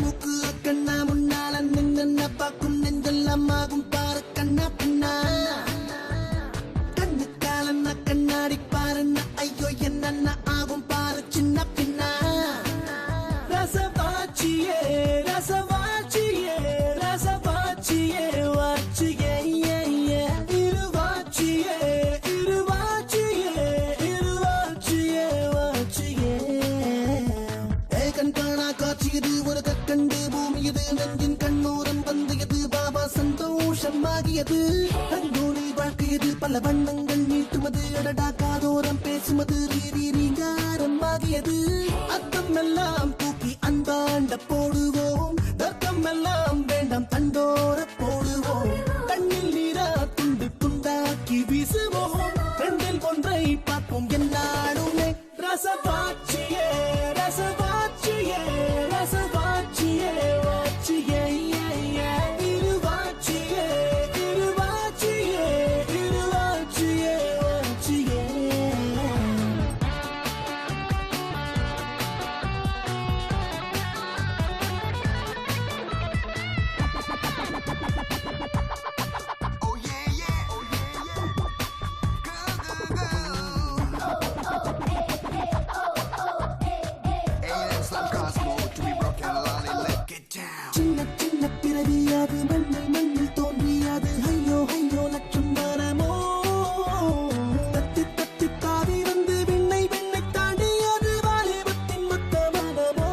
முக்கு கண்ணா முன்னால நின்ன பாக்கும் நெஞ்செல்லாம் ஆகும் பாரு கண்ணா பின்னா கண்ணு காலன்னா கண்ணாடி பாருன்னா ஐயோ என்ன ஆகும் பாரு சின்ன பின்னா ரசவாச்சியே ரசவாச்சியே ரசவாச்சியே வாச்சியே இருவாச்சியே இருவாச்சியே இருவாச்சியே வாச்சியே கண்காணா காட்சியது ஒரு கற்கண்டு பூமியது நெஞ்சின் கண்ணோரம் வந்தியது பாபா சந்தோஷமாகியது அங்கோடி வாழ்க்கையது பல வண்ணங்கள் நீட்டுமது அடடா காதோரம் பேசுமது ரீங்காரமாகியது அத்தம் எல்லாம் தூக்கி அந்தாண்ட போடுவோம் தர்க்கம் எல்லாம் வேண்டாம் தண்டோர போடுவோம் கண்ணில் நீரா துண்டு துண்டாக்கி வீசுவோம் ரெண்டில் ஒன்றை பார்ப்போம் என்னாலுமே ரசவாச்சியே ரசவாச்சியே ரசவாச்சியே வாச்சியே இருவாச்சியே இருவாச்சியே இருவாச்சியே வாச்சியே சின்ன சின்ன பிறவியாது மண்ணில் மண்ணில் தோன்றியாது ஐயோ ஐயோ லட்சம் வரமோ தத்தி தத்தி தாவி வந்து விண்ணை விண்ணை தாண்டியது வாலிபத்தின் மொத்த மனமோ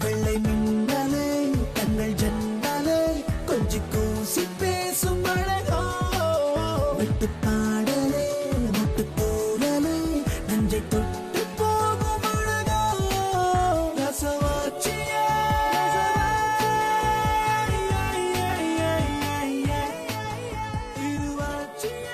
வெள்ளை மின்னலே கண்ணல் ஜன்னலே கொஞ்சி கூசி பேசும் அழகோ விட்டு பாடலே முட்டு போடலே நெஞ்சை தொட்டு போகும் அழகோ ரசவாச்சியே இருவாச்சியே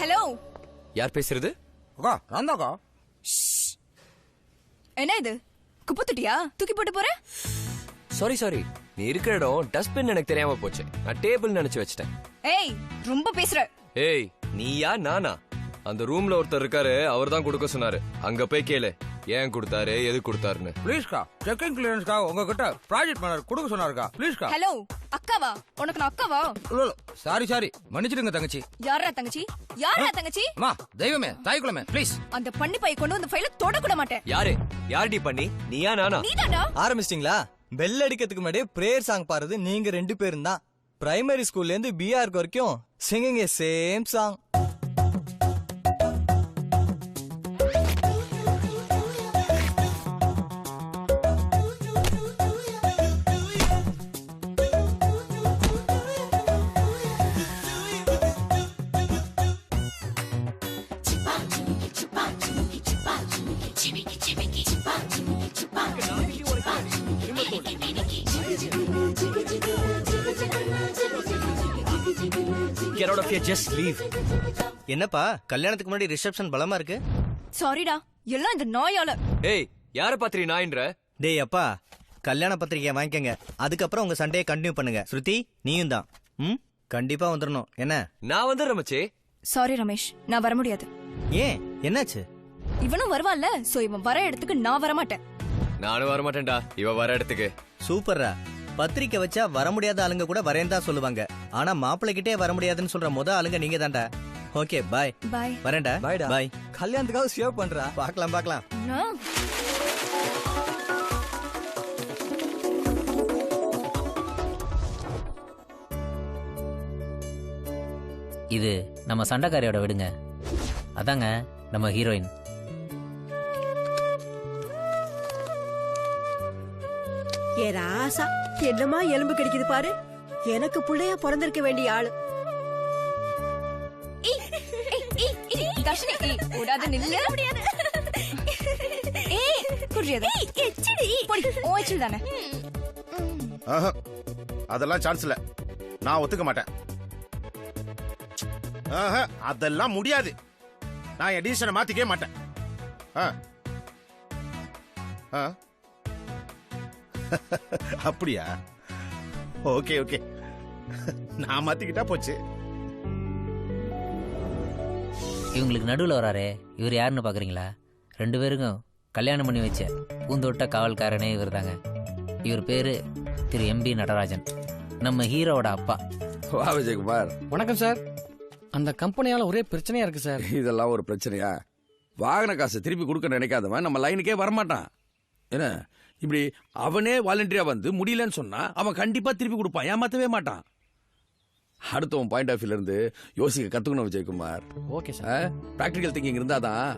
ஹலோ, யார் பேசுறது? அக்கா நான் தான்க்கா. என்ன இது குப்பை தொட்டியா தூக்கி போட்டு போற? சாரி சாரி, நீ இருக்கிற இடம் டஸ்ட்பின் எனக்கு தெரியாம போச்சு. நான் டேபிள் நினைச்சு வச்சிட்டேன். ஏய் ரொம்ப பேசுற. ஏய் நீயா நானா? அந்த ரூம்ல ஒருத்தர் இருக்காரு, அவர் தான் கொடுக்க சொன்னாரு. அங்க போய் கேளு ஏன் கொடுத்தாரு எது கொடுத்தாருன்னு. ப்ளீஸ்க்கா, செக்கிங் கிளியரன்ஸ்க்காக உங்ககிட்ட ப்ராஜெக்ட் மேனர் கொடுக்க சொன்னாருக்கா. ப்ளீஸ்க்கா. ஹலோ, அக்காவா? உனக்கு நான் அக்காவா? சாரி சாரி, மன்னிச்சிடுங்க தங்கச்சி. யாரா தங்கச்சி? யாரா தங்கச்சி? மா தெய்வமே தாய்க்குளமே ப்ளீஸ். அந்த பண்ணி பைய கொண்டு வந்து ஃபைல தொட கூட மாட்டேன். யாரு யார்டி பண்ணி? நீயா நானா? நீதாடா. ஆரம்பிச்சிட்டீங்களா? பெல் அடிக்கிறதுக்கு முன்னாடியே பிரேயர் சாங் பாடுறது நீங்க 2 பேரும் தான். பிரைமரி ஸ்கூல்ல இருந்து பிஆர் வரைக்கும் singing A same song. Get out of here, just leave. என்னப்பா கல்யாணத்துக்கு முன்னாடி ரிசப்ஷன் பலமா இருக்கு? சாரிடா, எல்லாம் இந்த நாயால. ஏய் யார பாத்திரி நாயின்ற? டேய் அப்பா, கல்யாண பத்திரிக்கை வாங்கிக்கங்க, அதுக்கப்புறம் உங்க சண்டையை கண்டினியூ பண்ணுங்க. ஸ்ருதி நீயும் தான். கண்டிப்பா வந்துடணும். என்ன? நான் வந்துடுறேன் மச்சே. சாரி ரமேஷ், நான் வர முடியாது. ஏன் என்னாச்சு? இவனும் வருவான்ல, சோ இவன் வர இடத்துக்கு நான் வர மாட்டேன். நானும் வர மாட்டேன்டா இவ வர இடத்துக்கு. சூப்பர்ரா. பத்திரிக்கை வச்சா வர முடியாத ஆளுங்க கூட வரேன் தான் சொல்லுவாங்க. ஆனா மாப்பிள்ளை கிட்டே வர முடியாதுன்னு சொல்ற முத ஆளுங்க நீங்க தான்டா. Okay bye. பாய். வரேன்டா. பாய்டா. பாய். கல்யாணத்துக்காக சேவ் பண்றா. பார்க்கலாம் பார்க்கலாம். இது நம்ம சண்டைக்காரியோட விடுங்க. அதாங்க நம்ம ஹீரோயின். ஏ ராசா, என்னமா எலும்பு கிடைக்குது பாரு. எனக்கு புள்ளையா பிறந்திருக்க வேண்டிய ஆளு. தர்ஷினி ஓடாத நில்லு. ஏய் குடியது. போடி ஓய்ச்சல் தானே. அதெல்லாம் சான்ஸ் இல்ல, நான் ஒத்துக்க மாட்டேன். அதெல்லாம் முடியாது. நான் என் டிசிஷனை மாத்திக்கவே மாட்டேன். அப்படியா? ஓகே ஓகே, நான் மாத்திக்கிட்டா போச்சு. இவங்களுக்கு நடுவில் வராரே, இவர் யாருன்னு பாக்குறீங்களா? 2 பேருக்கும் கல்யாணம் பண்ணி வச்ச பூந்தோட்ட காவல்காரனே இவர் தாங்க. இவர் பேரு திரு எம்பி நடராஜன், நம்ம ஹீரோவோட அப்பா. வா விஜயகுமார். வணக்கம் சார். அந்த கம்பெனியால ஒரே பிரச்சனையா இருக்கு சார். இதெல்லாம் ஒரு பிரச்சனையா? வாகன காசு திருப்பி கொடுக்க நினைக்காதவன் நம்ம லைனுக்கே வரமாட்டான். என்ன இப்படி அவனே வாலண்டியரா வந்து முடியலன்னு சொன்னா அவன் கண்டிப்பா திருப்பி கொடுப்பான், ஏமாத்தவே மாட்டான். அடுத்தவன் பாயிண்ட் ஆஃப் வியூல இருந்து யோசிக்க கத்துக்கணும் Vijayakumar. Okay sir. Practical thinking இருந்தாதான்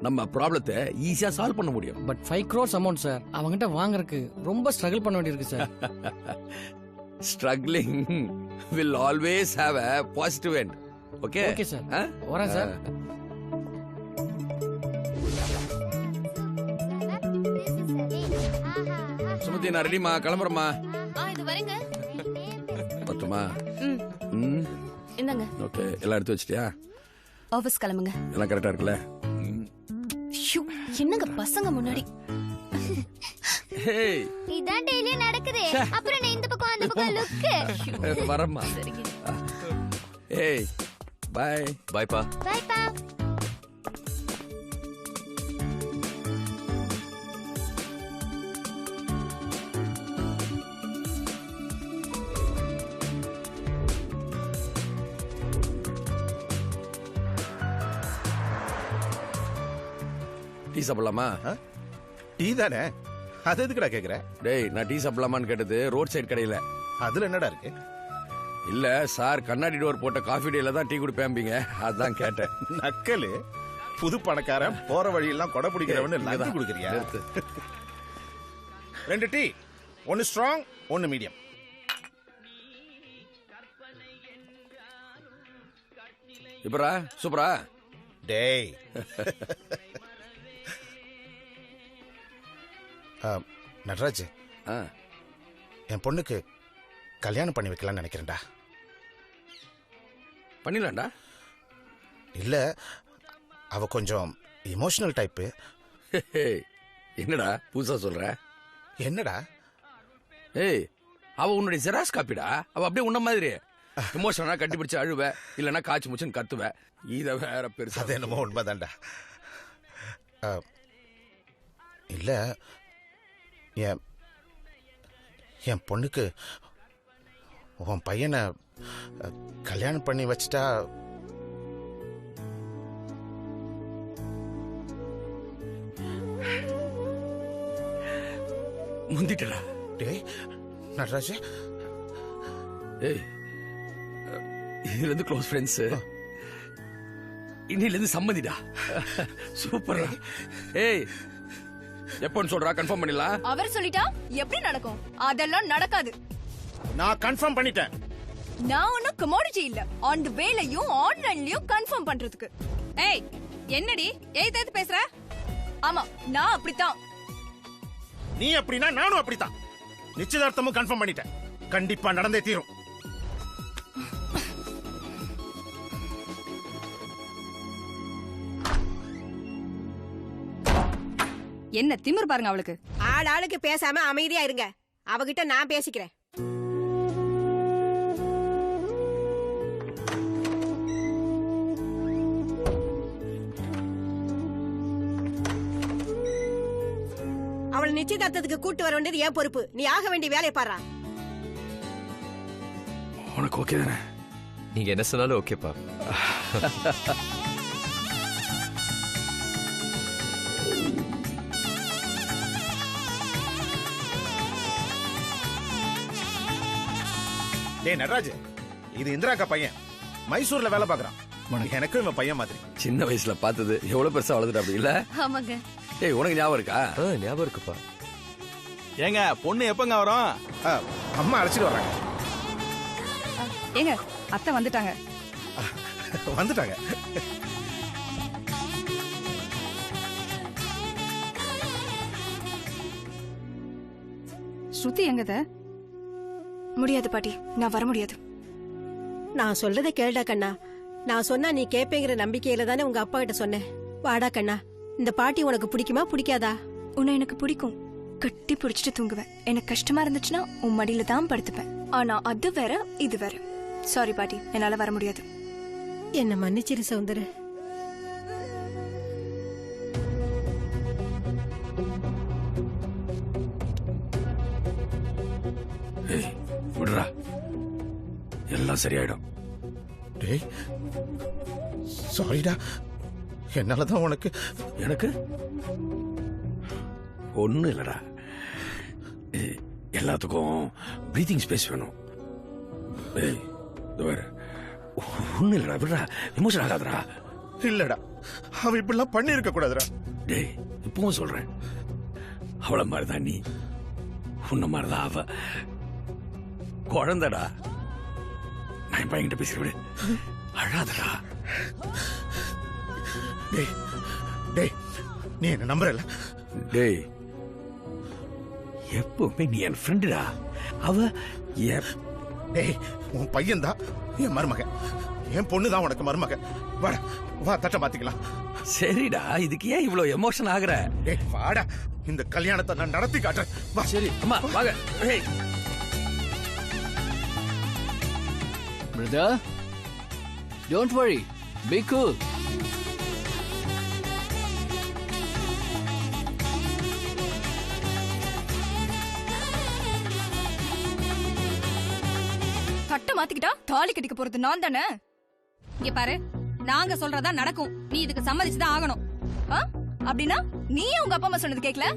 நம்ம ப்ராப்ளத்தை ஈஸியா சால்வ் பண்ண முடியும். பட் 5 crores அமௌண்ட் சார், அவங்ககிட்ட வாங்குறதுக்கு ரொம்ப ஸ்ட்ரகிள் பண்ண வேண்டியிருக்கு sir. Struggling will always have a positive end. Okay okay sir, வரேன் சார். சுமதி, நான் ரெடிமா, கிளம்புறமா. இது வரேங்க. பத்துமா? இந்தாங்க. ஓகே, எல்லாம் எடுத்து வச்சிட்டியா? ஆபீஸ் கிளம்புங்க. எல்லாம் கரெக்டா இருக்குல்ல? என்னங்க பசங்க முன்னாடி. இதான் டெய்லி நடக்குது. அப்புறம் நான் இந்த பக்கம் அந்த பக்கம் லுக். வரமா. ஏய் பை. பை பா. பை பா. டீ சாப்பிடலாமா? டீ தானே, அது எதுக்குடா கேக்குற? டேய், நான் டீ சாப்பிடலாமான்னு கேட்டது ரோட் சைடு கடையில. அதுல என்னடா இருக்கு? இல்ல சார், கண்ணாடி டோர் போட்ட காஃபி டேல தான் டீ குடிப்பேம்பீங்க, அதான் கேட்டேன். நக்கலு. புது பணக்காரன் போற வழியெல்லாம் கொடை பிடிக்கிறவனு லஞ்சம் கொடுக்குறியா? 2 டீ, 1 ஸ்ட்ராங் 1 மீடியம். இப்பரா சூப்பரா? டேய் நடராஜ், என் பொண்ணுக்கு கல்யாணம் பண்ணி வைக்கலாம்னு நினைக்கிறேன்டா. பண்ணிடலாம்டா. இல்ல, அவ கொஞ்சம் இமோஷனல் டைப்பு. என்னடா புதுசா சொல்ற? என்னடா? ஏய், அவ உன்னுடைய ஜெராக்ஸ் காப்பிடா. அவ அப்படியே உன்ன மாதிரி இமோஷனா கட்டிப்பிடிச்சு அழுவ, இல்லன்னா காய்ச்சி முச்சுன்னு கத்துவ. இத வேற பெருசா. அது என்னமோ உண்மைதான்டா. இல்ல, என் பொண்ணுக்கு உன் பையனை கல்யாணம் பண்ணி வச்சிட்டா முந்திட்டடா. டேய் நடராஜ், ஏய், இதுல இருந்து க்ளோஸ் ஃப்ரெண்ட்ஸ், இன்னில இருந்து சம்மதிடா. சூப்பர். ஏய், எப்பன்னு சொல்றா? கன்ஃபார்ம் பண்ணிடலாம். அவர் சொல்லிட்டா எப்படி நடக்கும்? அதெல்லாம் நடக்காது. நான் கன்ஃபார்ம் பண்ணிட்டேன். நான் ஒன்னும் கமோடிட்டி இல்ல, ஆன் தி வேலையும் ஆன்லைன்லயும் கன்ஃபார்ம் பண்றதுக்கு. ஏய், என்னடி ஏய் பேசுற? ஆமா, நான் அப்படித்தான். நீ அப்படின்னா நானும் அப்படித்தான். நிச்சயதார்த்தமும் கன்ஃபார்ம் பண்ணிட்டேன். கண்டிப்பா நடந்தே தீரும். என்ன திமிர் பாருங்க அவளுக்கு. ஆளுக்கு பேசாம அமைதியா இருங்க. அவகிட்ட நான் பேசிக்கிறேன். அவளை நிச்சயதார்த்தத்துக்கு கூட்டு வர வேண்டியது என் பொறுப்பு. நீ ஆக வேண்டிய வேலையை பாரு. உனக்கு ஓகே தானே? நீங்க என்ன சொன்னாலும் ஓகேப்பா. டேய் நடராஜ், இது இந்திராக்கா பையன். மைசூர்ல வேலை பாக்குறான். எனக்கும் இவன் பையன் மாதிரி. சின்ன வயசுல பார்த்தது எவ்வளவு பெருசா வளர்ந்துட்டா அப்படி இல்ல? ஆமாங்க. ஏய் உனக்கு ஞாபகம் இருக்கா? ஞாபகம் இருக்குப்பா. ஏங்க பொண்ணு எப்பங்க வரும்? அம்மா அழைச்சிட்டு வர்றாங்க. ஏங்க அத்தை வந்துட்டாங்க. வந்துட்டாங்க. ஸ்ருதி எங்கத? முடியாது பாட்டி, நான் வர முடியாது. நான் சொல்றதை கேளுடா கண்ணா. நான் சொன்னா நீ கேப்பேங்கிற நம்பிக்கையில தானே உங்க அப்பா கிட்ட சொன்னேன். வாடா கண்ணா. இந்த பாட்டி உனக்கு பிடிக்குமா பிடிக்காதா? உன்னை எனக்கு பிடிக்கும். கட்டி பிடிச்சிட்டு தூங்குவேன். எனக்கு கஷ்டமா இருந்துச்சுன்னா உன் மடியில தான் படுத்துப்பேன். ஆனா அது வேற இது வேற. சாரி பாட்டி, என்னால வர முடியாது. என்ன மன்னிச்சிரு சௌந்தர. விடுறா, எல்லாம் சரியாயிடும். டேய் சாரிடா, என்னாலதான் உனக்கு. எனக்கு ஒண்ணு இல்லடா, எல்லாத்துக்கும் பிரீத்திங் ஸ்பேஸ் வேணும். ஒண்ணு இல்லடா, விடுறா, எமோஷன் ஆகாதடா. இல்லடா, அவ இப்படிலாம் பண்ணி இருக்க கூடாதுடா. டேய் இப்பவும் சொல்றேன், அவள மாதிரிதான் நீ, உன்ன மாதிரிதான் அவ. குழந்தடா, நான் என் பையன்கிட்ட பேசுற விடு, அழாதடா. டேய் டேய், நீ என்ன நம்புறல? டேய் எப்பவுமே நீ என் ஃப்ரெண்டுடா. அவ டேய் உன் பையன் தான் என் மருமகன், என் பொண்ணு தான் உனக்கு மருமகன். வாடா வா, தட்ட மாத்திக்கலாம். சரிடா, இதுக்கு ஏன் இவ்வளவு எமோஷன் ஆகுற? டேய் வாடா, இந்த கல்யாணத்தை நான் நடத்தி காட்டுறேன். வா. சரி அம்மா வாங்க. Brother, don't worry. Be cool. தட்ட மாத்திக்கிட்டா தாலி கட்டிக்க போறது நான் தானே. இங்க பாரு, நாங்க சொல்றதா நடக்கும். நீ இதுக்கு சம்மதிச்சுதான் ஆகணும். அப்படின்னா நீ உங்க அப்பா அம்மா சொன்னது கேக்கல?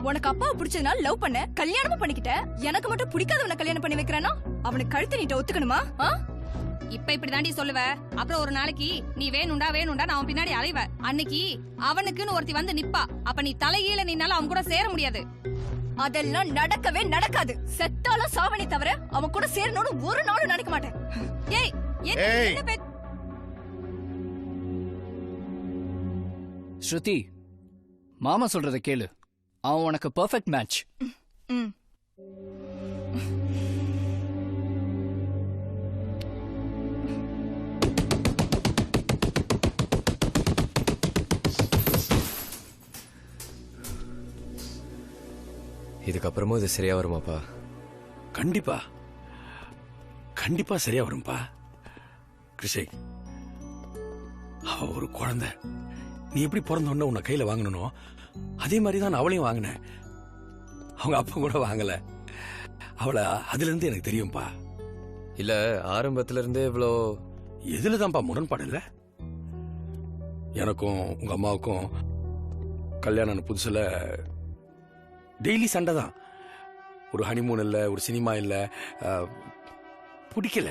உனக்கு அப்பாவை பிடிச்சதுனால லவ் பண்ண, கல்யாணமும் பண்ணிக்கிட்ட. எனக்கு மட்டும் பிடிக்காதவனை கல்யாணம் பண்ணி வைக்கிறேன்னா அவனுக்கு கழுத்து நீட்ட ஒத்துக்கணுமா? இப்ப இப்படிதாண்டி சொல்லுவ. அப்புறம் ஒரு நாளைக்கு நீ வேணுண்டா வேணுண்டா அவன் பின்னாடி அலைவ. அன்னைக்கு அவனுக்குன்னு ஒருத்தி வந்து நிப்பா. அப்ப நீ தலைகீழ நின்னால அவன் கூட சேர முடியாது. அதெல்லாம் நடக்கவே நடக்காது. செத்தாலும் சாவனே தவிர அவன் கூட சேரணும்னு ஒரு நாளும் நினைக்க மாட்டேன். ஏய் என்ன ஸ்ருதி, மாமா சொல்றத கேளு. அவன் உனக்கு பெர்ஃபெக்ட் மேட்ச். இதுக்கப்புறமும் இது சரியா வருமாப்பா? கண்டிப்பா கண்டிப்பா சரியா வரும்பா. கிருஷை, அவ ஒரு குழந்தை. நீ எப்படி பிறந்தோன்னு உன்னை கையில வாங்கணும், அதே மாதிரிதான் அவளையும் வாங்கினேன். அவங்க அப்பா கூட வாங்கல. அவளை அதுல இருந்து எனக்கு தெரியும்பா. இல்ல ஆரம்பத்துல இருந்தே இவ்வளோ எதுலதான்ப்பா முரண்பாடு இல்ல? எனக்கும் உங்க அம்மாவுக்கும் கல்யாணம் புதுசுல டெய்லி சண்டை தான். ஒரு ஹனிமூன் இல்ல, ஒரு சினிமா இல்ல, பிடிக்கல.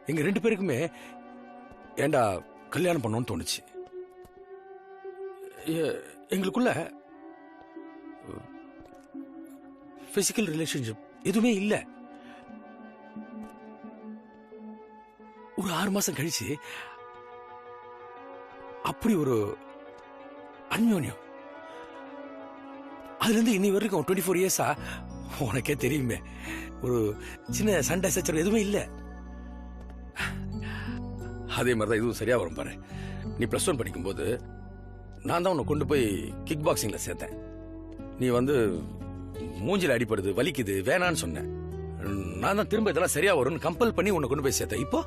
எங்க ரெண்டு பேருக்குமே ஏண்டா கல்யாணம் பண்ணோன்னு தோணுச்சு. எங்களுக்குள்ள பிசிக்கல் ரிலேஷன்ஷிப் எதுவுமே இல்ல. ஒரு 6 மாசம் கழிச்சு அப்படி ஒரு அந்யோன்யம். அதுல இருந்து இன்னி வரைக்கும் 24 இயர்ஸா உனக்கே தெரியுமே, ஒரு சின்ன சண்டை சச்சரவு எதுவுமே இல்ல. அதே மாதிரிதான் இதுவும் சரியா வரும் பாரு. நீ +1 படிக்கும் போது நான் தான் உன்னை கொண்டு போய் கிக் பாக்ஸிங்ல சேர்த்தேன். நீ வந்து மூஞ்சில அடிப்படுது, வலிக்குது, வேணான்னு சொன்னேன். நான் தான் திரும்ப இதெல்லாம் சரியா வரும்னு கம்பல் பண்ணி உன்னை கொண்டு போய் சேர்த்தேன். இப்போ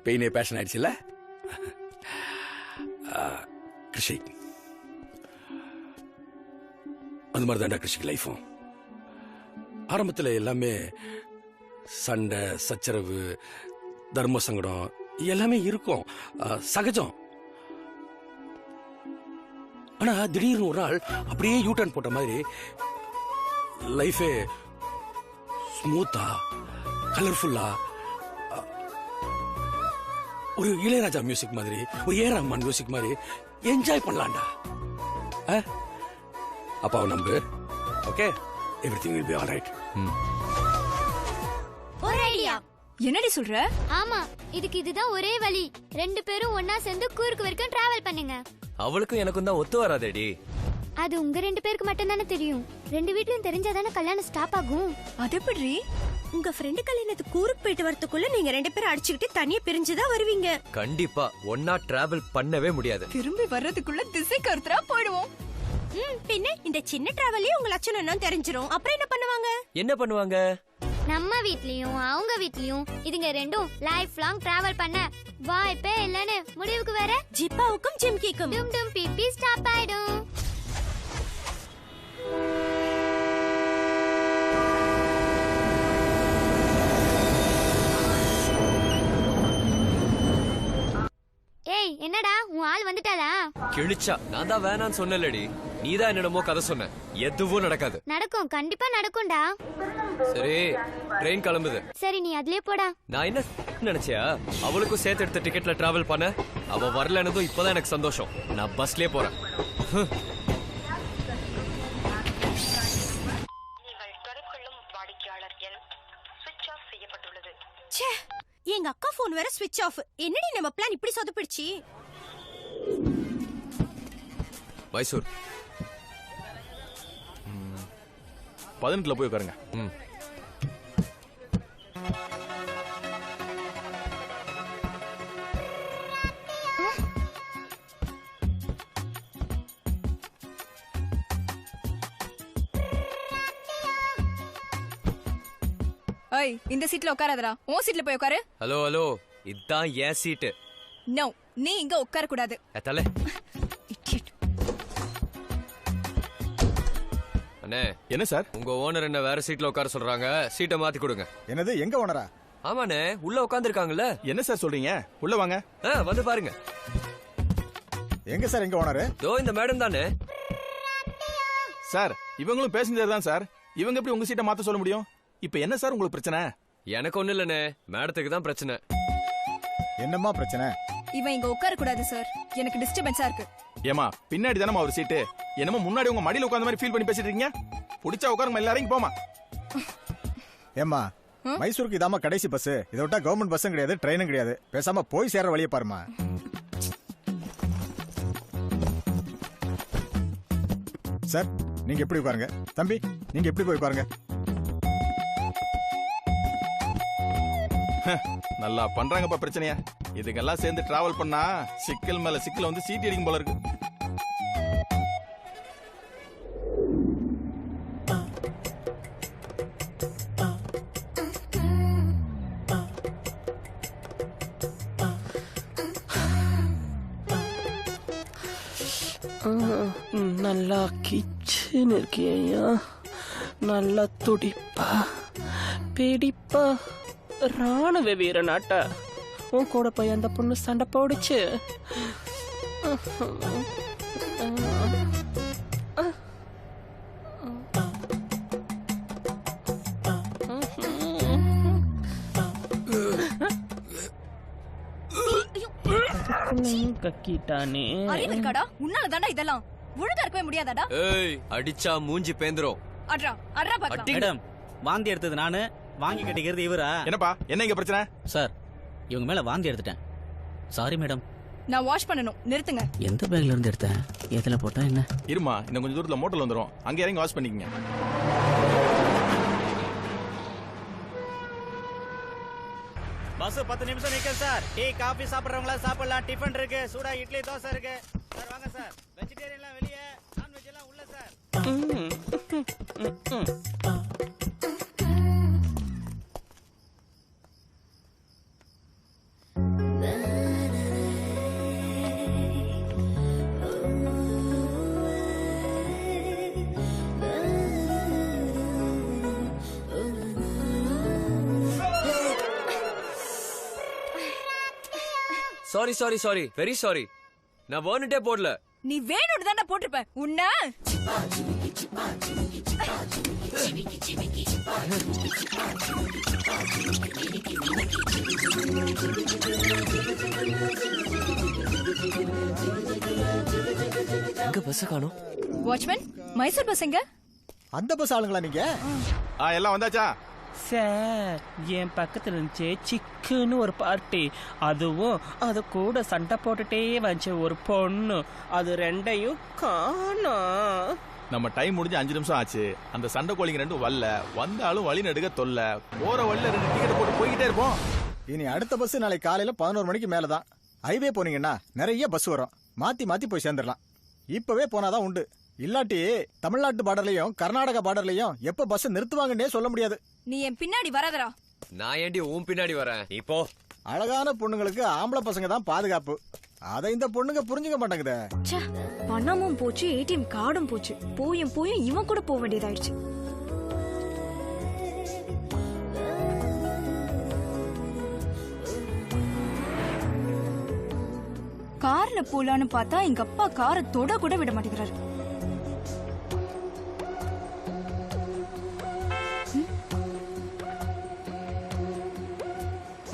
பெயினே பேஷன் ஆயிடுச்சுல்ல? கிருஷி, அது மாதிரி தான்டா கிருஷிக்கு லைஃபும். ஆரம்பத்தில் எல்லாமே சண்டை சச்சரவு, தர்ம சங்கடம் எல்லாமே இருக்கும், சகஜம். ஆனா திடீர்னு ஒரு நாள் அப்படியே யூ டர்ன் போட்ட மாதிரி லைஃபே ஸ்மூத்தா, கலர்ஃபுல்லா, ஒரு இளையராஜா மியூசிக் மாதிரி, ஒரு ஏ ரஹ்மான் மியூசிக் மாதிரி என்ஜாய் பண்ணலாம்டா. அப்பாவை நம்பு. Okay, everything will be alright. ஒரு ஐடியா. என்னடி சொல்ற? ஆமா, இதுக்கு இதுதான் ஒரே வழி. 2 பேரும் ஒன்னா சேர்ந்து கூருக்கு வரைக்கும் டிராவல் பண்ணுங்க. அவளுக்கும் எனக்கும் தான் ஒத்து வராதேடி. அது உங்க 2 பேருக்கு மட்டும் தானே தெரியும். 2 வீட்லயும் தெரிஞ்சாதானே கல்யாணம் ஸ்டாப் ஆகும். அது எப்படி? உங்க ஃப்ரெண்டு கல்யாணத்துக்கு கூருக்கு போயிட்டு வரதுக்குள்ள நீங்க 2 பேரும் அடிச்சுக்கிட்டு தனியா பிரிஞ்சுதான் வருவீங்க. கண்டிப்பா ஒன்னா டிராவல் பண்ணவே முடியாது. திரும்பி வர்றதுக்குள்ள திசை கருத்துறா போயிடுவோம். பின்ன இந்த சின்ன டிராவலே உங்க லட்சணம் என்ன தெரிஞ்சிரும். அப்புறம் என்ன பண்ணுவாங்க? என்ன பண்ணுவாங்க? நம்ம வீட்லயும் அவங்க வீட்லயும் இதுங்க ரெண்டும் லைஃப் லாங் டிராவல் பண்ண வாய்ப்பே இல்லன்னு முடிவுக்கு வர ஜிப்பாவுக்கும் ஜிம்கிக்கும் டும் டும் பிபி ஸ்டாப் ஆயிடும். ஏய், என்னடா உன் ஆள் வந்துட்டாளா? கிழிச்சா. நான் தான் வேணான்னு சொன்னலடி. நீதான் என்னடமோ கதை சொன்ன. எதுவும் நடக்காது. நடக்கும், கண்டிப்பா நடக்கும்டா. சரி, ட்ரெயின் கிளம்புது. சரி, நீ அதுலயே போடா. நான் என்ன நினைச்சியா அவளுக்கும் சேர்த்து எடுத்த டிக்கெட்ல டிராவல் பண்ண? அவ வரலன்னதும் இப்பதான் எனக்கு சந்தோஷம். நான் பஸ்லயே போறேன். எங்க அக்கா போன் வேற ஸ்விட்ச் ஆஃப். என்னடி நம்ம பிளான் இப்படி சொதப்பிடுச்சு? மைசூர் 18ல போய் உட்காருங்க. ஏய், இந்த சீட்ல உட்காராதடா. உன் சீட்ல போய் உட்காரு. ஹலோ ஹலோ, இதான் என் சீட்டு. நோ, நீ இங்க உட்கார கூடாது. தலை அண்ணே. என்ன சார்? உங்க ஓனர் என்ன வேற சீட்ல உட்கார சொல்றாங்க. சீட்டை மாத்தி கொடுங்க. என்னது, எங்க ஓனரா? ஆமாண்ணே, உள்ள உட்கார்ந்துருக்காங்கல்ல. என்ன சார் சொல்றீங்க? உள்ள வாங்க. வந்து பாருங்க. எங்க சார் எங்க ஓனர்? தோ இந்த மேடம் தானே. சார், இவங்களும் பேசஞ்சர் தான் சார். இவங்க எப்படி உங்க சீட்டை மாத்த சொல்ல முடியும்? இப்ப என்ன சார் உங்களுக்கு பிரச்சனை? எனக்கு ஒண்ணு இல்லண்ணே, மேடத்துக்கு தான் பிரச்சனை. என்னம்மா பிரச்சனை? இவன் இங்க உட்கார கூடாது சார். எனக்கு டிஸ்டர்பன்ஸா இருக்கு. ஏமா, பின்னாடி தானே ஒரு சீட்டு. என்னமோ முன்னாடி உங்க மடியில உட்கார்ந்த மாதிரி ஃபீல் பண்ணி பேசிட்டு இருக்கீங்க. புடிச்சா உட்காருங்க, எல்லாரும் போமா. ஏம்மா, மைசூருக்கு இதாமா கடைசி பஸ். இதை விட்டா கவர்மெண்ட் பஸ்ஸும் கிடையாது, ட்ரெயினும் கிடையாது. பேசாம போய் சேர்ற வழியை பாருமா. சார், நீங்க எப்படி உட்காருங்க. தம்பி, நீங்க எப்படி போய் உட்காருங்க. நல்லா பண்றாங்கப்பா பிரச்சனையா. இதுக்கெல்லாம் சேர்ந்து டிராவல் பண்ணா சிக்கல் மேல சிக்கல் வந்து சீட் அடிக்கும் போல இருக்கு. நல்லா கிச்சன் இருக்கியா? நல்லா துடிப்பா பிடிப்பா ராணுவ வீரனாட்டா உன் கூட போய் அந்த பொண்ணு சண்டை போடுச்சு. கக்கிட்டானே. அறிவு இருக்காடா? உன்னாலதான்டா இதெல்லாம். ஒழுங்கா இருக்கவே முடியாதாடா? ஏய், அடிச்சா மூஞ்சி பேந்துரும். அட்ரா அட்ரா பாக்கலாம். மேடம், வாந்தி எடுத்தது நானு, வாங்கி கட்டிக்கிறது இவரா? என்னப்பா, என்ன இங்க பிரச்சனை? சார், இவங்க மேல வாந்தி எடுத்துட்டேன். Sorry madam. நான் வாஷ் பண்ணனும், நிறுத்துங்க. எந்த பேக்ல இருந்து எடுத்தேன்? எதுல போட்டா என்ன? இருமா, இன்னும் கொஞ்சம் தூரத்துல மோட்டல் வந்துரும். அங்க இறங்கி வாஷ் பண்ணிக்கங்க. பஸ் 10 நிமிஷம் நிக்க சார். டீ காபி சாப்பிடுறவங்களா சாப்பிடலாம். டிஃபன் இருக்கு, சூடா இட்லி தோசை இருக்கு. சார் வாங்க சார். வெஜிடேரியன்லாம் வெளியே, நான் வெஜ் எல்லாம் உள்ள sir. Sorry sorry sorry, very sorry. நான் வேணுட்டே போடல. நீ வேணும்னு தானே போட்டிருப்ப. உன்ன எங்க பஸ் காணோம்? வாட்ச்மேன், மைசூர் பஸ் எங்க? அந்த பஸ் ஆளுங்களா நீங்க? எல்லாம் வந்தாச்சா? சார், என் பக்கத்துல இருந்துச்சு சிக்குன்னு ஒரு பார்ட்டி, அதுவும் அது கூட சண்டை போட்டுட்டே வந்துச்சு ஒரு பொண்ணு, அது ரெண்டையும் காணோம். நம்ம டைம் முடிஞ்சு 5 நிமிஷம் ஆச்சு. அந்த சண்டை கோழிங்க ரெண்டும் வரல. வந்தாலும் வழி நடுக தொல்ல. போற வழியில 2 டிக்கெட் போட்டு போய்கிட்டே இருப்போம். இனி அடுத்த பஸ் நாளைக்கு காலையில 11 மணிக்கு மேலதான். ஹைவே போனீங்கன்னா நிறைய பஸ் வரும், மாத்தி மாத்தி போய் சேர்ந்துடலாம். இப்பவே போனாதான் உண்டு, இல்லாட்டி தமிழ்நாட்டு பார்டர்லயும் கர்நாடகா பார்டர்லயும் எப்ப பஸ் நிறுத்துவாங்கன்னே சொல்ல முடியாது. நீ என் பின்னாடி வராதடா. நான் ஏண்டி உன் பின்னாடி வரேன்? இப்போ அழகான பொண்ணுங்களுக்கு ஆம்பளை பசங்க தான் பாதுகாப்பு, அதை இந்த பொண்ணுங்க புரிஞ்சுக்க மாட்டாங்குதே. பணமும் போச்சு, ஏடிஎம் கார்டும் போச்சு. போயும் போயும் இவன் கூட போக வேண்டியதாயிடுச்சு. கார்ல போலான்னு பார்த்தா எங்க அப்பா காரை தொட கூட விட மாட்டேங்கிறாரு.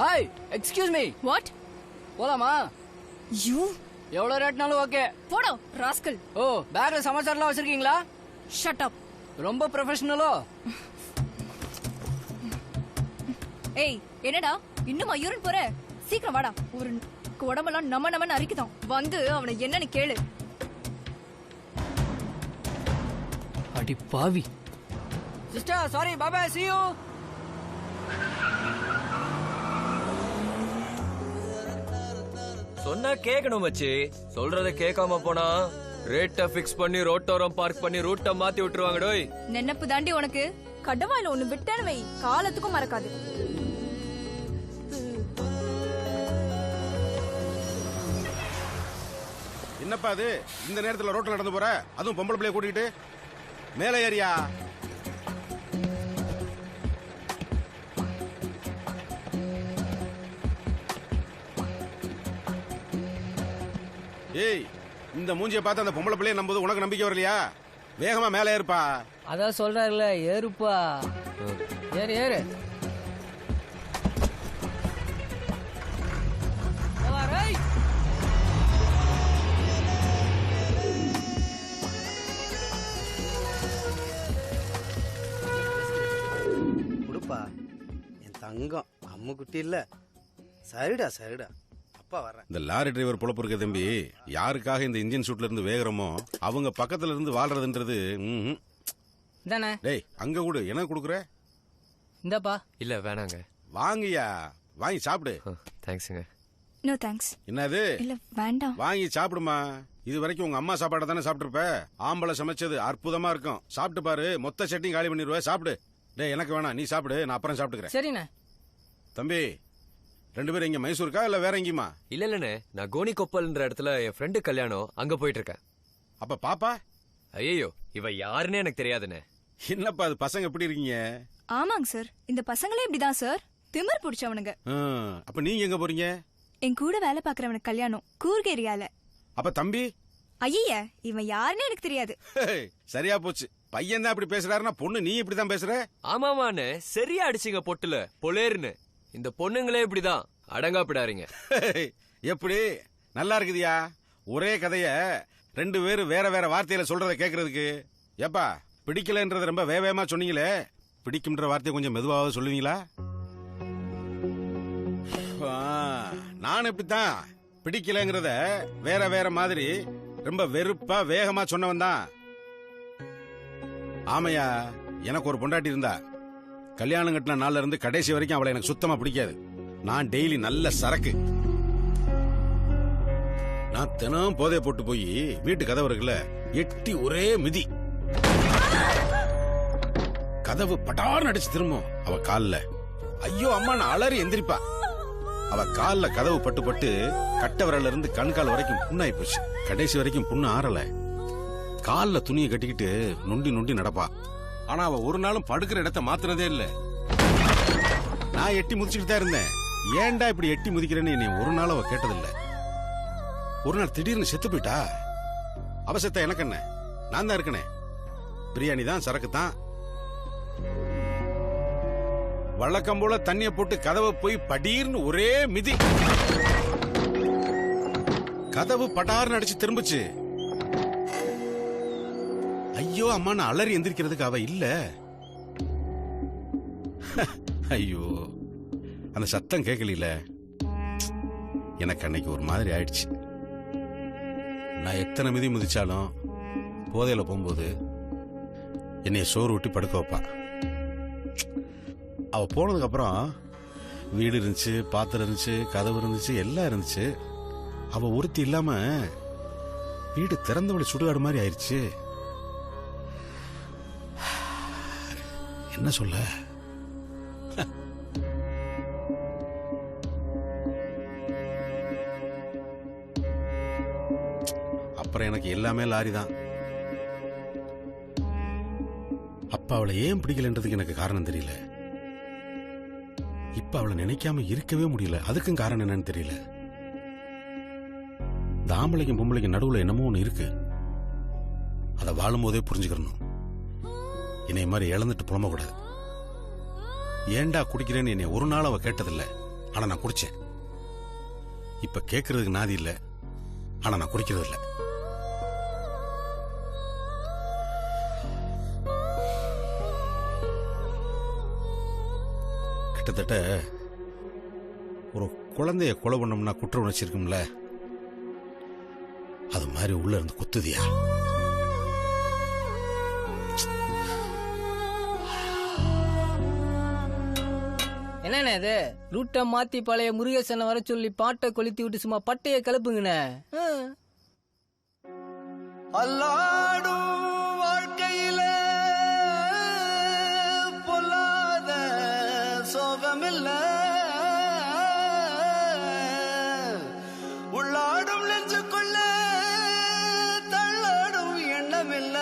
Hi, excuse me. வாட்? போலாமா? யூ எவ்வளவு ரேட்னாலும் ஓகே. போடா ராஸ்கல். ஓ, பேக்ல சமாச்சாரம்லாம் வச்சிருக்கீங்களா? Shut up. ரொம்ப ப்ரொஃபஷனலோ? ஏய், என்னடா இன்னும் யூரின் போற? சீக்கிரம் வாடா. ஒரு உடம்பெல்லாம் நம்ம நம்மன்னு அரிக்குதான். வந்து அவனை என்னன்னு கேளு. அடி பாவி. Sister, sorry, bye bye, see you. சொன்னா கேட்கணும் மச்சி. சொல்றத கேட்காம போனா ரேட்ட ஃபிக்ஸ் பண்ணி ரோட்டோரம் பார்க் பண்ணி ரூட்ட மாத்தி விட்டுருவாங்கடோய். நினைப்பு தாண்டி உனக்கு. கடவாயில ஒண்ணு விட்டேன்னு வை, காலத்துக்கும் மறக்காது. என்னப்பா அது இந்த நேரத்துல ரோட்ல நடந்து போற? அதுவும் பொம்பளை பிள்ளைய கூட்டிட்டு மேலே ஏறியா? ஏய், இந்த மூஞ்சியை பார்த்து அந்த பொம்பளை பிள்ளைய நம்புது உனக்கு நம்பிக்கை வரலையா? வேகமா மேலே ஏறுப்பா. அதான் சொல்றாருல, ஏறுப்பா. ஏறு ஏறு. கொடுப்பா என் தங்கம், அம்மு குட்டி இல்ல. சரிடா சரிடா, அப்பா வர்றேன். இந்த லாரி டிரைவர் பொழப்பு இருக்க தம்பி, யாருக்காக இந்த இன்ஜின் சூட்ல இருந்து வேகிறோமோ அவங்க பக்கத்துல இருந்து வாழ்றதுன்றது. தானே? டேய், அங்க கூட எனக்கு கொடுக்குற? இந்தப்பா. இல்ல வேணாங்க. வாங்கியா, வாங்கி சாப்பிடு. தேங்க்ஸ்ங்க. No thanks. என்னது? இல்ல வேண்டாம். வாங்கி சாப்பிடுமா. இது வரைக்கும் உங்க அம்மா சாப்பாடை தானே சாப்பிட்டுருப்ப. ஆம்பளை சமைச்சது அற்புதமா இருக்கும், சாப்பிட்டு பாரு. மொத்த சட்டையும் காலி பண்ணிடுவ. சாப்பிடு. டேய், எனக்கு வேணாம், நீ சாப்பிடு, நான் அப்புறம் சாப்பிட்டுக்கிறேன். சரிண்ணே. தம்பி, 2 பேரும் இங்க மைசூருக்கா இல்ல வேற எங்கேயுமா? இல்ல இல்லண்ணே, நான் கோனி கொப்பல்ன்ற இடத்துல என் ஃப்ரெண்டு கல்யாணம், அங்க போயிட்டு இருக்கேன். அப்ப பாப்பா? ஐயோ, இவ யாருன்னே எனக்கு தெரியாதுண்ணே. என்னப்பா அது, பசங்க எப்படி இருக்கீங்க? ஆமாங்க சார், இந்த பசங்களே இப்படிதான் சார், திமிர் பிடிச்சவனுங்க. அப்ப நீங்க எங்க போறீங்க? என் கூட வேலை பாக்குறவனுக்கு கல்யாணம், கூர்க் ஏரியால. அப்ப தம்பி? ஐய, இவன் யாருன்னு எனக்கு தெரியாது. சரியா போச்சு, பையன் தான் அப்படி பேசுறாருன்னா பொண்ணு நீ இப்படிதான் பேசுற? ஆமாமான்னு சரியா அடிச்சிங்க பொட்டுல பொலேருன்னு. இந்த பொண்ணுங்களே இப்படிதான், அடங்காப்பிடாருங்க. எப்படி நல்லா இருக்குதியா? ஒரே கதைய 2 பேரும் வேற வேற வார்த்தையில சொல்றத கேக்குறதுக்கு. ஏப்பா, பிடிக்கலன்றத ரொம்ப வேகமா சொன்னீங்களே, பிடிக்கும்ன்ற வார்த்தையை கொஞ்சம் மெதுவாக சொல்லுவீங்களா? நான் இப்படித்தான், பிடிக்கலங்கிறத வேற வேற மாதிரி ரொம்ப வெறுப்பா வேகமா சொன்னவன் தான். ஆமையா, எனக்கு ஒரு பொண்டாட்டி இருந்தா. கல்யாணம் கட்டின நாள்ல இருந்து கடைசி வரைக்கும் அவளை எனக்கு சுத்தமா பிடிக்காது. நான் டெய்லி நல்ல சரக்கு. நான் தினம் போதை போட்டு போய் வீட்டு கதவு இருக்குல்ல, எட்டி ஒரே மிதி. கதவு படார்னு அடிச்சு திரும்பும் அவ கால்ல. ஐயோ அம்மா, நான் அலறி எந்திரிப்பா. அவ கால்ல கதவு பட்டு பட்டு கட்ட விரல்ல இருந்து கண்கால் வரைக்கும் புண்ணாயி போச்சு. கடைசி வரைக்கும் புண்ணு ஆறல. கால்ல துணியை கட்டிக்கிட்டு நொண்டி நொண்டி நடப்பா. ஆனா அவ ஒரு நாளும் படுக்கிற இடத்த மாத்துறதே இல்ல. நான் எட்டி முதிச்சுக்கிட்டு தான் இருந்தேன். ஏன்டா இப்படி எட்டி முதிக்கிறேன்னு என்னை ஒரு நாள் அவ கேட்டதில்ல. ஒரு நாள் திடீர்னு செத்து போயிட்டா. அவ செத்த எனக்கு என்ன, நான் தான் இருக்கனே. பிரியாணி தான், சரக்கு தான். வழக்கம் போல தண்ணிய போட்டு கதவை போய் படீர்னு ஒரே மிதி. கதவு படார்னு அடிச்சு திரும்பிச்சு. ஐயோ அம்மா, நான் அலறி எந்திரிக்கிறதுக்கு அவ இல்ல. ஐயோ, அந்த சத்தம் கேட்கல. எனக்கு அன்னைக்கு ஒரு மாதிரி ஆயிடுச்சு. நான் எத்தனை மிதி மிதிச்சாலும் போதையில போகும்போது என்னைய சோறு விட்டு படுக்க வைப்பா. அவ போனதுக்கு அப்புறம் வீடு இருந்துச்சு, பாத்திரம் இருந்துச்சு, கதவு இருந்துச்சு, எல்லாம் இருந்துச்சு. அவ ஒருத்தி இல்லாம வீடு திறந்தவளை சுடுகாடு மாதிரி ஆயிடுச்சு. என்ன சொல்ல? அப்புறம் எனக்கு எல்லாமே லாரி தான். அப்ப அவளை ஏன் பிடிக்கலன்றதுக்கு எனக்கு காரணம் தெரியல. இப்ப அவளை நினைக்காம இருக்கவே முடியல. அதுக்கும் காரணம் என்னன்னு தெரியல. இந்த ஆம்பளைக்கும் பொம்பளைக்கும் நடுவுல என்னமோ ஒண்ணு இருக்கு. அதை வாழும் போதே புரிஞ்சுக்கணும். என்னை மாதிரி இழந்துட்டு புலம்ப கூடாது. ஏண்டா குடிக்கிறேன்னு என்னை ஒரு நாள் அவ கேட்டதில்லை. ஆனா நான் குடிச்சேன். இப்ப கேட்கறதுக்கு நாதி இல்லை. ஆனா நான் குடிக்கிறது இல்லை. கிட்டத்தட்ட ஒரு குழந்தைய கொலை பண்ணோம்னா குற்ற உணர்ச்சி இருக்கும்ல, அது மாதிரி உள்ள இருந்து குத்துதியா. என்னண்ணே இது ரூட்டை மாத்தி பழைய முருகேசனை வர சொல்லி பாட்டை கொளுத்தி விட்டு சும்மா பட்டைய கிளப்புங்கண்ணே. அல்லாடும் வாழ்க்கையில பொல்லாத சோகமில்ல, உள்ளாடும் நெஞ்சுக்குள்ள தள்ளாடும் எண்ணமில்ல.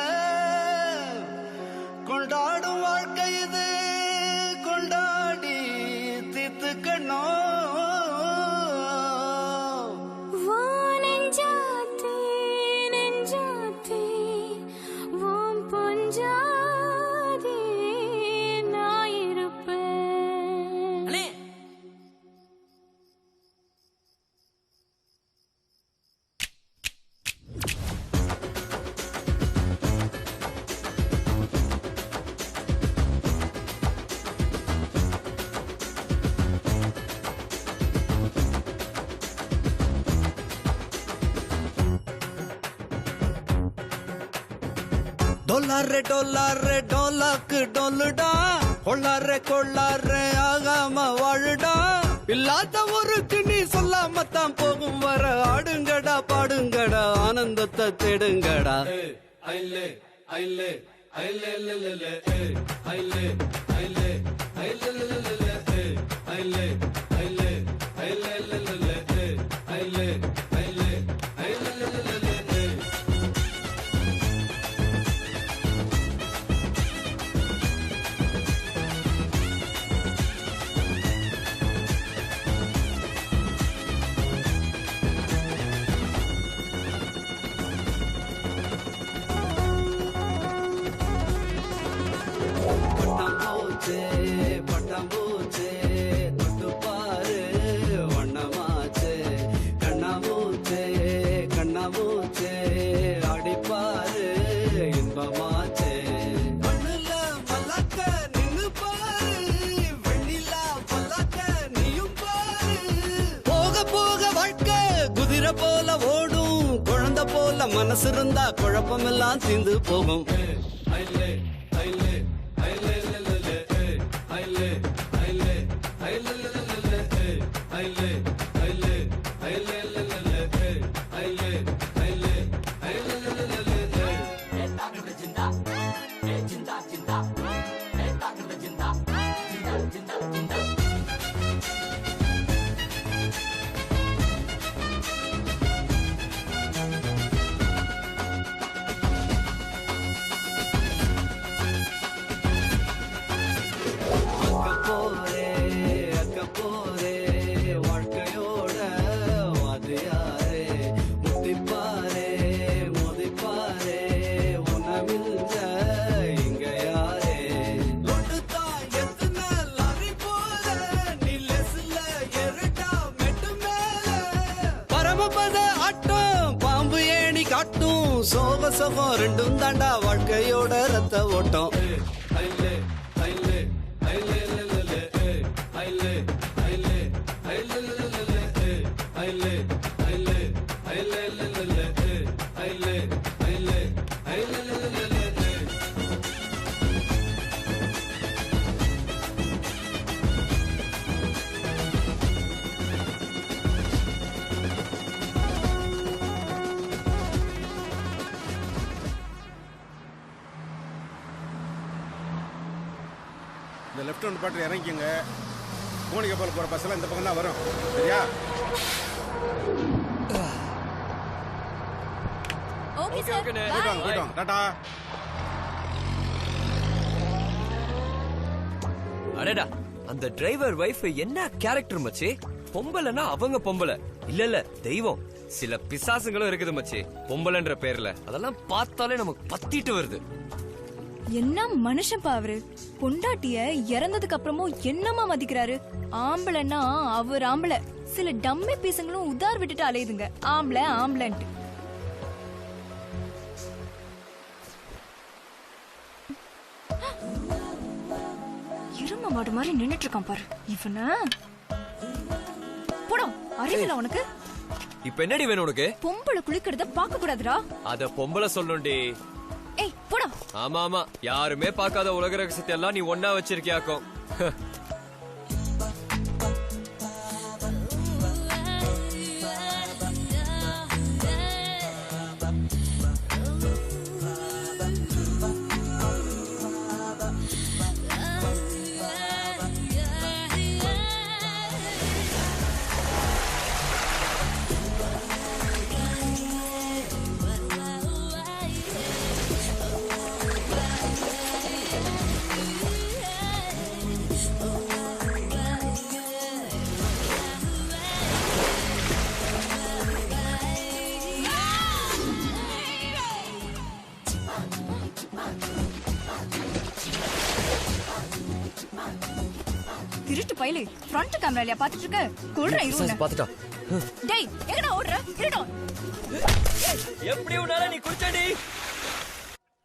கொண்டாடும் வாழ்க்கை இது, கொண்டாடி தீர்த்துக்கணும். டொல்லாரே டொல்லாரே டோலாக்கு டொல்லுடா, கொள்ளாரே கொள்ளாரே ஆகாம வாழுடா. இல்லாத ஊருக்கு நீ சொல்லாமத்தான் போகும் வர. ஆடுங்கடா பாடுங்கடா ஆனந்தத்தை தேடுங்கடா. ஐலே ஐலே ஐலே ஐலே ஐலே ஐலே ஐலே ஐலே பட்டாம்பூச்சே தொட்டு பாரு வண்ணமாச்சே. கண்ணாமூச்சே கண்ணாமூச்சே அடிப்பாரு இன்பமாச்சே. மண்ணுல மல்லாக்க நின்னு பாரு, வெண்ணிலா பல்லாக்க நீயும் பாரு. போக போக வாழ்க்கை குதிரை போல ஓடும், குழந்தை போல மனசு இருந்தா குழப்பமெல்லாம் தீந்து போகும். அக்க போரே வாழ்க்கையோ பத ஆட்டம் பாம்பு ஏணி காட்டும் சோக சோகம் ரெண்டும் தாண்டா வாழ்க்கையோட ரத்த ஓட்டம் இந்த லெஃப்ட் ஹேண்ட் பாட்டில் இறங்கிக்கங்க. கோணிக்கப்பல் போகிற பஸ்ஸெல்லாம் இந்த பக்கம் தான் வரும். சரியா? ஓகே சார் போயிட்டோம். டாடா. அடடா, அந்த டிரைவர் வைஃப் என்ன கேரக்டர் மச்சி. பொம்பளைன்னா அவங்க பொம்பளை இல்ல தெய்வம். சில பிசாசுங்களும் இருக்குது மச்சி பொம்பளைன்ற பேர்ல. அதெல்லாம் பார்த்தாலே நமக்கு பத்திட்டு வருது. என்ன மனுஷன் அவரு. பொண்டாட்டிய இறந்ததுக்கு அப்புறமும் என்னமா மதிக்கிறாரு. ஆம்பளைன்னா அவர் ஆம்பளை. சில டம்மி பீசங்களும் உதார் விட்டுட்டு அலையுதுங்க ஆம்பளை ஆம்பளைன்ட்டு. இரும மாடு மாதிரி நின்னுட்டு இருக்கான் பாரு இவன. போடா அறிவில உனக்கு. இப்ப என்னடி வேணும் உனக்கு? பொம்பளை குளிக்கிறத பாக்க கூடாதுடா. அத பொம்பளை சொல்லணும்டி. ஏய் போடா. ஆமா ஆமா, யாருமே பார்க்காத உலக ரகசியத்தை எல்லாம் நீ ஒன்னா வச்சிருக்கியாக்கும். திருட்டு பையலே ஃப்ரண்ட் கேமராலயா பாத்துட்டு இருக்க. கொல்றா இருங்க. பாத்துட்டா. டேய் எங்கடா ஓடுற? இருடா. எப்படி உன்னால நீ குடிச்சடி?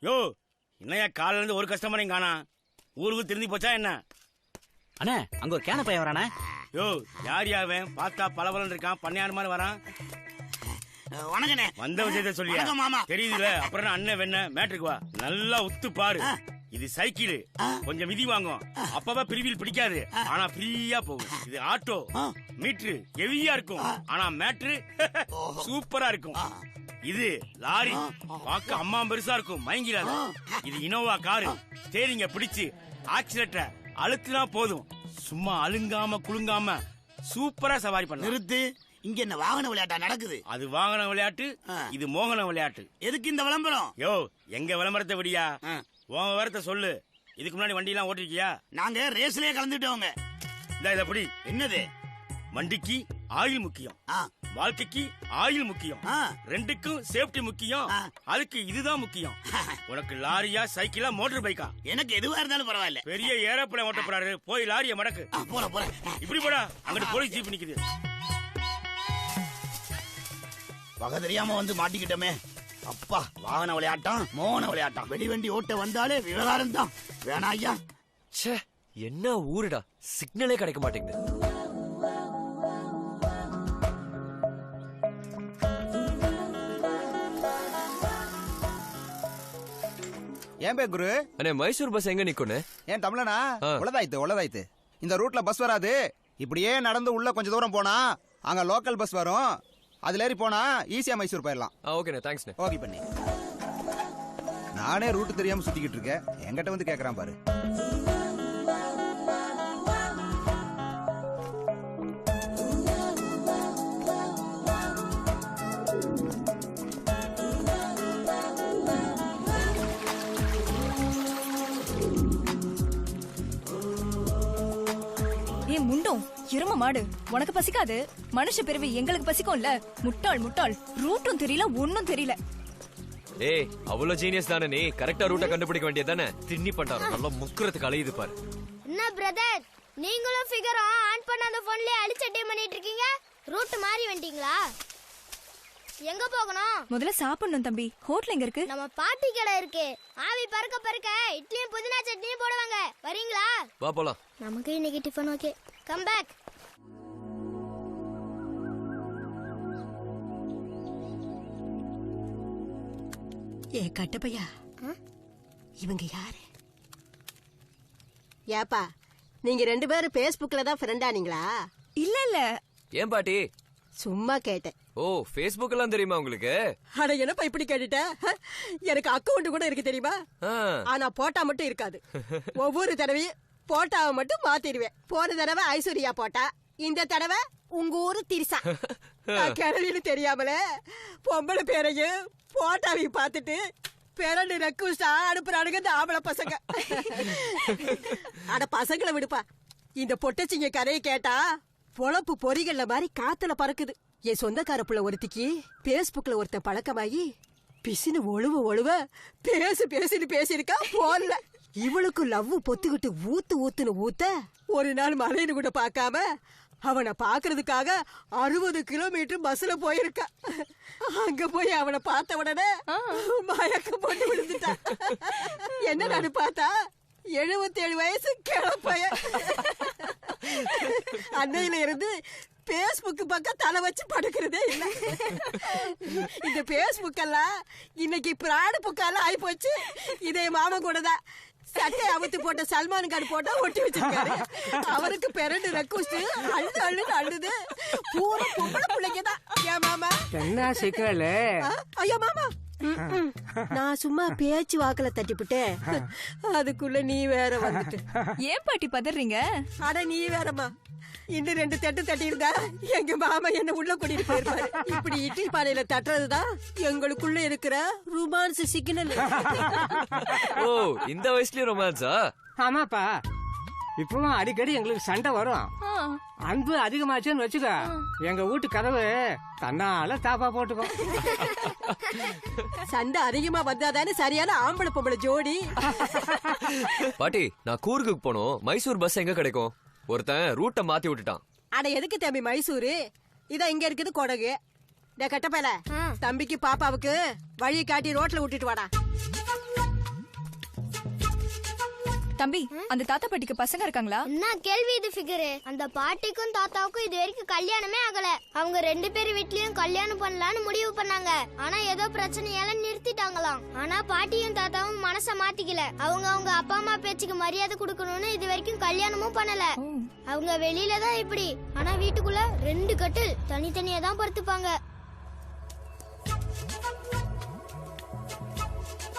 யோ என்னையா காலையில இருந்து ஒரு கஸ்டமரையும் காணா. ஊருக்கு திரும்பி போச்சா என்ன? அண்ணா அங்க ஒரு கேன பையன் வரானே. யோ யார் யாவன்? பார்த்தா பலபலன் இருக்கான், பண்ணையார் மாதிரி வரான். வணக்கண்ணே. வந்த விஷயத்த சொல்லியா? மாமா தெரியுதுல. அப்புறம் அண்ணன் வெண்ண மேட்ருக்கு வா. நல்லா உத்து பாரு. இது சைக்கிள், கொஞ்சம் மிதி வாங்கும். அப்பப்ப பிரிவில் பிடிக்காது, ஆனா ஃப்ரீயா போகும். இது ஆட்டோ, மீட்ரு ஹெவியா இருக்கும், ஆனா மேட்ரு சூப்பரா இருக்கும். இது லாரி, பார்க்க அம்மா பெருசா இருக்கும், மயங்கிடாது. இது இனோவா காரு, ஸ்டேரிங்க பிடிச்சு ஆக்சிலேட்டர் அழுத்தினா போதும், சும்மா அழுங்காம குலுங்காம சூப்பரா சவாரி பண்ண. நிறுத்து. இங்க என்ன வாகன விளையாட்டா நடக்குது? அது வாகன விளையாட்டு, இது மோகன விளையாட்டு. எதுக்கு இந்த விளம்பரம்? யோ எங்க விளம்பரத்தை விடியா, உன் விவரத்தை சொல்லு. இதுக்கு முன்னாடி வண்டி எல்லாம் ஓட்டிருக்கியா? நாங்க ரேஸ்லயே கலந்துட்டோங்க. இத எப்படி? என்னது? வண்டிக்கு ஆயில் முக்கியம், வாழ்க்கைக்கு ஆயில் முக்கியம், ரெண்டுக்கும் சேஃப்டி முக்கியம். அதுக்கு இதுதான் முக்கியம். உனக்கு லாரியா சைக்கிளா மோட்டார் பைக்கா? எனக்கு எதுவா இருந்தாலும் பரவாயில்ல. பெரிய ஏரோப்ளேன் ஓட்ட போறாரு, போய் லாரிய மடக்கு. போறேன். இப்படி போடா, அங்கிட்டு போலீஸ் ஜீப் நிக்குது. வகை தெரியாம வந்து மாட்டிக்கிட்டோமே. அப்பா, வாகன விளையாட்டம் மோகன விளையாட்டம். வெடிவண்டி ஓட்ட வந்தாலே விவகாரம் தான். வேணா ஐயா. ச்சே, என்ன ஊருடா, சிக்னலே கிடைக்க மாட்டேங்குது. ஏன் பே குரு? அண்ணே மைசூர் பஸ் எங்க நிக்குன்னு? ஏன் தமிழனா? உள்ளதாயித்து. இந்த ரூட்ல பஸ் வராது. இப்படியே நடந்து உள்ள கொஞ்சம் தூரம் போனா அங்க லோக்கல் பஸ் வரும். அதுல ஏறி போனா ஈஸியா மைசூர் போயிடலாம். ஓகேண்ணே, தேங்க்ஸ்ண்ணே. ஓகே பண்ணி. நானே ரூட் தெரியாம சுத்திக்கிட்டு இருக்கேன், என்கிட்ட வந்து கேக்குறான் பாரு. முண்டும் எரும மாடு, உனக்கு பசிக்காது. மனுஷ பிறவி எங்களுக்கு பசிக்கும்ல. முட்டாள் முட்டாள், ரூட்டும் தெரியல ஒன்னும் தெரியல. ஏய், அவ்வளவு ஜீனியஸ் தானே நீ? கரெக்டா ரூட்ட கண்டுபிடிக்க வேண்டியதானே? திண்ணி பண்றாரு, நல்லா முக்குறதுக்கு அலையுது பாரு. என்ன பிரதர், நீங்களும் ஃபிகர் ஆன் பண்ண அந்த போன்லயே அழிச்சட்டே பண்ணிட்டு இருக்கீங்க? ரூட் மாறி வந்துட்டீங்களா? எங்க போகணும்? முதல்ல சாப்பிடணும் தம்பி. ஹோட்டல் எங்க இருக்கு? நம்ம பாட்டி கடை இருக்கு. ஆவி பறக்க பறக்க இட்லியும் புதினா சட்னியும் போடுவாங்க. வரீங்களா? வா போலாம். நமக்கு இன்னைக்கு டிஃபன் ஓகே. Come back. ஏ கட்டப்பையா, இவங்க யாரு? ஏப்பா, நீங்க 2 பேரும் Facebookல தான் ஃப்ரெண்டானீங்களா? இல்ல இல்ல. ஏன் பாட்டி? சும்மா கேட்டேன். ஓ, Facebook எல்லாம் தெரியுமா உங்களுக்கு? அட என்னப்பா இப்படி கேட்டுட்ட? எனக்கு அக்கவுண்ட் கூட இருக்கு தெரியுமா? ஆனா போட்டா மட்டும் இருக்காது. ஒவ்வொரு தடவையும் போட்டாவை மட்டும் மாத்திடுவேன். போன தடவை ஐஸ்வர்யா போட்டா, இந்த தடவை உங்க ஊரு திரிசா. கிழவின்னு தெரியாமல பொம்பளை பேரையும் போட்டாவையும் பார்த்துட்டு பிறண்டு ரெக்வஸ்டா அனுப்புறானுங்க இந்த ஆம்பளை பசங்க. அட பசங்களை விடுப்பா. இந்த பொட்டச்சிங்க கரையை கேட்டா பொழப்பு பொறிகள்ல மாதிரி காத்துல பறக்குது. என் சொந்தக்கார புள்ள ஒருத்திக்கு பேஸ்புக்ல ஒருத்தன் பழக்கமாகி பிசினு ஒழுவ பேசுன்னு பேசியிருக்கா போன்ல. இவளுக்கு லவ் பொத்துக்கிட்டு ஊத்துன்னு ஊத்த ஒரு நாள் மலைன்னு கூட பார்க்காம அவனை பாக்குறதுக்காக 60 கிலோமீட்டர் பஸ்ல போயிருக்கா. அங்க போய் அவனை பார்த்த உடனே மயக்கம் போட்டு விழுந்துட்டா. என்னன்னு பார்த்தா 77 வயசு கிளப்பைய. அன்னையில இருந்து பேஸ்புக் பக்கம் தலை வச்சு படுக்கிறதே இல்ல. இந்த பேஸ்புக் எல்லாம் இன்னைக்கு பிராடு புக்கால ஆயி போச்சு. இதே மாமன் கூட தான் சட்டை அவுத்து போட்ட சல்மான் கான் போட்டா ஒட்டி வச்சிருக்காரு. அவருக்கு பிறண்டு ரெக்வஸ்ட் அழுது பூரா பொம்பளை பிள்ளைங்க தான். ஏன் மாமா என்ன சிக்கல்? ஐயோ மாமா, நான் சும்மா பேச்சு வாக்குல தட்டிவிட்டேன். அதுக்குள்ள நீ வேற வந்துட்டு. ஏன் பாட்டி பதறீங்க? அட நீ வேறம்மா, இன்னும் 2 தட்டு தட்டி இருந்தா எங்க மாமா என்ன உள்ள கூட்டிட்டு போயிருப்பாரு. இப்படி இட்லி பானையில தட்டுறதுதான் எங்களுக்குள்ள இருக்கிற ரொமான்ஸ் சிக்னல். ஓ, இந்த வயசுலயும் ரொமான்ஸா? ஆமாப்பா, இப்பவும் அடிக்கடி எங்களுக்கு சண்டை வரும். அன்பு அதிகமாச்சுன்னு வச்சுக்க, எங்க வீட்டு கதவு தன்னால தாப்பா போட்டுக்கும். சண்டை அதிகமா வந்தாதானே சரியான ஆம்பளை பொம்பளை ஜோடி. பாட்டி, நான் கூர்க்கு போனோம். மைசூர் பஸ் எங்க கிடைக்கும்? ஒருத்தன் ரூட்டை மாத்தி விட்டுட்டான். அட எதுக்கு தம்பி மைசூரு? இதான் இங்க இருக்குது கொடகு. கட்டப்பையில தம்பிக்கு பாப்பாவுக்கு வழி காட்டி ரோட்ல விட்டுட்டு வாடா. தம்பி, அந்த தாத்தா பாட்டிக்கு பசங்க இருக்காங்களா? என்ன கேள்வி இது ஃபிகர்? அந்த பாட்டிக்கும் தாத்தாவுக்கும் இது வரைக்கும் கல்யாணமே ஆகல. அவங்க 2 பேர் வீட்லயும் கல்யாணம் பண்ணலாம்னு முடிவு பண்ணாங்க. ஆனா ஏதோ பிரச்சனையால நிறுத்திட்டாங்களாம். ஆனா பாட்டியும் தாத்தாவும் மனச மாத்திக்கல. அவங்க அப்பா அம்மா பேச்சுக்கு மரியாதை கொடுக்கணும்னு இது வரைக்கும் கல்யாணமும் பண்ணல. அவங்க வெளியில தான் இப்படி, ஆனா வீட்டுக்குள்ள 2 கட்டில் தனித்தனியா தான் படுத்துப்பாங்க.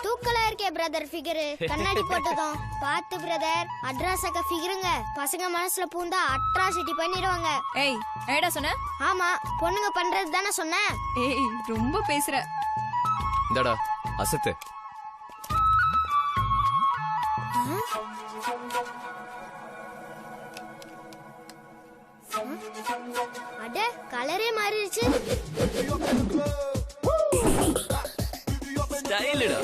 தூக்கலா இருக்கே பிரதர் ஃபிகர். கண்ணாடி போட்டதும் பாத்து பிரதர். அட்ராஸக்க ஃபிகருங்க. பசங்க மனசுல பூந்தா அட்ராசிட்டி பண்ணிடுவாங்க. ஏய், ஏடா சொன்ன? ஆமா, பொண்ணுங்க பண்றது தானே சொன்னேன். ஏய், ரொம்ப பேசுற. இந்தடா அசத்து. அட கலரே மாறிடுச்சு. ஸ்டைல்டா.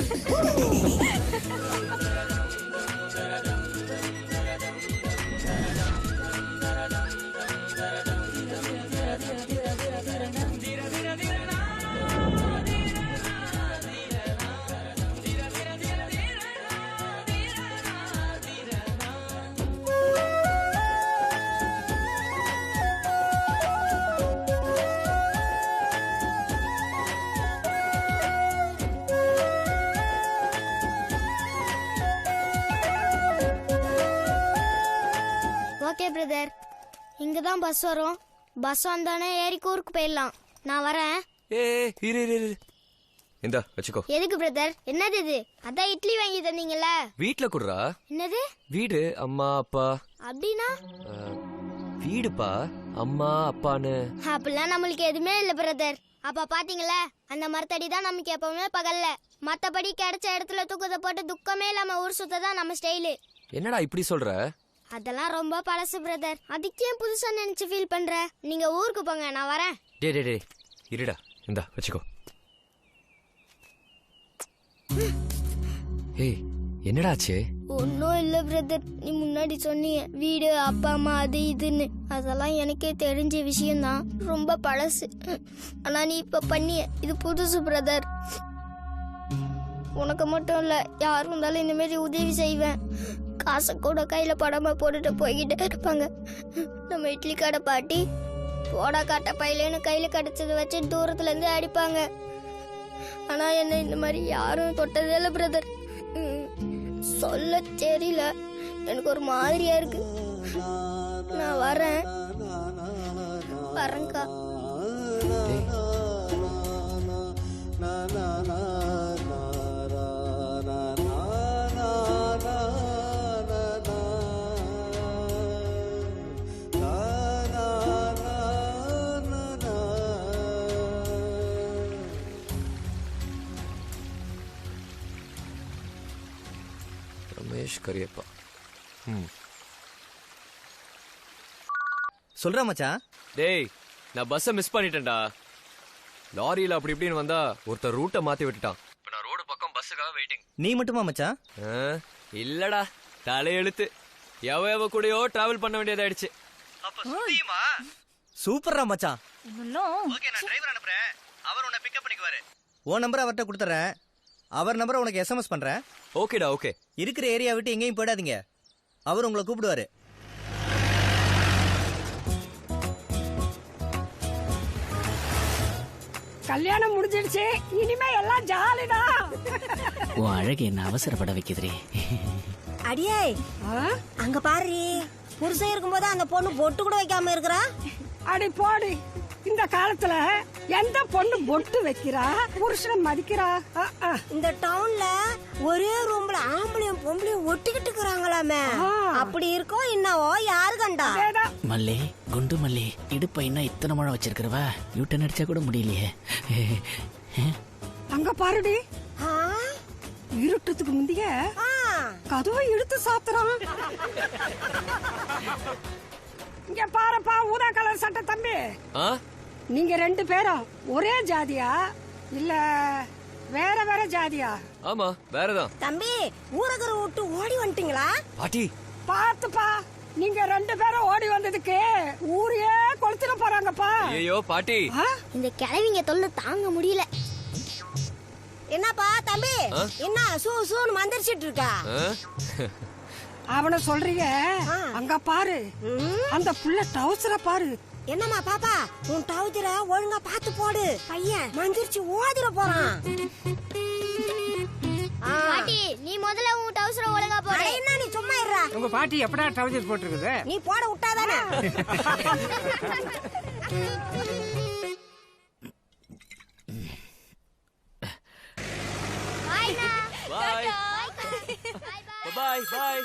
ஓகே பிரதர், இங்கதான் பஸ் வரும். பஸ் வந்தானே ஏறி கூருக்கு போயிடலாம். நான் வரேன். இரு. இந்தா வச்சுக்கோ. எதுக்கு பிரதர்? என்னது இது? அதான் இட்லி வாங்கி தந்தீங்கல்ல. வீட்ல குடுறா. என்னது வீடு? அம்மா அப்பா அப்படின்னா? வீடுப்பா, அம்மா அப்பான்னு. அப்படிலாம் நம்மளுக்கு எதுவுமே இல்ல பிரதர். அப்ப பாத்தீங்களா, அந்த மரத்தடி தான் நமக்கு எப்பவுமே பகல்ல. மத்தபடி கிடைச்ச இடத்துல தூக்கத்தை போட்டு துக்கமே இல்லாம ஊர் சுத்ததான் நம்ம ஸ்டைலு. என்னடா இப்படி சொல்ற? அதெல்லாம் ரொம்ப பழசு பிரதர். அதுக்கே புதுசா நினைச்சு ஃபீல் பண்ற. நீங்க ஊருக்கு போங்க, நான் வரேன். டேய் இருடா. இந்தா வச்சுக்கோ. ஏய், என்னடாச்சு? ஒன்னும் இல்ல பிரதர். நீ முன்னாடி சொன்னீங்க வீடு அப்பா அம்மா அது இதுன்னு, அதெல்லாம் எனக்கே தெரிஞ்ச விஷயம்தான், ரொம்ப பழசு. ஆனா நீ இப்ப பண்ணிய இது புதுசு பிரதர். உனக்கு மட்டும் இல்ல, யாரும் இருந்தாலும் இந்த மாதிரி உதவி செய்வேன். காசை கூட கையில படமா போட்டுட்டு போய்கிட்டே இருப்பாங்க. நம்ம இட்லி கடை பாட்டி போடா காட்ட பையிலன்னு கையில கிடைச்சது வச்சு தூரத்துல இருந்து அடிப்பாங்க. ஆனா என்ன இந்த மாதிரி யாரும் தொட்டதே இல்லை பிரதர். சொல்ல தெரியல, எனக்கு ஒரு மாதிரியா இருக்கு. நான் வரேன்க்கா. ரமேஷ் கரியப்பா. சொல்றா மச்சான். டேய், நான் பஸ்ஸை மிஸ் பண்ணிட்டேன்டா. லாரியில அப்படி இப்படின்னு வந்தா ஒருத்தர் ரூட்டை மாத்தி விட்டுட்டான். இப்ப நான் ரோடு பக்கம் பஸ்ஸுக்காக வெயிட்டிங். நீ மட்டுமா மச்சான்? இல்லடா, தலையெழுத்து. எவ கூடயோ டிராவல் பண்ண வேண்டியதாயிடுச்சு. சூப்பர்ரா மச்சான். ஓகே, நான் டிரைவர் அனுப்புறேன். அவர் உன்னை பிக்கப் பண்ணிக்குவாரு. உன் நம்பரை அவர்கிட்ட கொடுத்துறேன். அவர் நம்பரை உனக்கு SMS பண்றேன். ஓகேடா, ஓகே. இருக்கிற ஏரியா விட்டு எங்கேயும் போயிடாதீங்க. அவர் உங்களை கூப்பிடுவாரு. கல்யாணம் முடிஞ்சிடுச்சு, இனிமே எல்லாம் ஜாலிடா. உன் அழகு என்ன அவசரப்பட வைக்குதுரே. அடியே, அங்க பாரு, புருஷன் இருக்கும்போது அந்த பொண்ணு பொட்டு கூட வைக்காம இருக்கிறா. அடி போடி, இந்த காலத்துல எந்த பொண்ணு பொட்டு வைக்கிறா, புருஷனை மதிக்கிறா? இந்த டவுன்ல ஒரே ரூம்ல ஆம்பளையும் பொம்பளையும் ஒட்டிக்கிட்டு இருக்கிறாங்களாமே. அப்படி இருக்கோம் என்னவோ யாரு கண்டா? மல்லே, குண்டு மல்லே, இடுப்ப என்ன இத்தனை முழம் வச்சிருக்கிறவ, யூட்டன் அடிச்சா கூட முடியலையே. அங்க பாருடி, இருட்டுறதுக்கு முந்தைய கதவை இழுத்து சாத்துறான். இங்க பாருப்பா, ஊதா கலர் சட்டை தம்பி. நீங்க ரெண்டு பேரும் ஒரே ஜாதியா இல்ல வேற வேற ஜாதியா? ஆமா, வேறதான். தம்பி, ஊரகர விட்டு ஓடி வந்துட்டீங்களா? பாட்டி பாத்துப்பா, நீங்க ரெண்டு பேரும் ஓடி வந்ததுக்கு ஊரையே கொளுத்திட போறாங்கப்பா. ஐயோ பாட்டி, இந்த கிழவிங்க தொல்லை தாங்க முடியல. என்னப்பா தம்பி, என்ன சூன்னு மந்திரிச்சிட்டு இருக்கா? அவனை சொல்றீங்க? அங்க பாரு, அந்த புள்ள டவுசர பாரு. என்னம்மா பாப்பா, உன் டவுசர ஒழுங்கா பாத்து போடு, பையன் மந்திரிச்சு ஓடிர போறான். பாட்டி, நீ முதல்ல உன் டவுசர ஒழுங்கா போடு. என்ன நீ சும்மா இருடா. உங்க பாட்டி எப்படா டவுசர் போட்டுருக்குது? நீ போட விட்டாதானே. பாய் பாய்.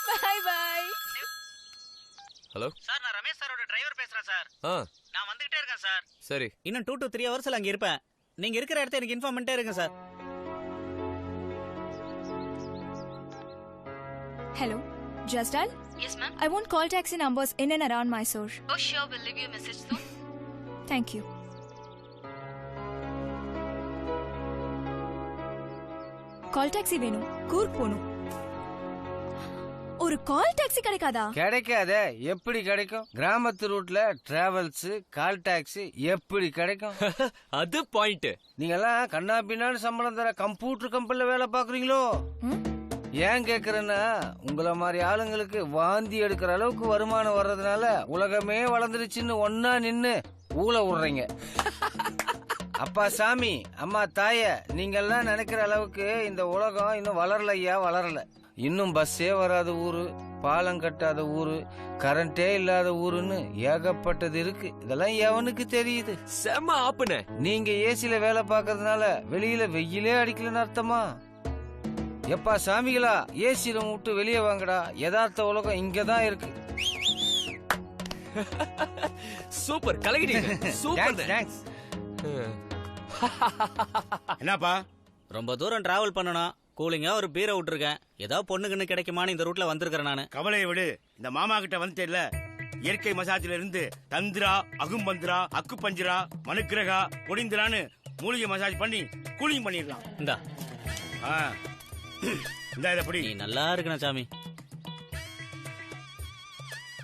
பாய் பாய். ஹலோ சார், நான் ரமேஷ் சாரோட டிரைவர் பேசுறேன் சார். நான் வந்துகிட்டே இருக்கேன் சார். சரி, இன்னும் 2 to 3 ஹவர்ஸ்ல அங்க இருப்பேன். நீங்க இருக்கிற இடத்த எனக்கு இன்ஃபார்ம் பண்ணிட்டே இருங்க sir. Hello, just dial? Yes, ma'am. I want call taxi numbers in and around Mysore. Oh, sure. We'll leave you a message soon. Thank you. Call taxi வேணும், கூர்க் போகணும். ஒரு கால் டாக்ஸி கிடைக்காதா? கிடைக்காதே. எப்படி கிடைக்கும்? கிராமத்து ரூட்ல டிராவல்ஸ் கால் டாக்ஸி எப்படி கிடைக்கும்? அது பாயிண்ட். நீங்க எல்லாம் கண்ணா பின்னான்னு சம்பளம் தர கம்ப்யூட்டர் கம்பெனில வேலை பாக்குறீங்களோ? ஏன் கேக்குறேன்னா, உங்களை மாதிரி ஆளுங்களுக்கு வாந்தி எடுக்கிற அளவுக்கு வருமானம் வர்றதுனால உலகமே வளர்ந்துருச்சுன்னு ஒன்னா நின்னு ஊழ விடுறீங்க. அப்பா சாமி, அம்மா தாய, நீங்க எல்லாம் நினைக்கிற அளவுக்கு இந்த உலகம் இன்னும் வளரலையா, வளரல. இன்னும் பஸ்ஸே வராத ஊரு, பாலம் கட்டாத ஊரு, கரண்டே இல்லாத ஊருன்னு ஏகப்பட்டது இருக்கு. இதெல்லாம் எவனுக்கு தெரியுது? செம்ம ஆப்புன. நீங்க ஏசில வேலை பார்க்கறதுனால வெளியில வெயிலே அடிக்கலன்னு அர்த்தமா? எப்பா சாமிகளா, ஏசி ரூம் விட்டு வெளியே வாங்கடா. யதார்த்த உலகம் இங்கதான் இருக்கு. சூப்பர், கலக்கிட்டீங்க. Super, thanks. என்னப்பா, ரொம்ப தூரம் டிராவல் பண்ணணும். கூலிங்கா ஒரு பீரை விட்டுருக்கேன். ஏதோ பொண்ணுக்குன்னு கிடைக்குமான்னு இந்த ரூட்ல வந்திருக்கிறேன் நானு. கவலையை விடு, இந்த மாமா கிட்ட வந்துட்டேல்ல. இயற்கை மசாஜ்ல இருந்து தந்திரா, அகும்பந்திரா, அக்கு பஞ்சிரா, மனுக்கிரகா, பொடிந்திரான்னு மூலிகை மசாஜ் பண்ணி கூலிங் பண்ணிடலாம். இந்தா இந்த இத புடி. நீ நல்லா இருக்கணும் சாமி.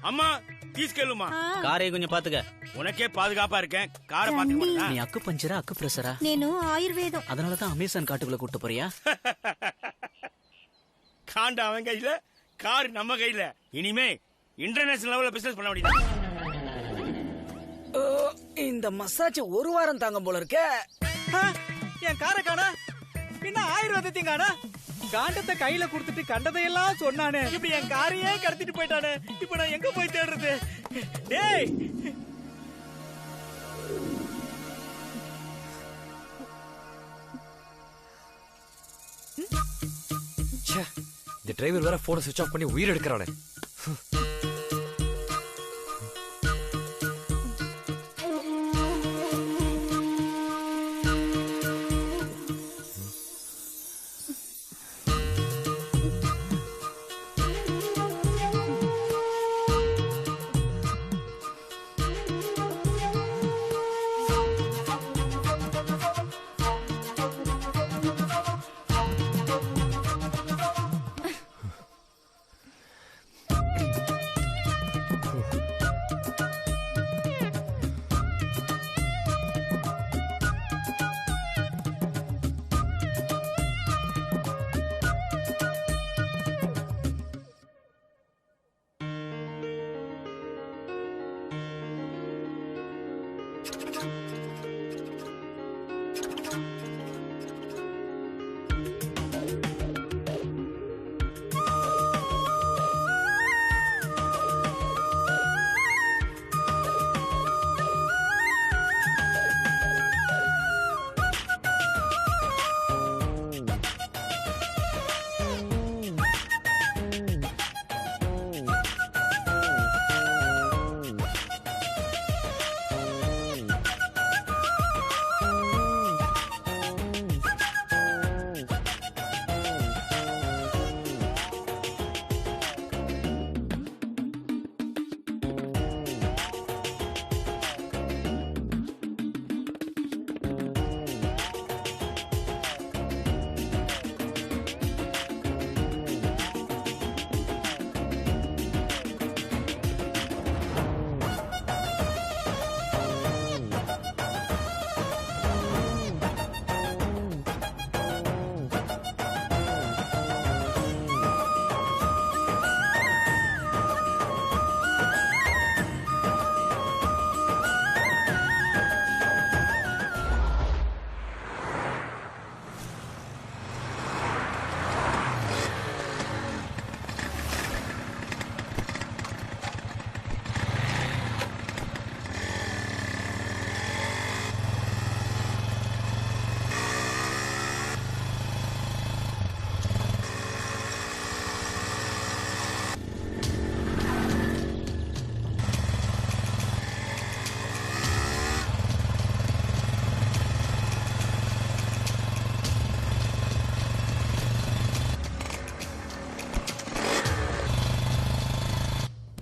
அம்மா తీసుకెళ్ళుமா. காரை கொஞ்சம் பாத்துக்க. உனக்கே பாதுகாப்பா இருக்கேன். காரை பாத்துக்க மாட்டேன். நீ அக்கு பஞ்சரா அக்கு பிரஷரா? నేను ఆయుర్వేదం. அதனாலதான் அமேசான் காட்டுக்குள்ள கூட்டு போறியா? காண்ட அவன் கையில, கார் நம்ம கையில. இனிமே இன்டர்நேஷனல் லெவல்ல பிசினஸ் பண்ண முடியாது. இந்த மசாஜ் ஒரு வாரம் தாங்க போல இருக்க. என் காரை காணா என்ன ஆயுர்வேதத்தையும் காணா. காண்டத்தை கையில குடுத்துட்டு கண்டதையெல்லாம் சொன்னானே. இப்படி என் காரையே கடத்திட்டு போயிட்டானே. இப்ப நான் எங்க போய் தேடுறது? டேய் இந்த டிரைவர் வேற போனை சுவிட்ச் ஆஃப் பண்ணி உயிர் எடுக்கிறானே.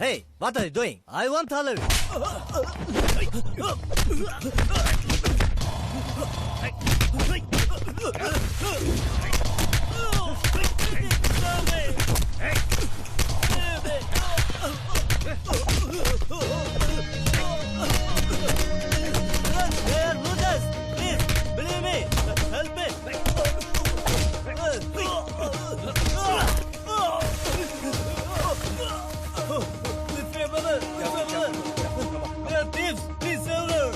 Hey, what are you doing? I want salary. They are losers. Please, believe me. Help me. They are thieves. Please save her.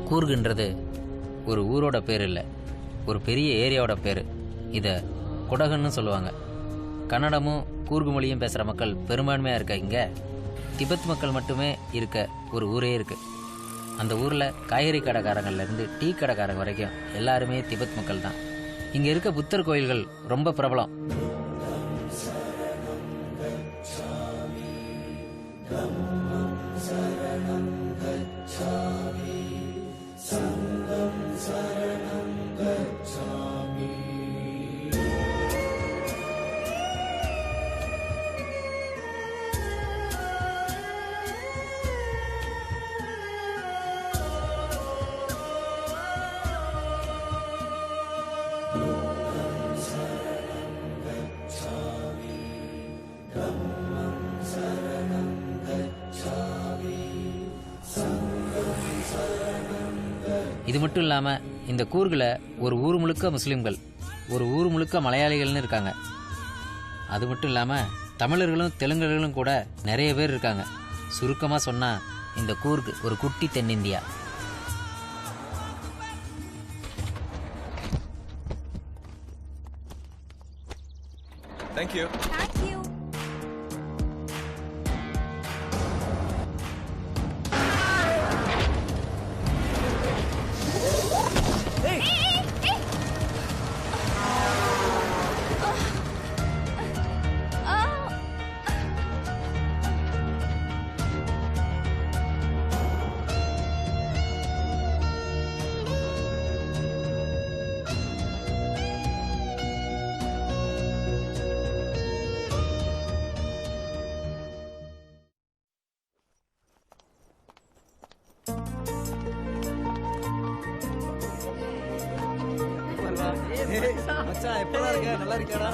கூர்குன்றது ஒரு ஊரோட பேர் இல்லை, ஒரு பெரிய ஏரியாவோட பேர். இதை குடகுன்னு சொல்லுவாங்க. கன்னடமும் கூர்கு மொழியும் பேசுகிற மக்கள் பெரும்பான்மையாக இருக்க இங்கே திபெத் மக்கள் மட்டுமே இருக்க ஒரு ஊரே இருக்குது. அந்த ஊரில் காய்கறி கடைக்காரங்கள்லேருந்து டீ கடைக்காரங்க வரைக்கும் எல்லாருமே திபெத் மக்கள் தான். இங்கே இருக்க புத்தர் கோயில்கள் ரொம்ப பிரபலம். இது மட்டும் இல்லாமல் இந்த கூர்கில் ஒரு ஊர் முழுக்க முஸ்லீம்கள், ஒரு ஊர் முழுக்க மலையாளிகள்னு இருக்காங்க. அது மட்டும் இல்லாமல் தமிழர்களும் தெலுங்கர்களும் கூட நிறைய பேர் இருக்காங்க. சுருக்கமாக சொன்னால் இந்த கூர்க் ஒரு குட்டி தென்னிந்தியா. Thank you. Thank you. மச்சான் எப்படா இருக்க? நல்லா இருக்கடா?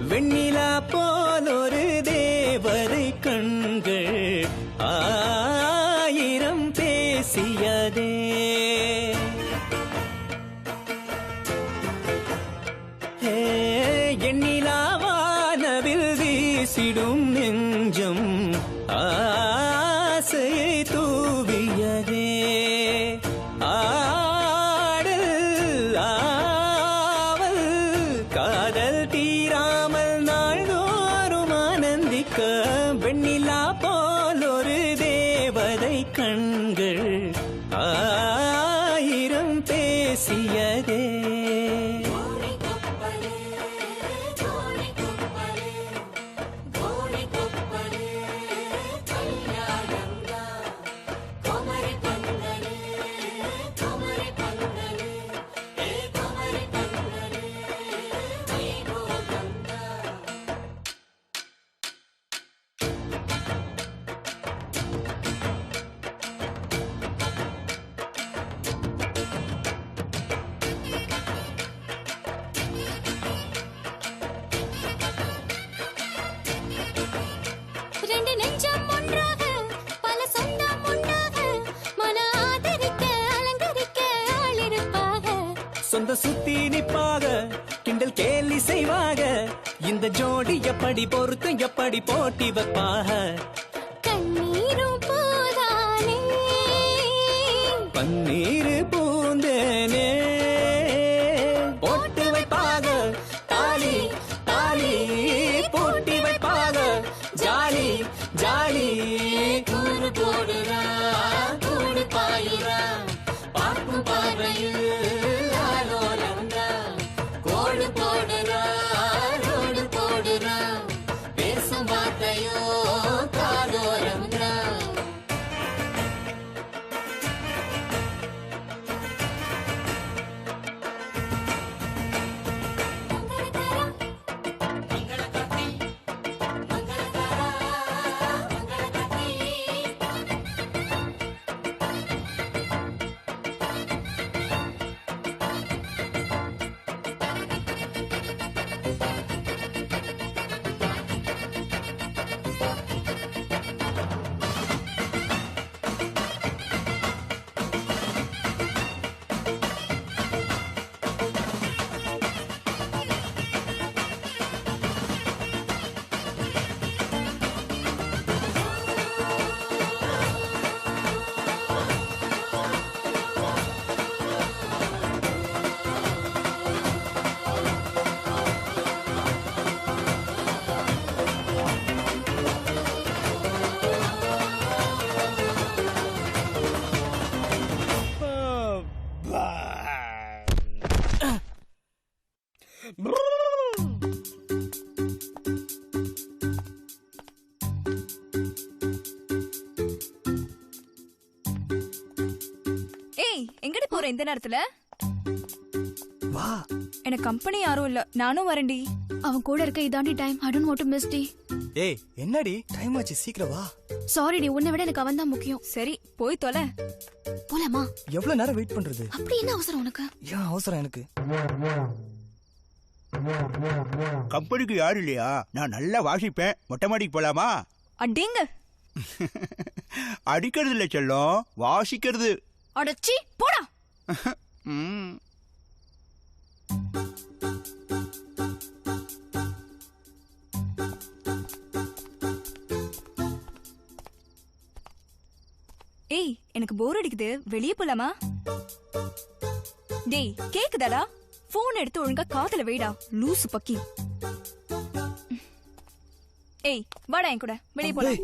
வெண்ணிலா போலொரு தேவதை கண்கள் ஆயிரம் பேசியதே. எண்ணிலா வானவில் வீசிடும் நெஞ்சம் ஆசையை தூவியதே. காதல் தீராமல் நாள்தோறும் ஆனந்திக்க வெண்ணிலா போலொரு தேவதை கண்கள் ஆயிரம் பேசியதே. ரெண்டு நெஞ்சம் ஒன்றாக பல சொந்தம் உண்டாக மன ஆதரிக்க அலங்கரிக்க ஆளிருப்பாக. சொந்த சுத்தி நிப்பாக கிண்டல் கேலி செய்வாக. இந்த ஜோடி எப்படி பொருத்தம் எப்படி போட்டி வைப்பாக. கண்ணீரும் போதானே பன்னீர் பூந்தேனே போட்டு வைப்பாக. தாலி தாலி போட்டி வைப்பாக. ஜாலி ஜாலி கூறு போடுறா கூடு பாயுறா பார்க்கும் பார்வையில் ஆலோலந்தா கோடு போடு ஏய் எங்கடி போற இந்த நேரத்துல? வா. எனக்கு கம்பெனி யாரும் இல்ல, நானும் வரேன்டி. அவன் கூட இருக்க இதாண்டி time. I don't want to miss டி. ஏய் என்னடி டைம் ஆச்சு, சீக்கிரம் வா. சாரி டி, உன்னை விட எனக்கு அவன் தான் முக்கியம். சரி போய் தொலை. போலாமா? எவ்வளவு நேரம் வெயிட் பண்றது? அப்படி என்ன அவசரம் உனக்கு? ஏன் அவசரம் எனக்கு? கம்பெனிக்கு யாரும் இல்லையா? நான் நல்லா வாசிப்பேன். மொட்டை மாடிக்கு போலாமா? அடிங்க. அடிக்கிறது இல்ல செல்லம், வாசிக்கிறது. அடச்சி போடா. ஏய் எனக்கு போர் அடிக்குது, வெளியே போலாமா? டேய் கேக்குதாடா? போன் எடுத்து ஒழுங்கா காதுல வைடா, லூசு பக்கி. ஏய் வாடா என் கூட வெளியே போலாம்.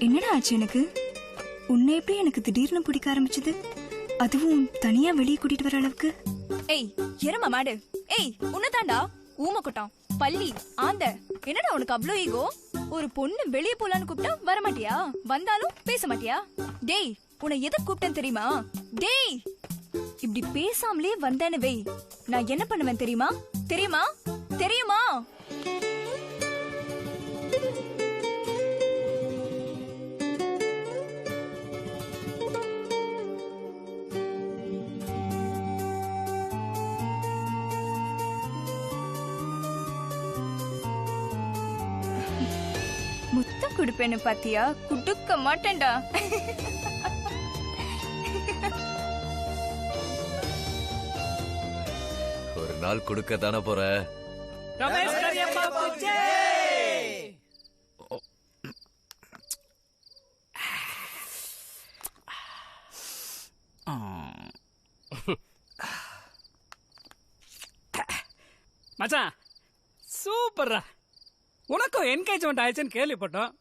என்னடா ஆச்சு எனக்கு? உன்னை எப்படி எனக்கு திடீர்னு பிடிக்க ஆரம்பிச்சது, அதுவும் தனியா வெளியே கூட்டிட்டு வர அளவுக்கு? ஏய் எரும மாடு, ஏய் உன்னதாண்டா ஊம கொட்டான் பள்ளி ஆந்த. என்னடா உனக்கு அவ்ளோ ஈகோ? ஒரு பொண்ணு வெளியே போலான்னு கூப்பிட்டா வர மாட்டியா? வந்தாலும் பேச மாட்டியா? டேய் உன்னை எதுக்கு கூப்பிட்டேன் தெரியுமா? டேய் இப்படி பேசாமலே வந்தேன்னு வை, நான் என்ன பண்ணுவேன் தெரியுமா? தெரியுமா? தெரியுமா? முத்தம் குடுப்பேன்னு பாத்தியா? குடுக்க மாட்டேன்டா. ஒரு நாள் கொடுக்க தானே போற. மச்சான் சூப்பர்ரா, உனக்கும் என்கேஜ்மெண்ட் ஆயிடுச்சுன்னு கேள்விப்பட்டோம்.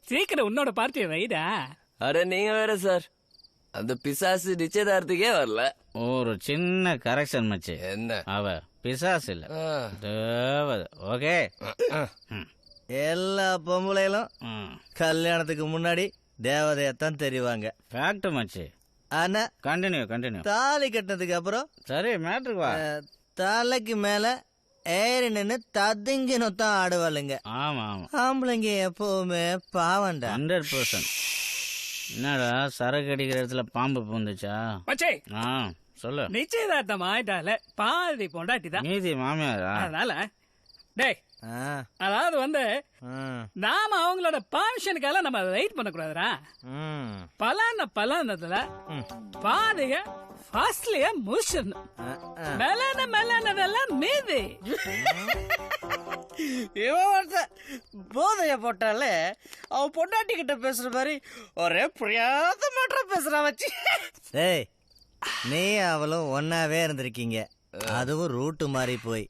சீக்கிரம் உன்னோட பார்ட்டியை வைடா. அட நீங்க வேற சார், அந்த பிசாசு நிச்சயதார்த்துக்கே வரல. ஒரு சின்ன கரெக்ஷன் மச்சி. என்ன? அவ பிசாசு இல்ல, தேவதை. ஓகே. எல்லா பொம்பளைகளும் கல்யாணத்துக்கு முன்னாடி தேவதையத்தான் தெரிவாங்க. ஃபேக்ட் மச்சி. ஆனா கண்டினியூ தாலி கட்டினதுக்கு அப்புறம் சரி மேட்ருக்கு வா. தலைக்கு மேல ஏறி நின்னு ததுங்கினத்தான் ஆடுவாளுங்க. ஆமா ஆமா, ஆம்பளைங்க எப்பவுமே பாவண்டா. 100%. என்னடா சரக்கு அடிக்கிற இடத்துல பாம்பு பூந்துச்சா? மச்சே சொல்லு. நிச்சயதார்த்தம் ஆயிட்டால பாதி பொண்டாட்டி தான், நீதி மாமியாரா? அதனால டேய் அதாவது வந்து நாம அவங்களோட பர்மிஷனுக்காக நம்ம வெயிட் பண்ண கூடாதுடா. பலானதுல பாதிக ஃபர்ஸ்ட்லயே முடிச்சிடணும். மெலானதெல்லாம் மீதி. இவன் போதைய போட்டாலே அவன் பொண்டாட்டி கிட்ட பேசுற மாதிரி ஒரே புரியாத மாற்றம் பேசுறான் வச்சு. டேய் நீ அவளும் ஒன்னாவே இருந்திருக்கீங்க, அதுவும் ரூட்டு மாறி போய்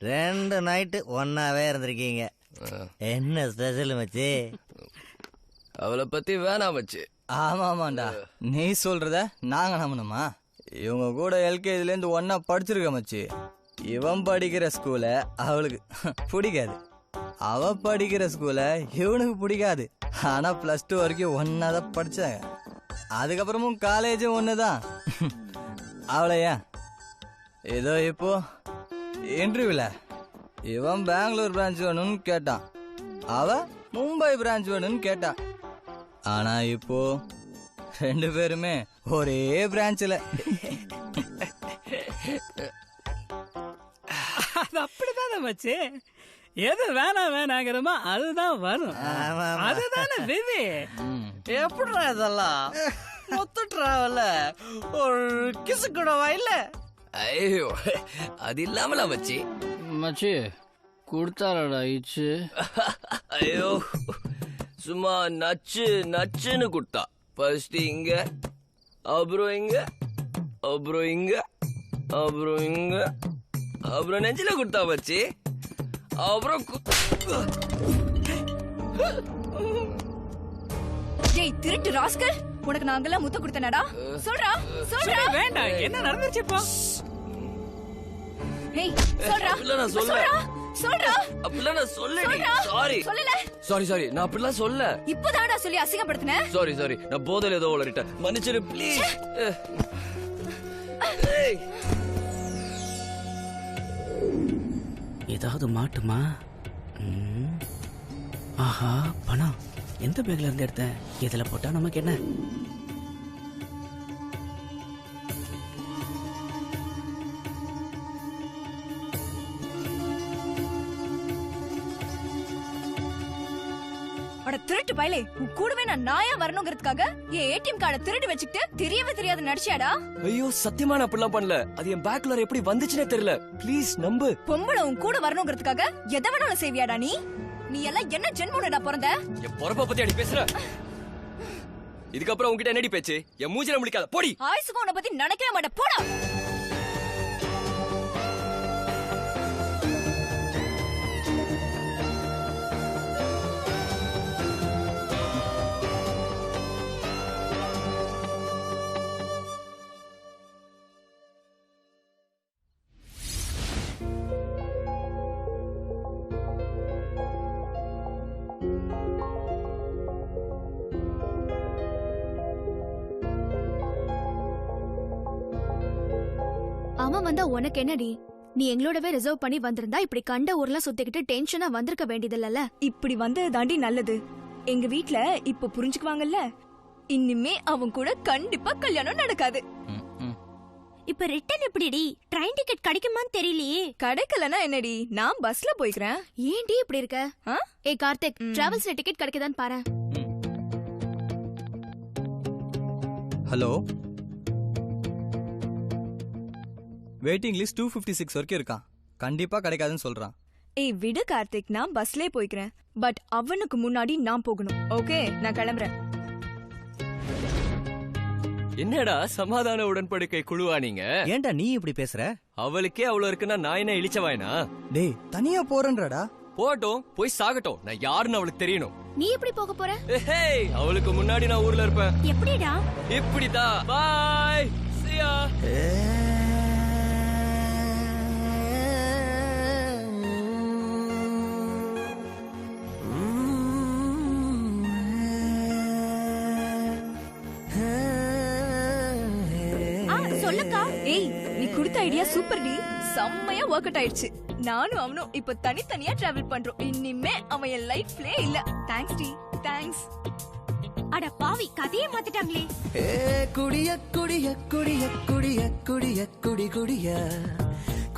2 நைட்டு ஒன்னாவே இருந்திருக்கீங்க. என்ன ஸ்பெஷல் மச்சி? அவளை பத்தி வேணாம் மச்சி. ஆமாமாண்டா, நீ சொல்றத நாங்க நம்பணுமா? இவங்க கூட எல்கேஜில இருந்து ஒன்னா படிச்சிருக்க மச்சி. இவன் படிக்கிற ஸ்கூல அவளுக்கு பிடிக்காது, அவ படிக்கிற ஸ்கூல இவனுக்கு பிடிக்காது. ஆனா +2 வரைக்கும் ஒன்னாதான் படிச்சாங்க. அதுக்கப்புறமும் காலேஜும் ஒண்ணுதான். அவளையா ஏதோ இப்போ இன்டர்வியூல இவன் பெங்களூர் பிரான்ச் வேணும்னு கேட்டான், அவ மும்பை பிரான்ச் வேணும்னு கேட்டா. ஆனா இப்போ 2 பேருமே ஒரே பிரான்ச்ல. அது அப்படிதான் மச்சி. எது வேணாங்கிறமோ அதுதான் வரும். அதுதானே விதி. எப்படிடா இதெல்லாம் மொத்த டிராவல்ல ஒரு கிசு கூட வாயில? ஐயோ அது இல்லாமல மச்சி. மச்சி கொடுத்தாரடா இச்சு. ஐயோ சும்மா நச்சுன்னு கொடுத்தா. ஃபர்ஸ்ட் இங்க, அப்புறம் இங்க, அப்புறம் இங்க, அப்புறம் இங்க, அப்புறம் நெஞ்சில குடுத்தா மச்சி. அப்புறம் ஏய் திருட்டு ராஸ்கல், உனக்கு நாங்கெல்லாம் முத்த கொடுத்தனடா? சொல்றா சொல்றா. வேண்டாம், என்ன நடந்துச்சு இப்போ? ஏய் சொல்றா. அப்படிலாம் நான் சொல்லல. சொல்றா. அப்படிலாம் நான் சொல்லடி. சாரி. சொல்லல. சாரி நான் அப்படிலாம் சொல்ல. இப்போதான்டா சொல்லி அசிங்கப்படுத்தின. சாரி நான் போதையில ஏதோ உளறிட்டேன். மன்னிச்சிடு ப்ளீஸ். ஏதாவது மாட்டுமா? ஆஹா, பணம் எந்த பேக்ல இருந்து எடுத்தேன்? இதுல போட்டா நமக்கு என்ன? அட திருட்டு பயலே, உன் கூடவே நான் நாயா வரணுங்கிறதுக்காக என் ஏடிஎம் கார்டை திருடி வச்சுக்கிட்டு தெரியவே தெரியாத நடிச்சியாடா? ஐயோ சத்தியமா நான் அப்படிலாம் பண்ணல. அது என் பேக்ல எப்படி வந்துச்சுனே தெரியல. ப்ளீஸ் நம்பு. பொம்பளை உன் கூட வரணுங்கிறதுக்காக எதை வேணாலும் செய்வியாடா நீ? நீ எல்லாம் என்ன ஜென்மோனடா பிறந்த? என் பொறப்ப பத்தி அடி பேசுற. இதுக்கப்புறம் உன்கிட்ட என்னடி பேச்சு? என் மூஞ்சில முடிக்காத போடி. ஆயுசுக்கு உன்னை பத்தி நினைக்கவே மாட்டேன், போடா. அவன் வந்தா உனக்கு என்னடி? நீ எங்களோடவே ரிசர்வ் பண்ணி வந்திருந்தா இப்படி கண்ட ஊர்ல சுத்திக்கிட்டு டென்ஷனா வந்திருக்க வேண்டியதில்லல. இப்படி வந்தது தாண்டி நல்லது. எங்க வீட்ல இப்ப புரிஞ்சுக்குவாங்கல்ல. இனிமே அவன் கூட கண்டிப்பா கல்யாணம் நடக்காது. இப்ப ரிட்டர்ன் எப்படிடி? ட்ரெயின் டிக்கெட் கிடைக்குமான்னு தெரியலையே. கிடைக்கலனா என்னடி? நான் பஸ்ல போய்க்கிறேன். ஏன்டி இப்படி இருக்க? ஏய் கார்த்திக், டிராவல்ஸ்ல டிக்கெட் கிடைக்குதான்னு பாரு. ஹலோ, வெயிட்டிங் லிஸ்ட் 256 வரைக்கும் இருக்கான். கண்டிப்பா கிடைக்காதுன்னு சொல்றான். ஏய் விடு கார்த்திக், நான் பஸ்லயே போய்க்கிறேன். பட் அவனுக்கு முன்னாடி நான் போகணும். ஓகே, நான் கிளம்புறேன். என்னடா சமாதான உடன்படிக்கை குழுவா நீங்க? ஏன்டா நீ இப்படி பேசுற? அவளுக்கே அவ்வளவு இருக்குன்னா நான் என்ன இழிச்சவாயனா? டேய் தனியா போறேன்றடா. போட்டும், போய் சாகட்டும். நான் யாருன்னு அவளுக்கு தெரியணும். நீ எப்படி போக போற? ஏய், அவளுக்கு முன்னாடி நான் ஊர்ல இருப்பேன். எப்படிடா? இப்படிதான். பாய், see ya. சொல்லக்கா. ஏய், நீ கொடுத்த ஐடியா சூப்பர் டி. செம்மையா வொர்க் அவுட் ஆயிடுச்சு. நானும் அவனும் இப்ப தனித்தனியா டிராவல் பண்றோம். இனிமே அவன் என் லைஃப்லயே இல்ல. தேங்க்ஸ் டி, தேங்க்ஸ். அட பாவி, கதையை மாத்திட்டாங்களே. குடிய குடிய குடிய குடிய குடிய குடி குடிய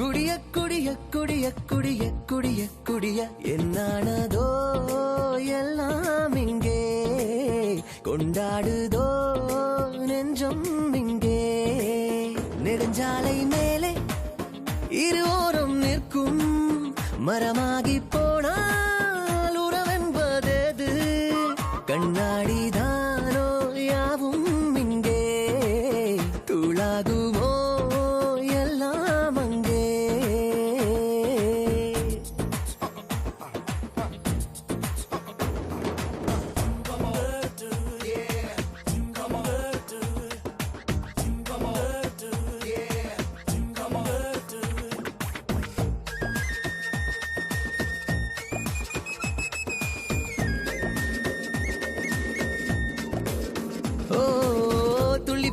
குடிய குடிய குடிய குடிய குடிய குடிய என்னானதோ எல்லாம் இங்கே கொண்டாடுதோ நெஞ்சம் இங்கே. நெடுஞ்சாலை மேலே இருவோரம் நிற்கும் மரமாகி போனால் உறவென்பதேது? கண்ணாடிதானோ யாவும் இங்கே துளாகுமோ எல்லாம் அங்கே.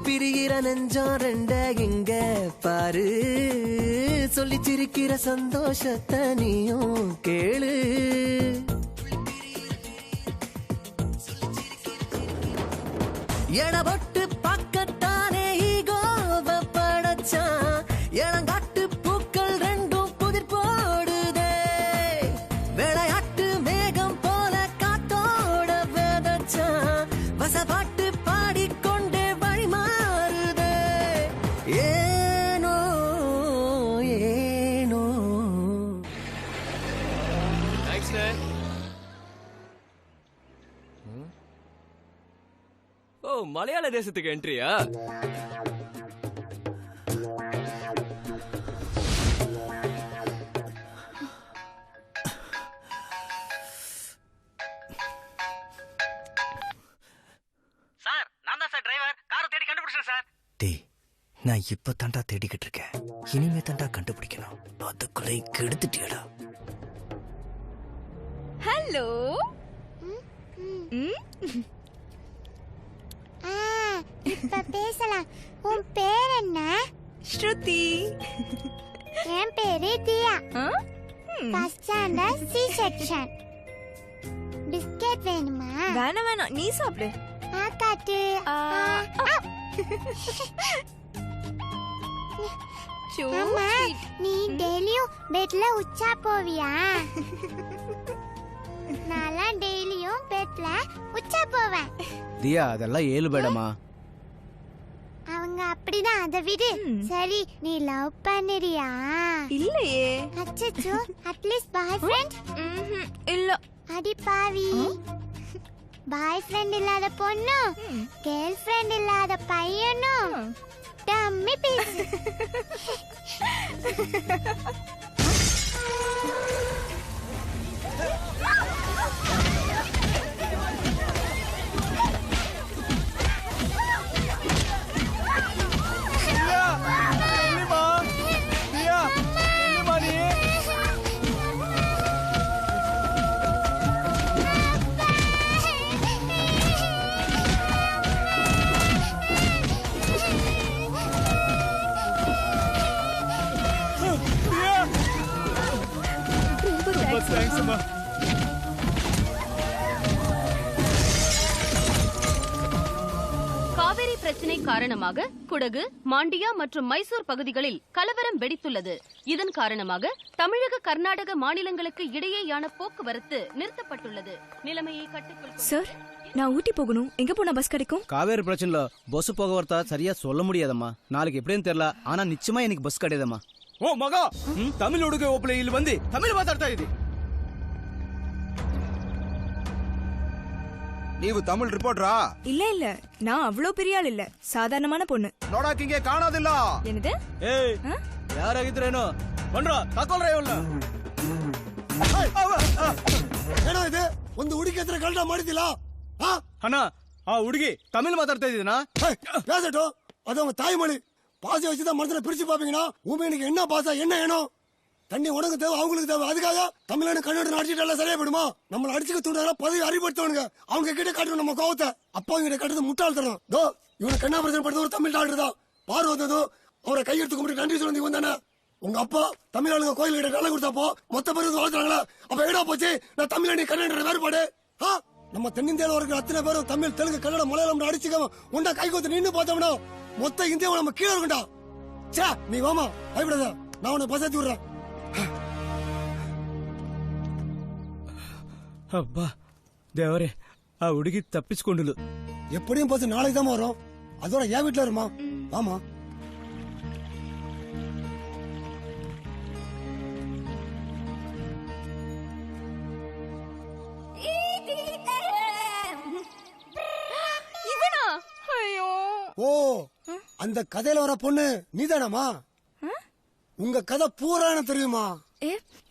பிரிகிற நெஞ்சம் ரெண்ட இங்க பாரு, சொல்லி சிரிக்கிற சந்தோஷத்தை நீயும் கேளு. எடபொட்டு பக்கத்தானே ஈகோவ படைச்சான். இளங்காட்டு பூக்கள் ரெண்டும் புதிர் போடுதே. விளையாட்டு மேகம் போல காத்தோட விதைச்சான். வசப்பாட்டு பாடிக்கொண்டே மாறுதே. ஏனோ ஏனோ. ஓ, மலையாள தேசத்துக்கு என்ட்ரியா? நான் இப்ப தாண்டா தேடிக்கிட்டு இருக்கேன். இனிமே தாண்டா கண்டுபிடிக்கணும். அதுக்குள்ளே கெடுத்துட்டியடா. ஹலோ. இப்ப பேசலாம். உன் பேர் என்ன? ஸ்ருதி. என் பேரு Diya. First standard C section. Biscuit வேணுமா? வேணாம் வேணாம், நீ சாப்பிடு. காட்டு. அம்மா, நீ டெய்லியும் பெட்ல உச்சா போவியா? நான் டெய்லியும் பெட்ல உச்சா போவேன். தியா, அதெல்லாம் 7 பேடமா. அவங்க அப்படிதான், அதை விடு. சரி, நீ லவ் பண்ணுறியா? இல்லையே. அச்சச்சோ, அட்லீஸ்ட் பாய் ஃப்ரெண்ட்? இல்ல. அடி பாவி, பாய் ஃப்ரெண்ட் இல்லாத பொண்ணும் கேர்ள் ஃப்ரெண்ட் இல்லாத பையனும் டம்மி பீஸ். காவிரி பிரச்சினை காரணமாக குடகு, மாண்டியா மற்றும் மைசூர் பகுதிகளில் கலவரம் வெடித்துள்ளது. இதன் காரணமாக தமிழக, கர்நாடக மாநிலங்களுக்கு இடையேயான போக்குவரத்து நிறுத்தப்பட்டுள்ளது. நிலைமையை கட்டுக்குள். சார், நான் ஊட்டி போகணும். எங்க போனா பஸ் கிடைக்கும்? காவேரி பிரச்சனைல பஸ் போகவரத்தா சரியா சொல்ல முடியாதம்மா. நாளைக்கு எப்படின்னு தெரியல, ஆனா நிச்சயமா எனக்கு பஸ் கிடையாதம்மா. ಓ ಮಗ ತಮಿಳ್ ಹುಡುಗ ಒಬ್ಳೆ ಇಲ್ಲಿ ಬಂದು ತಮಿಳ್ ಮಾತಾಡ್ತಾ ಇದ್ದಿ. ನೀವು ತಮಿಳ್ ರಿಪೋರ್ಟರಾ? இல்ல இல்ல, நான் அவ்வளோ பெரிய ஆள் இல்ல, சாதாரணமான பொண்ணு. ನೋಡಕ್ ಹಿಂಗೆ ಕಾಣೋದಿಲ್ಲ. என்னது? ಏಯ್, ಯಾರಾಗಿದ್ರೇನೋ ಬಂದ್ರ ತಕೊಳ್ರ ಇವನ್ನ. ಏನೋ ಇದೆ, ಒಂದು ಹುಡುಗಿ ಹತ್ರ ಗಲ್ಟ ಮಾಡಿದಿಲ್ಲ. ಅಣ್ಣ, ಆ ಹುಡುಗಿ ತಮಿಳ್ ಮಾತಾಡ್ತಾ ಇದ್ದೀನಾ? பேசட்டும், அது அவங்க தாய்மொழி. பாசை வச்சுதான் மனசுல பிரிச்சு பாப்பீங்கன்னா உண்மைக்கு என்ன பாசா என்ன வேணும்? தண்ணி உனக்கு தேவை, அவங்களுக்கு தேவை. அதுக்காக தமிழ்நாடு கன்னடம் அடிச்சுட்டு எல்லாம் சரியா போயிடுமா? நம்மள அடிச்சுக்க தூண்டால பதவி அறிவுறுத்தவனுங்க. அவங்க கிட்ட காட்டணும் நம்ம கோவத்தை. அப்பா கிட்ட காட்டுறது முட்டாள் தரும். தோ இவனை கண்ணா பிரச்சனை படுத்த ஒரு தமிழ் டாக்டர் தான். பாரு வந்ததும் அவரை கையெடுத்து கும்பிட்டு நன்றி சொல்லி வந்தானே. உங்க அப்பா தமிழ்நாடு கோயில் கிட்ட நல்லா கொடுத்தாப்போ மொத்த பேருக்கு வாழ்த்துறாங்களா? அப்ப எடா போச்சு நான் தமிழ்நாடு கன்னட வேறுபாடு. நம்ம தென்னிந்தியாவில் இருக்கிற அத்தனை பேரும் தமிழ், தெலுங்கு, கன்னடம், மலையாளம் அடிச்சுக்க உண்டா கை கோத்து நின்று பார்த்தோம்னா மொத்த இந்தியாவை நம்ம கீழே இருக்குண்டா. சே, நீ வாமா, பயப்படாத, நான் உன்னை பசாத்தி விடுறேன். ಅಬ್ಬಾ ದೇವರೇ, ಆ ಹುಡುಗಿ ತಪ್ಪಿಸ್ಕೊಂಡಿಲ್ಲ. எப்படியும் பஸ் நாளைக்கு தான் வரும். அதோட என் வீட்டுல இருமா. ஆமா, இவனா? ஐயோ. ஓ, அந்த கதையில வர பொண்ணு நீதானாமா? உங்க கதை பூரா எனக்கு தெரியுமா?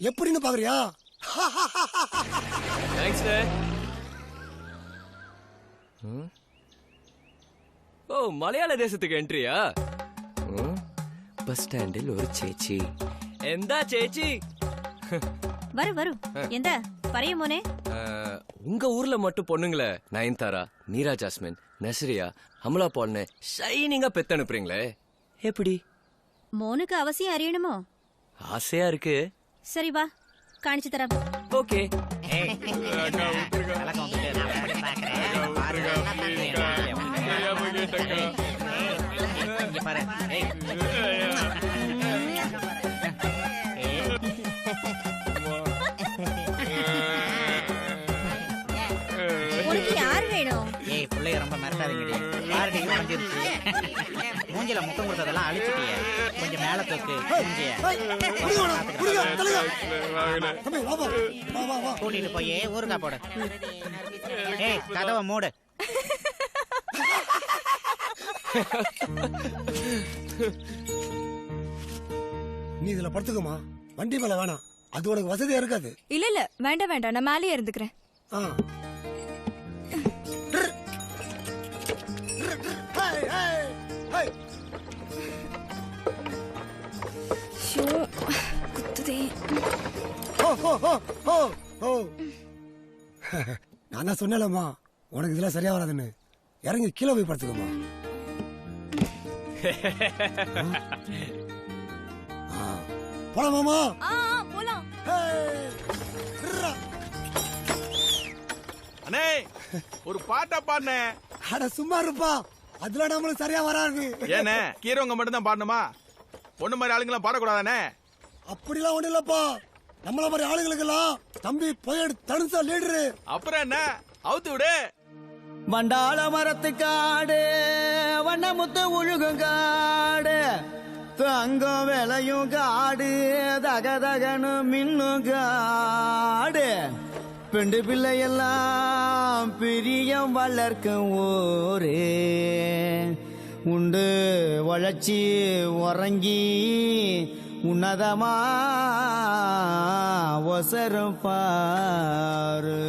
எப்படின்னு பாக்குறியா? ஓ, மலையாள தேசத்துக்கு என்ட்ரியா? பஸ் ஸ்டாண்டில் ஒரு சேச்சி. எந்த சேச்சி? வரும் வரும். எந்த பரைய மோனே? உங்க ஊர்ல மட்டும் பொண்ணுங்களே நயன்தாரா, மீரா ஜாஸ்மின், நஸ்ரியா, அமலா பால்னு ஷைனிங்கா பெத்து அனுப்புறீங்களே, எப்படி? மோனுக்கு அவசியம் அறியணுமோ? ஆசையா இருக்கு. சரி வா, காணிச்சு தரேன். ஓகே. உனக்கு யார் வேணும்? ஏய், பிள்ளைய ரொம்ப மிரட்டாதீங்கடி. பாருடி வந்துருச்சு. மூஞ்சில முத்தம் கொடுத்ததெல்லாம் அழிச்சிட்டியே. கொஞ்சம் மேல தூக்கு கூட்டிட்டு போய் ஊறுகாய் போடு. ஏய், கதவை மூடு. நீ இதுல படுத்துக்கமா, வண்டி மேல வேணாம், அது உனக்கு வசதியா இருக்காது. இல்ல இல்ல, வேண்டாம் வேண்டாம், நான் மேலேயே இருந்துக்கிறேன். வலிக்குதே. நான் தான் சொன்னேன்லம்மா உனக்கு இதெல்லாம் சரியா வராதுன்னு. இறங்கி கீழே போய் படுத்துக்கம்மா. போலாமாமா? போலாம். அண்ணே ஒரு பாட்டா பாடுனே. அட சும்மா இருப்பா, அதுல நம்மளுக்கு சரியா வராது. ஏனே கீரவங்க மட்டும் தான் பாடணுமா? பொண்ணு மாதிரி ஆளுங்கெல்லாம் பாடக்கூடாதானே? அப்படிலாம் ஒண்ணு இல்லப்பா, நம்மள மாதிரி ஆளுங்களுக்கெல்லாம் தம்பி போய் தனுசா லீடரு. அப்புறம் என்ன அவுத்து விடு. மண்டாள மரத்து காடு வண்ணமுத்து உழுகும் காடு தங்கம் விளையும் காடு தகதகனு மின்னும் காடு பெண்டு பிள்ளையெல்லாம் பிரியம் வளர்க்கும் ஊரே உண்டு வளர்ச்சி உறங்கி உன்னதமா ஒசரும் பாரு.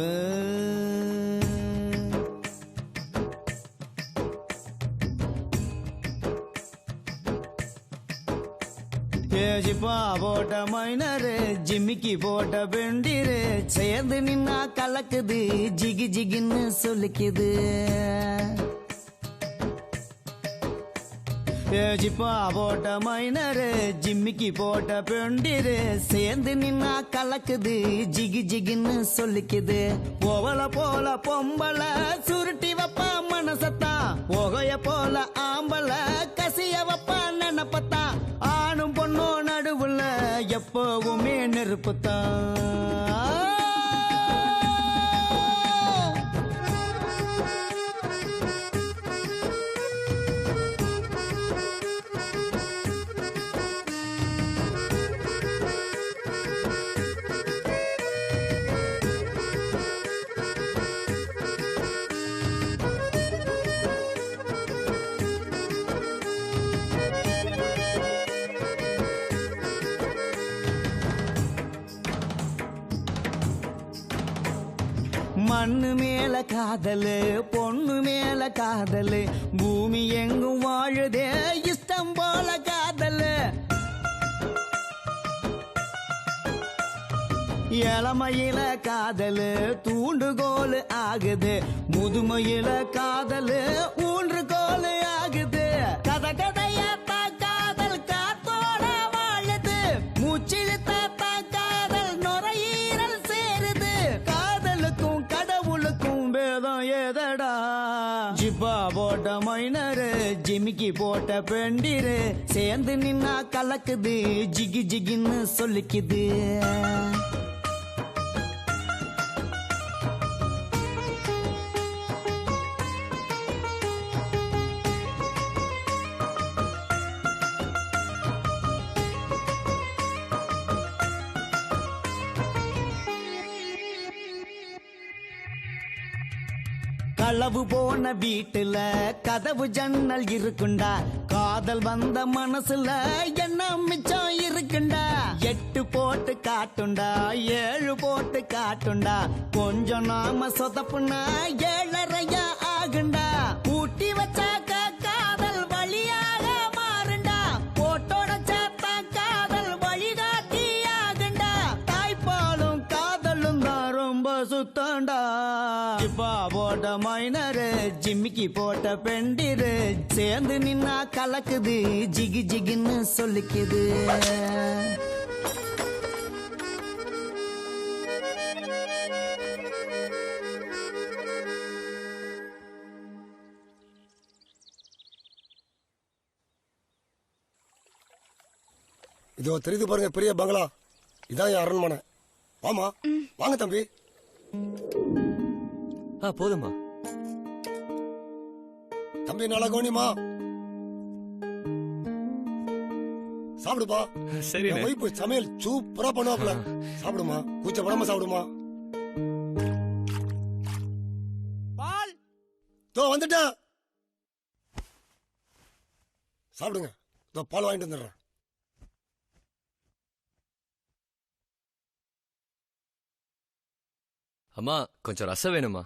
ஜிப்பா போட்ட மைனரு ஜிம்மிக்கு போட்ட பெண்டிரு சேர்ந்து நின்னா கலக்குது ஜிகி ஜிகின்னு சொல்லிக்குது. ஜிப்பா போட்ட மைனரு ஜிம்மிக்கு போட்ட பெண்டிரு சேர்ந்து நின்னா கலக்குது ஜிகி ஜிகின்னு சொல்லிக்குது. ஓவல போல பொம்பள சுருட்டி வப்பா மனசத்தான் ஓகைய போல ஆம்பள கசிய வப்பா நினப்பத்தான் ஆணும் பொண்ணும் நடுவுல எப்பவுமே நெருப்புத்தான். மண்ணு மேல காதலு பொண்ணு மேல காதலு பூமி எங்கும் வாழுதே இஷ்டம் போல காதலு. இளமையில காதலு தூண்டுகோல் ஆகுது முதுமையில காதலு ஊன்றுகோல் ஆகுது. கதை கதையா காதல் காத்தோட வாழுது மூச்சிழுத்தா காதல் நுரையீரல் சேருது. காதலுக்கும் கடவுளுக்கும் பேதம் ஏதடா. ஜிப்பா போட்ட மைனரு ஜிமிக்கி போட்ட பெண்டிரு சேர்ந்து நின்னா கலக்குது ஜிகி ஜிகின்னு சொல்லிக்குது. களவு போன வீட்டுல கதவு ஜன்னல் இருக்குண்டா காதல் வந்த மனசுல என்ன மிச்சம் இருக்குண்டா. 8 போட்டு காட்டுண்டா 7 போட்டு காட்டுண்டா கொஞ்சம் நாம சொதப்புனா 7.5 ஆகுண்டா. ஊட்டி வச்சாக்க காதல் வழியாக மாறுண்டா போட்டோட சேர்த்தா காதல் வழிகாட்டி ஆகுண்டா. தாய்ப்பாலும் காதலும் தான் ரொம்ப சுத்தண்டா. ஜிப்பா போட்ட மைனரு ஜிம்மிக்கு போட்ட பெண்டிரு சேர்ந்து நின்னா கலக்குது ஜிகி ஜிகின்னு சொல்லிக்குது. இதோ தெரியுது பாருங்க பெரிய பங்களா, இதான் என் அரண்மனை. வாமா வாங்க தம்பி. போதுமா தம்பி நல்லா கவனிமா. சாப்பிடுப்பா. சரி வைப்பு சமையல் சூப்பரா பண்ணுவாப்ல. சாப்பிடுமா கூச்சப்படாம சாப்பிடுமா. பால் தோ வந்துட்டேன். சாப்பிடுங்க. இதோ பால் வாங்கிட்டு வந்துடுறேன். அம்மா கொஞ்சம் ரசம் வேணுமா?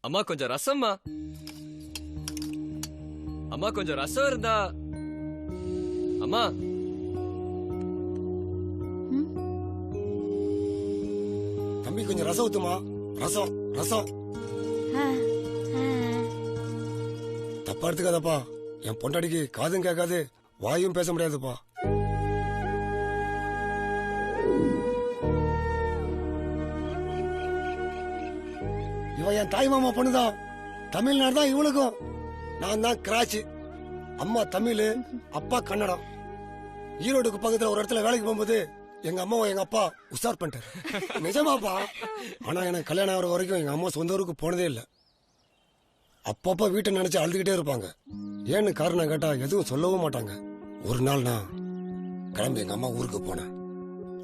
அம்மா கொஞ்சம் ரசம்மா. அம்மா கொஞ்சம் ரசம் இருந்தா. அம்மா தம்பி கொஞ்சம் ரசம் ஊத்துமா. ரசம் ரசம். தப்பா எடுத்துக்காதப்பா. என் பொண்டாடிக்கு காதும் கேட்காது, வாயும் பேச முடியாதுப்பா. இவ என் தாய் மாமா பொண்ணுதான். தமிழ்நாடு தான் இவளுக்கும். நான் தான் கிராச்சி. அம்மா தமிழ், அப்பா கன்னடம். ஈரோடுக்கு பக்கத்துல ஒரு இடத்துல வேலைக்கு போகும்போது எங்க அம்மாவை எங்க அப்பா உஷார் பண்ணிட்டாரு. நிஜமாப்பா. ஆனா எனக்கு கல்யாணம் ஆகிற வரைக்கும் எங்க அம்மா சொந்த ஊருக்கு போனதே இல்லை. அப்பப்பா வீட்டை நினைச்சு அழுதுகிட்டே இருப்பாங்க. ஏன்னு காரணம் கேட்டா எதுவும் சொல்லவும் மாட்டாங்க. ஒரு நாள் நான் கிளம்பி எங்க அம்மா ஊருக்கு போனேன்.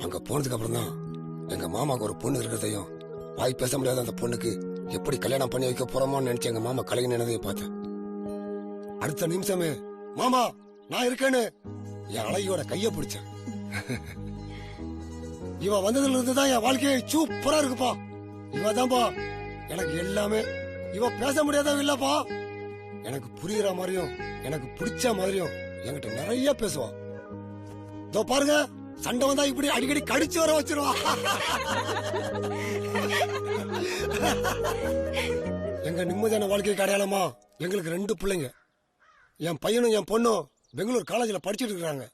அங்க போனதுக்கு அப்புறம் தான் எங்க மாமாவுக்கு ஒரு பொண்ணு இருக்கிறதையும், வாய் பேச முடியாத அந்த பொண்ணுக்கு எப்படி கல்யாணம் பண்ணி வைக்க போறோமோன்னு நினைச்சு எங்க மாமா கலைஞ நினைதையும் பார்த்தேன். அடுத்த நிமிஷமே மாமா நான் இருக்கேன்னு என் அழகியோட கைய பிடிச்சேன். இவ வந்ததுல இருந்து தான் என் வாழ்க்கையை சூப்பரா இருக்குப்பா. இவ தான்ப்பா எனக்கு எல்லாமே. இவ பேச முடியாதவ இல்லப்பா. எனக்கு புரியுற மாதிரியும் எனக்கு பிடிச்ச மாதிரியும் என்கிட்ட நிறைய பேசுவா. இதோ பாருங்க, சண்டை வந்தா இப்படி அடிக்கடி கடிச்சு வர வச்சிருவா. எங்க நிம்மதியான வாழ்க்கைக்கு அடையாளமா எங்களுக்கு 2 பிள்ளைங்க. என் பையனும் என் பொண்ணும் பெங்களூர் காலேஜில் படிச்சுட்டு இருக்கிறாங்க.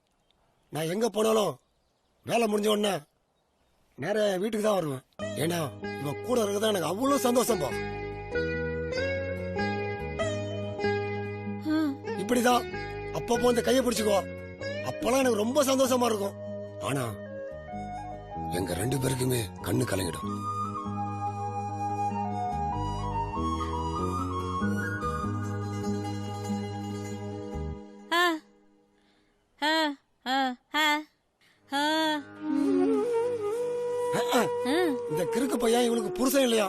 நான் எங்க போனாலும் வேலை முடிஞ்ச உடனே நேர வீட்டுக்கு தான் வருவேன். ஏன்னா இவன் கூட இருக்கதான் எனக்கு அவ்வளவு சந்தோஷம்பா. இப்படிதான் அப்பப்போ வந்து கையை பிடிச்சுக்குவா. அப்பெல்லாம் எனக்கு ரொம்ப சந்தோஷமா இருக்கும். ஆனா எங்க 2 பேருக்குமே கண்ணு கலங்கிடும். இந்த கிறுக்கு பையன் இவளுக்கு புருஷன் இல்லையா,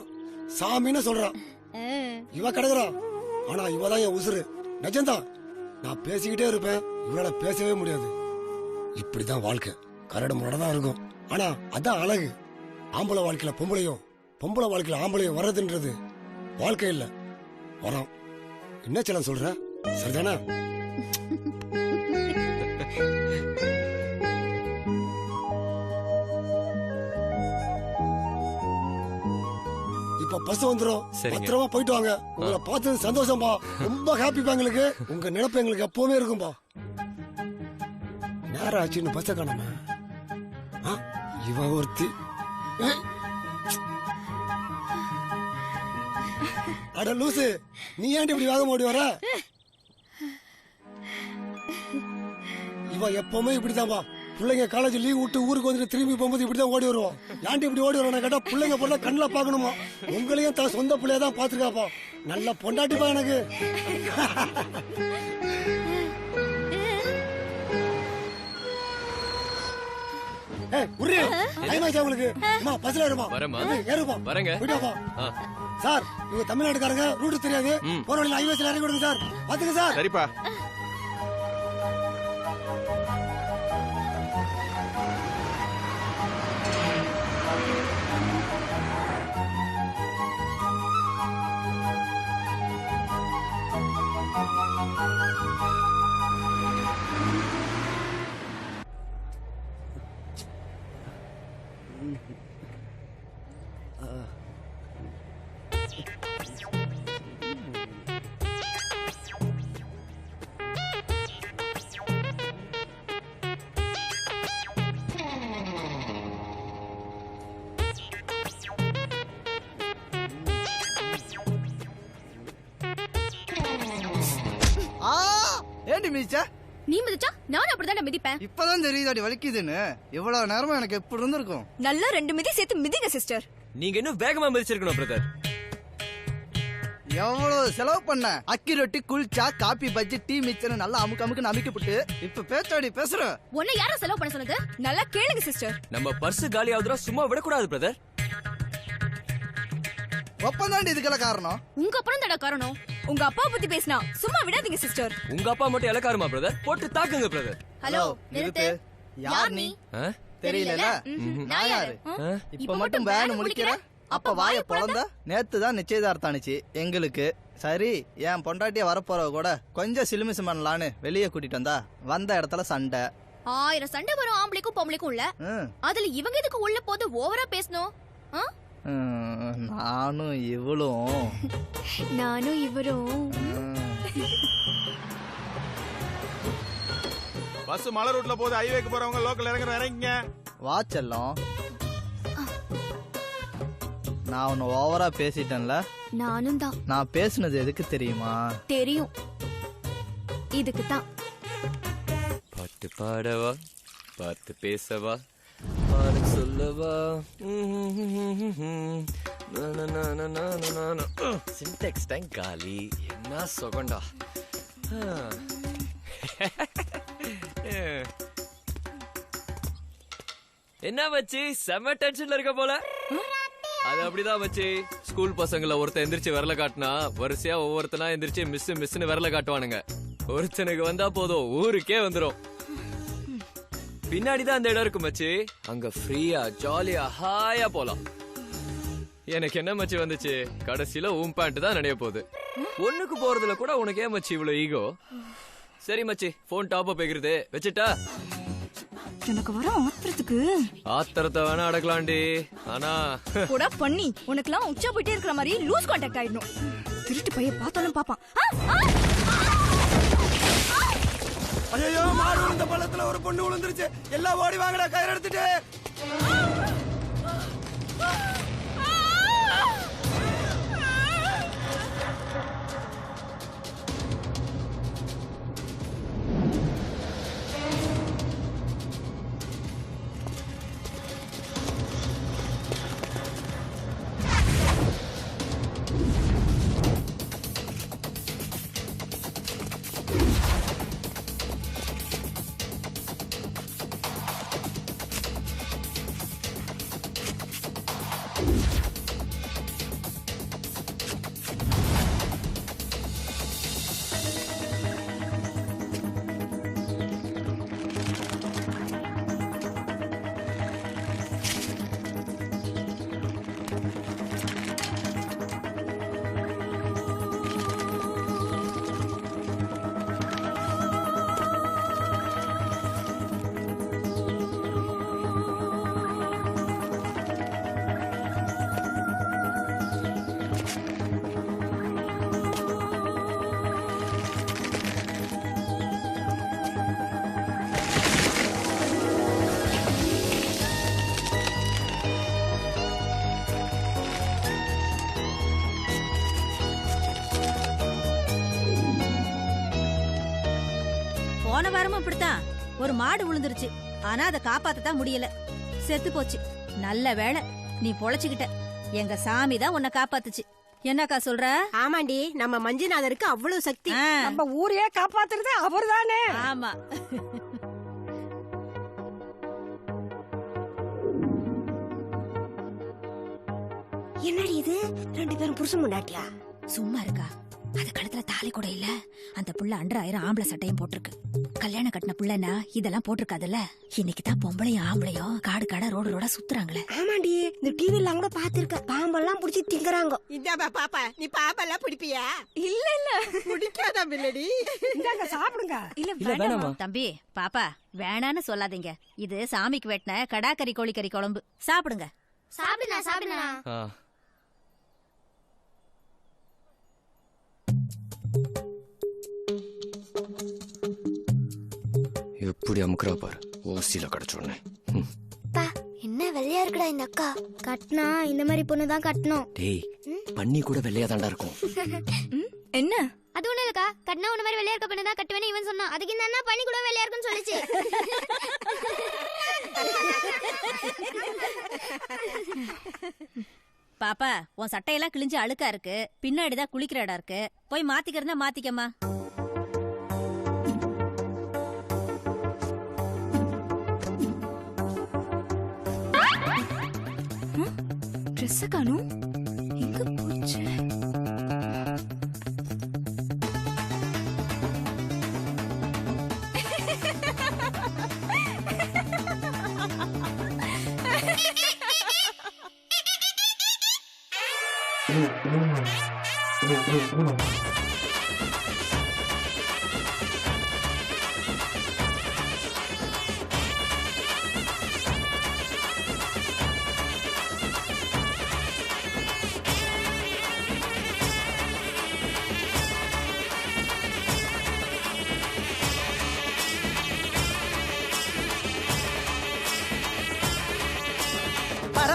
சாமின்னு சொல்றான். இவ கிடக்குறா. ஆனா இவதான் என் உசுறு. நிஜம்தான். நான் பேசிக்கிட்டே இருப்பேன், இவளால பேசவே முடியாது. இப்படிதான் வாழ்க்கை. கரடு முரடதான் இருக்கும். ஆனா அதான் அழகு. ஆம்பளை வாழ்க்கையில பொம்பளையும், பொம்பளை வாழ்க்கையில ஆம்பளையும் வர்றதுன்றது வாழ்க்கை இல்ல, வரோம். என்ன செல்லம் சொல்ற? சரிதானே? இப்ப பஸ் வந்துரும். பத்திரமா போயிட்டு வாங்க. உங்களை பார்த்தது சந்தோஷம்பா. ரொம்ப ஹாப்பிப்பா எங்களுக்கு. உங்க நினைப்பு எங்களுக்கு எப்பவுமே இருக்கும்பா. நேரம் ஆச்சுன்னு பஸ்ஸ காணாம இவ ஒருத்தி. அட லூசு, நீ ஏன் இப்படி வேகமா ஓடி வர? இவ எப்பவுமே இப்படிதான்பா. பிள்ளைங்க காலேஜ் லீவ் விட்டு ஊருக்கு வந்துட்டு திரும்பி போகும்போது இப்படிதான் ஓடி வருவோம். ஏன்டி இப்படி ஓடி வரோம் கேட்டா, பிள்ளைங்க பொண்ண கண்ணுல பாக்கணுமா. உங்களையும் தான் சொந்த பிள்ளையதான் பாத்துருக்காப்பா. நல்ல பொண்டாட்டிப்பா எனக்கு. சார், இவங்க தமிழ்நாட்டுக்காரங்க, ரூட் தெரியாது. போற வழியில ஹைவேஸ்ல இறங்கி விடுங்க சார். பாத்துங்க சார். சரிப்பா. நீ மிதிச்சா நானும் அப்படிதான் மிதிப்பேன். இப்பதான் தெரியுதாடி வலிக்குதுன்னு. இவ்வளவு நேரமா எனக்கு எப்படி இருந்திருக்கும். நல்லா 2 மிதி சேர்த்து மிதிங்க சிஸ்டர். நீங்க இன்னும் வேகமா மிதிச்சிருக்கணும் பிரதர். எவ்வளவு செலவு பண்ண. அக்கி ரொட்டி, குளிச்சா, காப்பி, பஜ்ஜி, டீ, மிச்சர் நல்லா அமுக்கு நமிக்கப்பட்டு இப்ப பேச்சாடி பேசுற. உன்னை யார செலவு பண்ண சொன்னது? நல்லா கேளுங்க சிஸ்டர். நம்ம பர்ஸ் காலி ஆகுதுரா, சும்மா விடக்கூடாது பிரதர். ஒப்பந்தாண்டி இதுக்கெல்லாம் காரணம். உங்க அப்புறம் தட காரணம். உங்க அப்பா பத்தி பேசினா சும்மா விடாதீங்க சிஸ்டர். உங்க அப்பா மட்டும் இலக்காரமா பிரதர்? போட்டு தாக்குங்க பிரதர். ஹலோ, நிறுத்து. யார் நீ? தெரியல. நான் யாரு? இப்ப மட்டும் வேன் முடிக்கிற. அப்ப வாய பொளந்த. நேத்து தான் நிச்சயதார்த்தம் ஆனிச்சு எங்களுக்கு. சரி, என் பொண்டாட்டிய வரப்போறவ கூட கொஞ்சம் சிலுமிசு பண்ணலான்னு வெளியே கூட்டிட்டு வந்த இடத்துல சண்டை. 1000 சண்டை வரும் ஆம்பளைக்கும் பொம்பளைக்கும் உள்ள. அதுல இவங்க இதுக்கு உள்ள போது ஓவரா பேசணும். நானும் இவளும் நானும் இவரும் பஸ் மலை ரூட்ல போது ஹைவேக்கு போறவங்க லோக்கல் இறங்குங்க. வாச்செல்லாம் நான் உன்னை ஓவரா பேசிட்டேன்ல. நானும் தான். நான் பேசுனது எதுக்கு தெரியுமா? தெரியும். இதுக்கு தான். பாட்டு பாடவா, பார்த்து பேசவா, பாடு சொல்லவா. சின்டெக்ஸ் டைம் காலி. என்ன சொகண்டா. என்ன வச்சு செம டென்ஷன்ல இருக்க போல. அது அப்படிதான் வச்சு ஸ்கூல் பசங்கள ஒருத்தன் எந்திரிச்சு விரல காட்டினா வரிசையா ஒவ்வொருத்தனா எந்திரிச்சு மிஸ்னு விரல காட்டுவானுங்க. ஒருத்தனுக்கு வந்தா போதும் ஊருக்கே வந்துரும். பின்னாடிதான் அந்த இடம் இருக்கு மச்சி. அங்க ஃப்ரீயா ஜாலியா ஹாயா போலாம். எனக்கு என்ன மச்சி வந்துச்சு, கடைசியில உன் பேண்ட் தான் நினைய போகுது. ஒண்ணுக்கு போறதுல கூட உனக்கு ஏன் மச்சி இவ்வளவு ஈகோ? சரி மச்சி, போன் டாப் அப் ஆகிருது, வச்சுட்டா? எனக்கு வர ஆத்திரத்துக்கு ஆத்திரத்தை வேணா அடக்கலாண்டி. ஆனா கூட பண்ணி உனக்குலாம் உச்சா போயிட்டே இருக்கிற மாதிரி லூஸ் கான்டாக்ட் ஆயிடணும். திருட்டு பைய பார்த்தாலும் பாப்பான். ஐயோ, மாடு விழுந்த பள்ளத்துல ஒரு பொண்ணு விழுந்துருச்சு. எல்லாம் ஓடி வாங்கடா, கயிறு எடுத்துட்டு. போன வாரமும் அப்படித்தான் ஒரு மாடு விழுந்துருச்சு. ஆனா அதை காப்பாத்ததான் முடியல, செத்து போச்சு. நல்ல வேளை நீ பொழைச்சுக்கிட்ட. எங்க சாமி தான் உன்னை காப்பாத்துச்சு. என்னக்கா சொல்ற? ஆமாண்டி, நம்ம மஞ்சுநாதருக்கு அவ்வளவு சக்தி. நம்ம ஊரையே காப்பாத்துறது அவர்தானே. ஆமா. என்னடி இது, ரெண்டு பேரும் புருஷன் முன்னாட்டியா? சும்மா இருக்கா? அது கழுத்துல தாலி கூட இல்ல. அந்த புள்ள அண்டர் 1000 ஆம்பளை சட்டையும் போட்டிருக்கு. கல்யாணம் கட்டின புள்ளனா இதெல்லாம் போட்டிருக்காதுல்ல. இன்னைக்கு தான் பொம்பளையும் ஆம்பளையும் காடு காடா ரோடு ரோடா சுத்துறாங்களே. ஆமாண்டி, இந்த டிவில கூட பாத்துருக்க. பாம்பெல்லாம் புடிச்சு திங்கறாங்க. இந்தாப்பா பாப்பா, நீ பாம்பெல்லாம் பிடிப்பியா? இல்ல இல்ல பிடிக்காத பிள்ளடி. இந்தாங்க சாப்பிடுங்க. இல்ல வேணாமா தம்பி. பாப்பா வேணான்னு சொல்லாதீங்க. இது சாமிக்கு வெட்டின கடாக்கறி கோழிக்கறி குழம்பு. சாப்பிடுங்க. சாப்பிடுனா சாப்பிடுனா. எப்படி அமுக்குறா பாரு, ஓசியில கிடைச்சோடனே. என்ன வெள்ளையா இருக்குடா இந்த அக்கா. கட்டினா இந்த மாதிரி பொண்ணுதான் கட்டணும். டேய், பண்ணி கூட வெள்ளையா தாண்டா இருக்கும். என்ன? அது ஒண்ணு இல்லக்கா, கட்டினா உன்ன மாதிரி வெள்ளையா இருக்க பொண்ணு தான் கட்டுவேன்னு இவன் சொன்னான். அதுக்கு இந்த அண்ணா பண்ணி கூட வெள்ளையா இருக்குன்னு சொல்லிச்சு. பாப்பா உன் சட்டையெல்லாம் கிழிஞ்சு அழுக்கா இருக்கு. பின்னாடிதான் குளிக்கிற இடம் இருக்கு. போய் மாத்திக்கிறதா மாத்திக்கம்மா. ட்ரெஸ் காணும், எங்க போச்சு?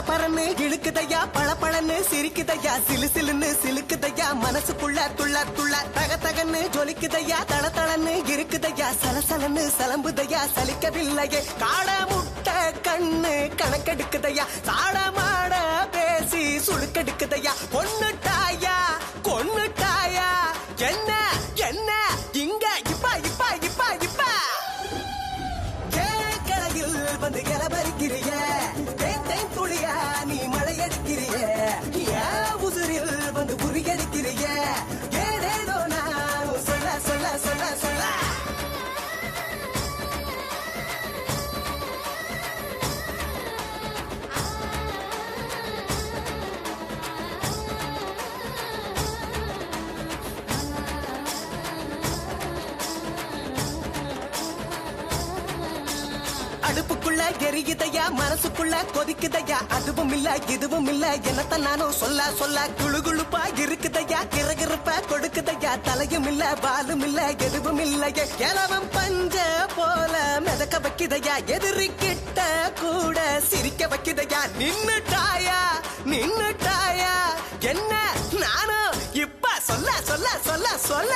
பரன்னு இழுக்குதையா பழப்பழன்னு சிரிக்குதையா சிலு சிலுன்னு சிலுக்குதையா மனசுக்குள்ள துள்ள துள்ள தக தகன்னு ஜொலிக்குதையா தள தளன்னு இருக்குதையா சலசலன்னு சலம்புதையா சலிக்கவில்லையே காட முட்டை கண்ணு கணக்கெடுக்குதையா சாட மாட பேசி சுழுக்கெடுக்குதையா கொன்னுட்டாயா கொன்னுட்டாயா என்ன என்ன இங்க இப்ப இப்ப இப்ப இப்ப கலையில் வந்து இலபரிக்கிறிய தேன் துளியா நீ மழையடிக்கிறிய உசுரில் வந்து புரியடிக்கிறிய ஏதேதோ நான் சொல்ல சொல்ல சொல்ல சொல்ல அடுப்புக்குள்ள எரியுதையா மனசுக்குள்ள கொதிக்குதையா அதுவும் இல்ல இதுவும் இல்ல என்னத்தான் நானும் சொல்ல சொல்ல குழுகுழுப்பா இருக்குதையா கிரகிருப்பா கொடுக்குதையா தலையும் இல்ல பாலும் இல்ல எதுவும் இல்லையே எலவம் பஞ்ச போல மிதக்க வைக்குதையா எதிரி கிட்ட கூட சிரிக்க வைக்குதையா நின்னுட்டாயா நின்னுட்டாயா என்ன நானும் இப்ப சொல்ல சொல்ல சொல்ல சொல்ல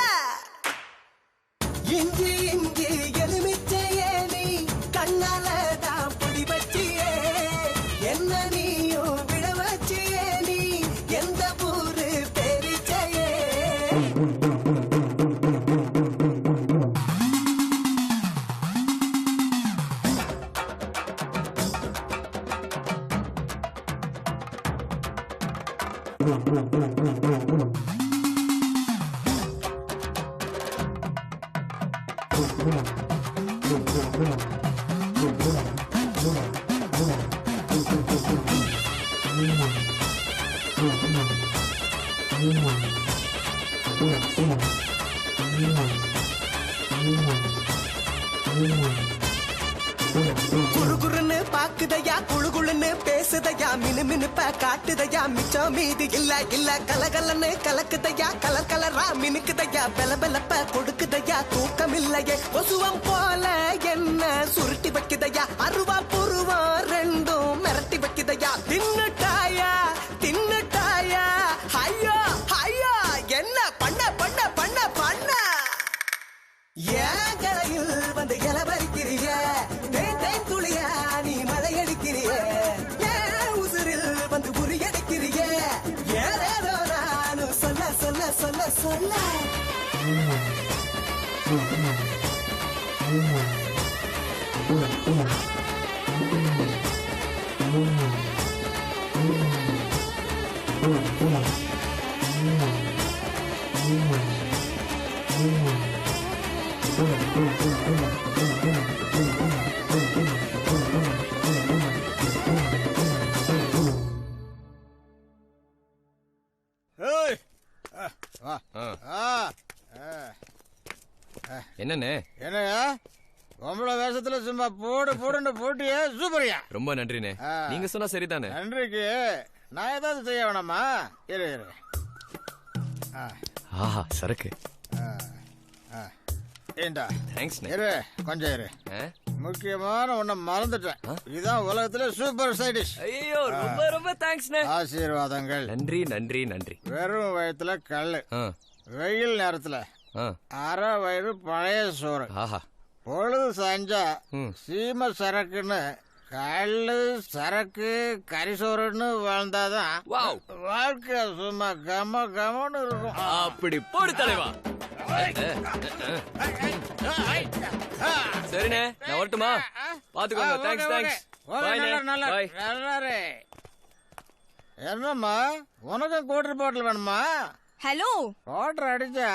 இஞ்சி இஞ்சி எலுமிச்சையே நீ கண்ணால தான் பொடி வச்சியே என்ன நீயும் விட வச்சியே நீ எந்த ஊரு பேரிச்சையே குறுகுறுன்னு பாக்குதையா குழுகுழுன்னு பேசுதையா மினு மினுப்ப காட்டுதையா மிச்சம் மீது இல்ல இல்ல கலகலன்னு கலக்குதையா கலர் கலரா மினுக்குதையா பெல பெலப்ப கொடுக்குதையா தூக்கம் இல்லையே கொசுவம் போல என்ன சுருட்டி வைக்குதையா அருவா புருவம் ரெண்டும் மிரட்டி வைக்குதையா தின்னுட்டாயா தின்னுட்டாயா ஐயோ ஐயோ என்ன பண்ண பண்ண பண்ண பண்ண ஏன் கரையில் வந்து இலவரிக்கிறிய தேன் துளியா நீ மழையடிக்கிறிய ஏன் உசுரில் வந்து புரியடிக்கிறிய ஏதேதோ நானும் சொல்ல சொல்ல சொல்ல சொல்ல என்னண்ணே என்னையா பொம்பளை வேஷத்துல சும்மா போடு போடுன்னு போட்டியே சூப்பரியா. ரொம்ப நன்றிண்ணே. நீங்க சொன்னா சரிதானே. நன்றிக்கு நான் ஏதாவது செய்ய வேணாமா? இரு இரு. ஆஹா சரக்கு. ஏண்டா தேங்க்ஸ். இரு கொஞ்சம் இரு. முக்கியமான ஒண்ணு மறந்துட்டேன். இதுதான் உலகத்துல சூப்பர் சைடிஷ். ஐயோ ரொம்ப ரொம்ப தேங்க்ஸ்ண்ணே. ஆசீர்வாதங்கள். நன்றி நன்றி நன்றி. வெறும் வயத்துல கல்லு, வெயில் நேரத்துல அரை வயிறு பழைய சோறு, பொழுது சாஞ்சா சீம சரக்குன்னு கல்லு சரக்கு கரிசோறுன்னு வாழ்ந்தாதான் வாழ்க்கை சும்மா கம கமன்னு இருக்கும். அப்படி போடு தலைவா. சரிண்ணே நான் வரட்டுமா? பாத்துக்கோங்க. Thanks thanks. என்னம்மா உனக்கும் குவார்டர் பாட்டில் வேணுமா? ஹலோ, குவார்டர் அடிச்சா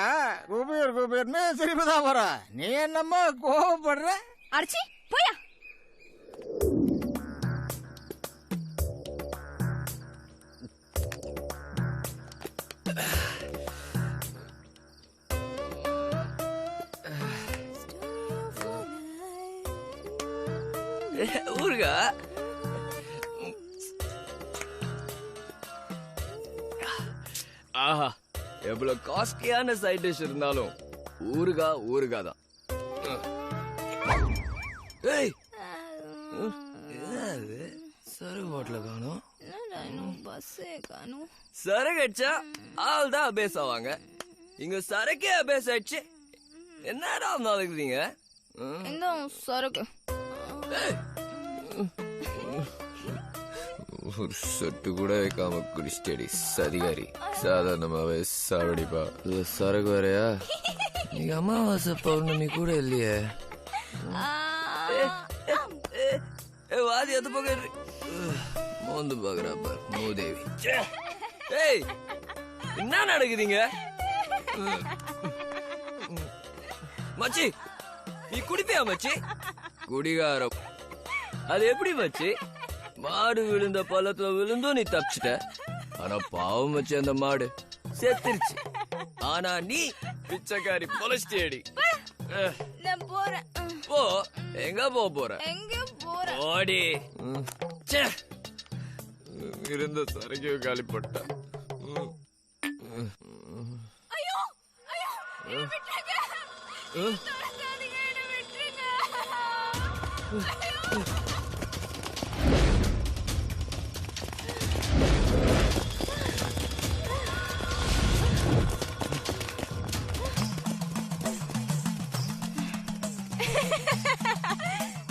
குபீர் குபீர்னு சிரிப்பு தான் வர. நீ என்னம்மா கோவப்படுற? அடிச்சி போயா. ஊருகா ஆஹா எவ்வளவு காஸ்ட்லியான சைட் டிஷ் இருந்தாலும் ஊருகா ஊருகா தான். சரு பாட்டில காணும். சரக்கு அடிச்சா ஆள் தான் அபேஸ் ஆவாங்க. இங்க சரக்கே அபேஸ் ஆயிடுச்சு. என்னடா நாளைக்குறீங்க சரக்கு ஒரு சொட்டு கூட வைக்காம குடிச்சிட்டடி சதிகாரி. சாதாரணமாவே சாவடிப்பா. இது சரக்கு வேறையா? நீங்க அமாவாசை பௌர்ணமி கூட இல்லையே. வாதி அது போக மோந்து பாக்குறாப்ப மூதேவி. ஏய் என்ன நடக்குதுங்க மச்சி? நீ குடிப்பியா மச்சி? குடிகாரம். அது எப்படி மச்சி? மாடு விழுந்த பள்ளத்துல விழுந்தும் நீ தப்பிச்சிட்ட. ஆனா பாவம் மச்சி, அந்த மாடு செத்துருச்சு. ஆனா நீ பிச்சைக்காரி பொலஸ்டேடி. போ. எங்க போற? ஓடி. இருந்த சரக்கு காலிப்பட்ட.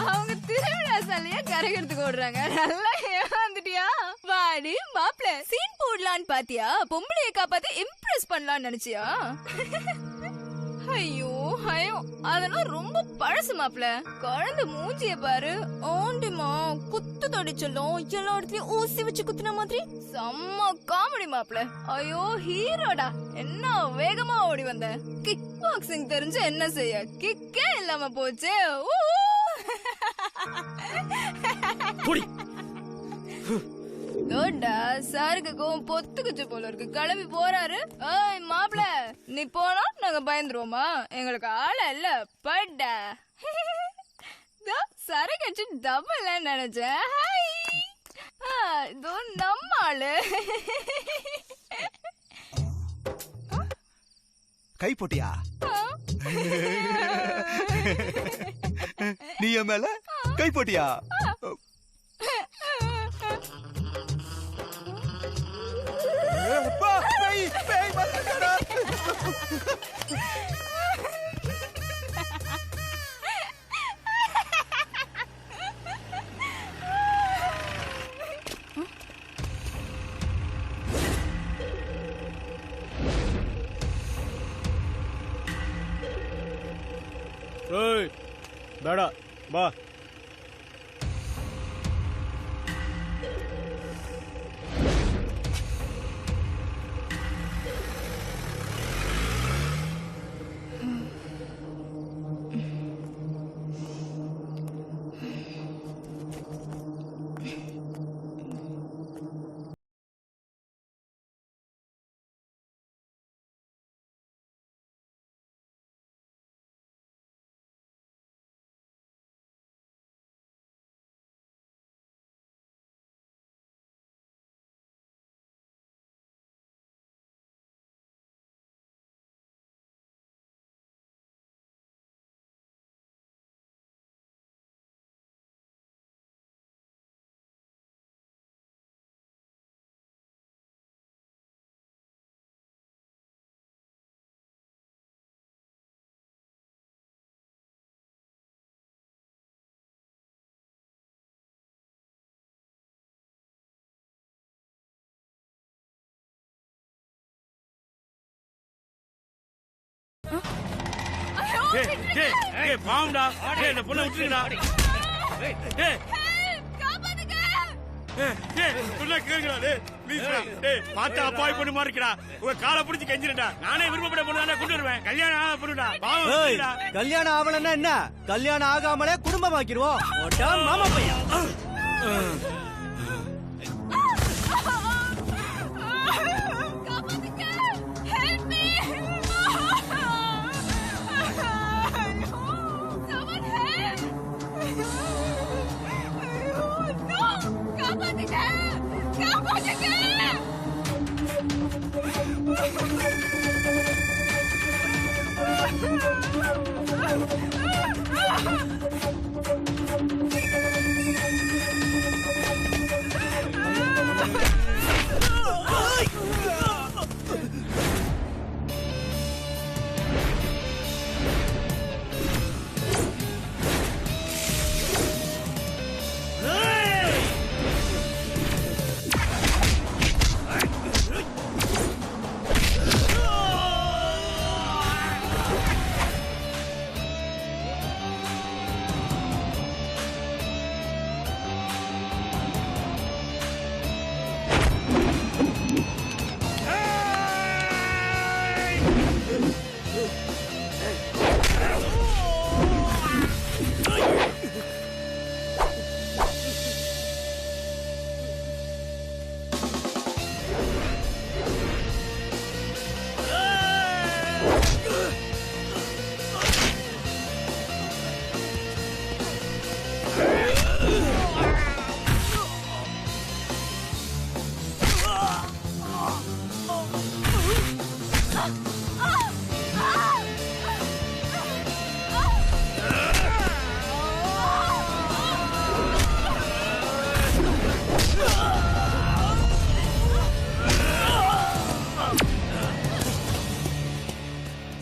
அவங்க திருவிழா சாலையா கரைக்கிறதுக்கு ஓடுறாங்க. நல்லா ஏமாந்துட்டியா? வாடி மாப்பிள சீன் போடலான்னு பாத்தியா? பொம்பளைய காப்பாத்தி இம்ப்ரெஸ் பண்ணலாம்னு நினைச்சியா? ஐயோ ஐயோ, அதெல்லாம் ரொம்ப பழசு மாப்பிள. குழந்தை மூஞ்சிய பாரு. ஓண்டிமா குத்து தொடிச்சலும் எல்லா இடத்துலயும் ஊசி வச்சு குத்துன மாதிரி செம்ம காமெடி மாப்பிள. ஐயோ ஹீரோடா, என்ன வேகமா ஓடி வந்த. கிக் பாக்ஸிங் தெரிஞ்சு என்ன செய்ய? கிக்கே இல்லாம போச்சு. தோண்டா சாருக்கும் பொத்துக்குச்சு போல இருக்கு. கிளம்பி போறாரு. ஏய் மாப்பிள, நீ போனா நாங்க பயந்துருவோமா? எங்களுக்கு ஆள இல்ல பட்டா. சரக்கு டபுள் நினைச்சேன். இதோ நம்ம ஆளு. கை போட்டியா? நீ என் மேல கை போட்டியா? பேடா வா. பாவம்டா. இந்த பொண்ணை விட்டுருங்கடா. பார்த்தா அப்பாவி பொண்ணு மாதிரி இருக்கடா. உங்க காலை பிடிச்சி கெஞ்சிருடா. நானே விருப்பப்பட பொண்ணு கொண்டு வருவேன். கல்யாணம் ஆக பொண்ணுடா. கல்யாணம் ஆகலன்னா என்ன? கல்யாணம் ஆகாமலே குடும்பமாக்கிடுவோம். மாமா பையன்.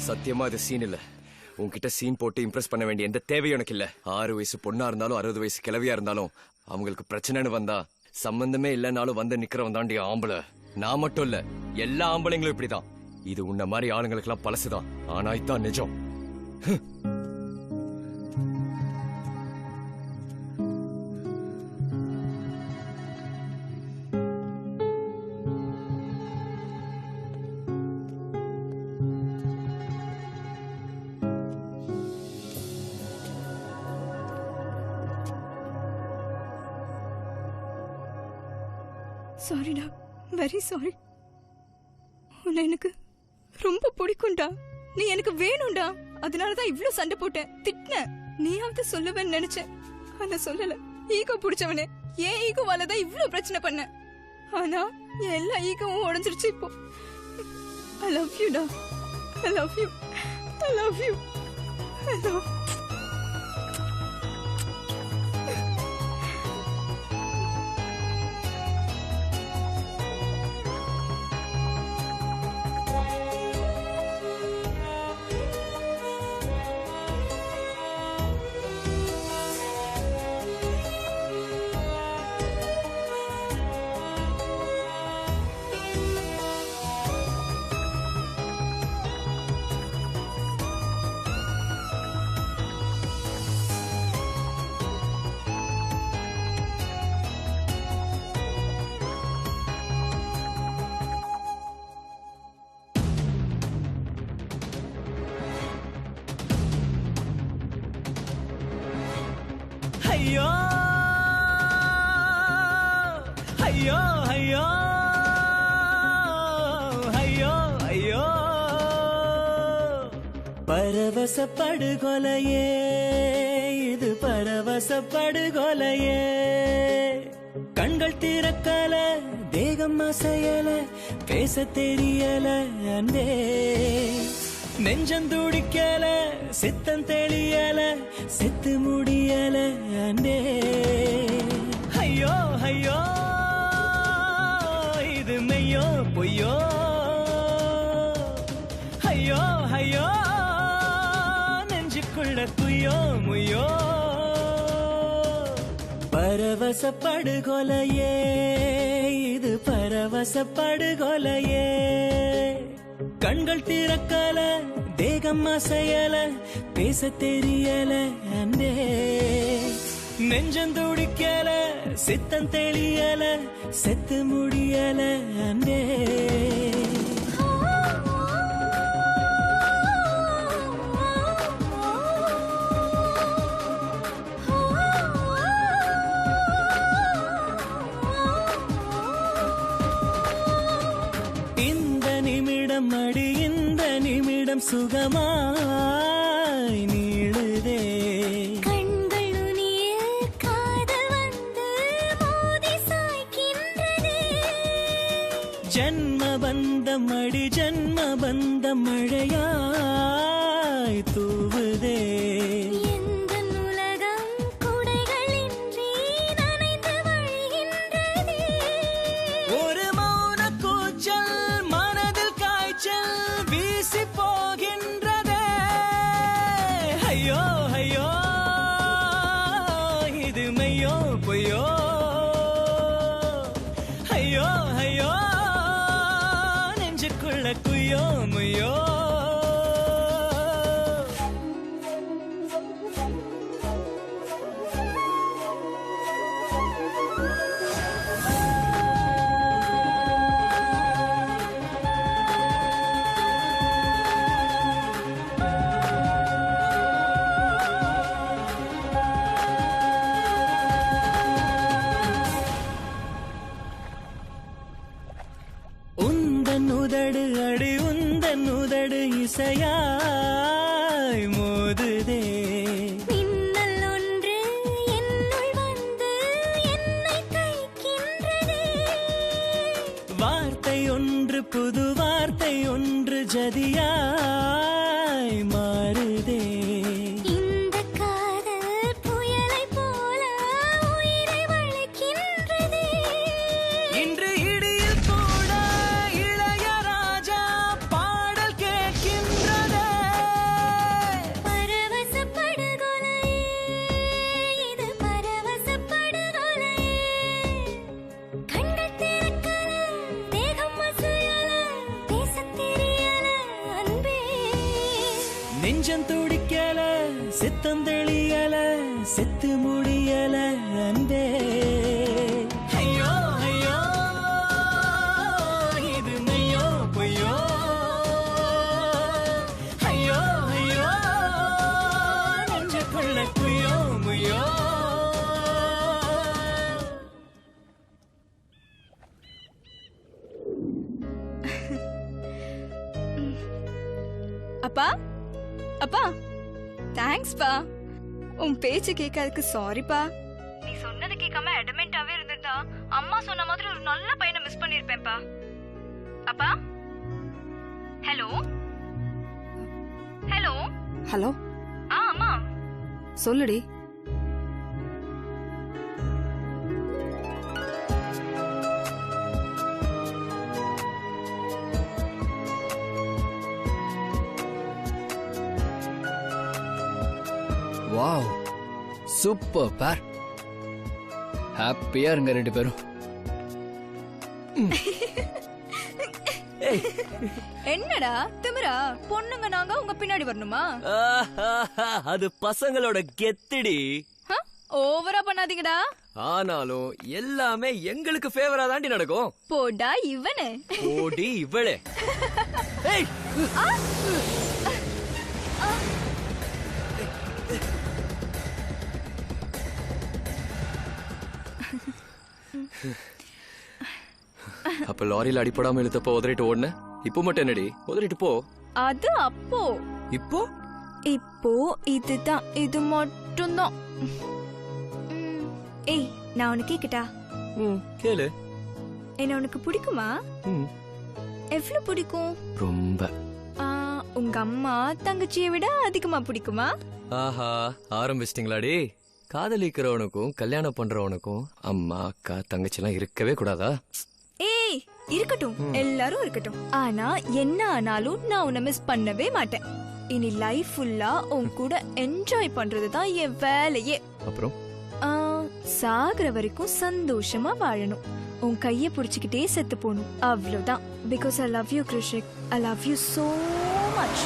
சத்தியமா இது சீன் இல்ல. உன்கிட்ட சீன் போட்டு இம்ப்ரெஸ் பண்ண வேண்டிய எந்த தேவையும் எனக்கு இல்ல. 6 வயசு பொண்ணா இருந்தாலும் 60 வயசு கிழவியா இருந்தாலும் அவங்களுக்கு பிரச்சனைன்னு வந்தா சம்பந்தமே இல்லைனாலும் வந்து நிக்கிறவன் தாண்டி ஆம்பளை. நான் மட்டும் இல்ல, எல்லா ஆம்பளைங்களும் இப்படிதான். இது உன்ன மாதிரி ஆளுங்களுக்கு எல்லாம் பழசுதான். ஆனா இதுதான் நிஜம். சாரிடா, வெரி சாரி. உன்னை எனக்கு ரொம்ப பிடிக்கும்டா. நீ எனக்கு வேணும்டா. அதனாலதான் இவ்ளோ சண்டை போட்டேன், திட்டினேன். நீயாவது சொல்லுவேன்னு நினைச்சேன், ஆனா சொல்லல. ஈகோ பிடிச்சவனே, ஏன் ஈகோவாலதான் இவ்ளோ பிரச்சனை பண்ண. ஆனா எல்லா ஈகோவும் உடைஞ்சிருச்சு இப்போ. I love you டா. I love you. I love you. I love you. ஐயோ ஐயோ ஐயோ ஐயோ ஐயோ பரவச படுகொலையே, இது பரவச படுகொலையே. கண்கள் திறக்கல, தேகம் அசையல, பேச தெரியல அன்பே. நெஞ்சம் துடிக்கல, சித்தம் தெளியல, செத்து முடியல அன்பே. ஐயோ ஐயோ, இது மெய்யோ பொய்யோ. ஐயோ ஐயோ, நெஞ்சுக்குள்ள குய்யோ முய்யோ. பரவச படுகொலையே, இது பரவச படுகொலையே. கண்கள் திறக்கல, தேகம் அசையல, பேச தெரியல அன்பே. நெஞ்சம் துடிக்கல, சித்தம் தெளியல, செத்து முடியல அன்பே. அடி இந்த நிமிடம் சுகமாய் நீளுதே. கண்கள் நுனியில் காதல் வந்து மோதி சாய்க்கின்றதே. ஜன்ம பந்தம் அடி ஜன்ம பந்தம் மழையாய் தூவுதே. குய்யோ முய்யோ. உந்தன் உதடு அடி உந்தன் உதடு இசையாய் மோதுதே. மின்னல் ஒன்று என்னுள் வந்து என்னை தைக்கின்றதே. வார்த்தை ஒன்று புது வார்த்தை ஒன்று ஜதியாய் மாறுதே. இந்த காதல் புயலை போல உயிரை வளைக்கின்றதே. நெஞ்சம் துடிக்கல சித்தம் தெளியல செத்து முடியல அன்பே ஐயோ ஐயோ இது மெய்யோ பொய்யோ ஐயோ ஐயோ நெஞ்சுக்குள்ள குய்யோ முய்யோ அப்பா அப்பா தேங்க்ஸ்ப்பா உன் பேச்சு கேட்காததுக்கு சாரிப்பா. நீ சொன்னது கேட்காம அடமெண்டாவே இருந்திருந்தா அம்மா சொன்ன மாதிரி ஒரு நல்ல பையனை மிஸ் பண்ணிருப்பேன்ப்பா. அப்பா ஹலோ ஹலோ ஹலோ அம்மா சொல்லுடி. வாவ் சூப்பர் பார். ஹாப்பியா இருங்க ரெண்டு பேரும். என்னடா திமிரா? பொண்ணுங்க நாங்க உங்க பின்னாடி வரணுமா? அது பசங்களோட கெத்துடி. ஓவரா பண்ணாதீங்கடா. ஆனாலும் எல்லாமே எங்களுக்கு ஃபேவரா தாண்டி நடக்கும். போடா இவனே. போடி இவளே. ஏய் அப்ப லாரியில அடிப்படாம இழுத்தப்போ உதறிட்டு ஓடுன, இப்போ மட்டும் என்னடி உதறிட்டு போ. அது அப்போ. இப்போ இப்போ இதுதான், இது மட்டும்தான். ஏய் நான் உனக்கு கேக்கட்டா? கேளு. என்ன உனக்கு பிடிக்குமா? எவ்வளவு பிடிக்கும்? ரொம்ப. உங்க அம்மா தங்கச்சியை விட அதிகமா பிடிக்குமா? ஆஹா ஆரம்பிச்சிட்டீங்களாடி. காதலிக்கிறவனுக்கும் கல்யாணம் பண்றவனுக்கும் அம்மா அக்கா தங்கச்சி எல்லாம் இருக்கவே கூடாதா? ஏய் இருக்கட்டும், எல்லாரும் இருக்கட்டும். ஆனா என்ன ஆனாலும் நான் உன்னை மிஸ் பண்ணவே மாட்டேன். இனி லைஃப் ஃபுல்லா உன் கூட என்ஜாய் பண்றதுதான் என் வேலையே. அப்புறம் சாகுற வரைக்கும் சந்தோஷமா வாழணும். உன் கைய புடிச்சுக்கிட்டே செத்து போகணும், அவ்வளவுதான். Because I love you Krishik. I love you so much.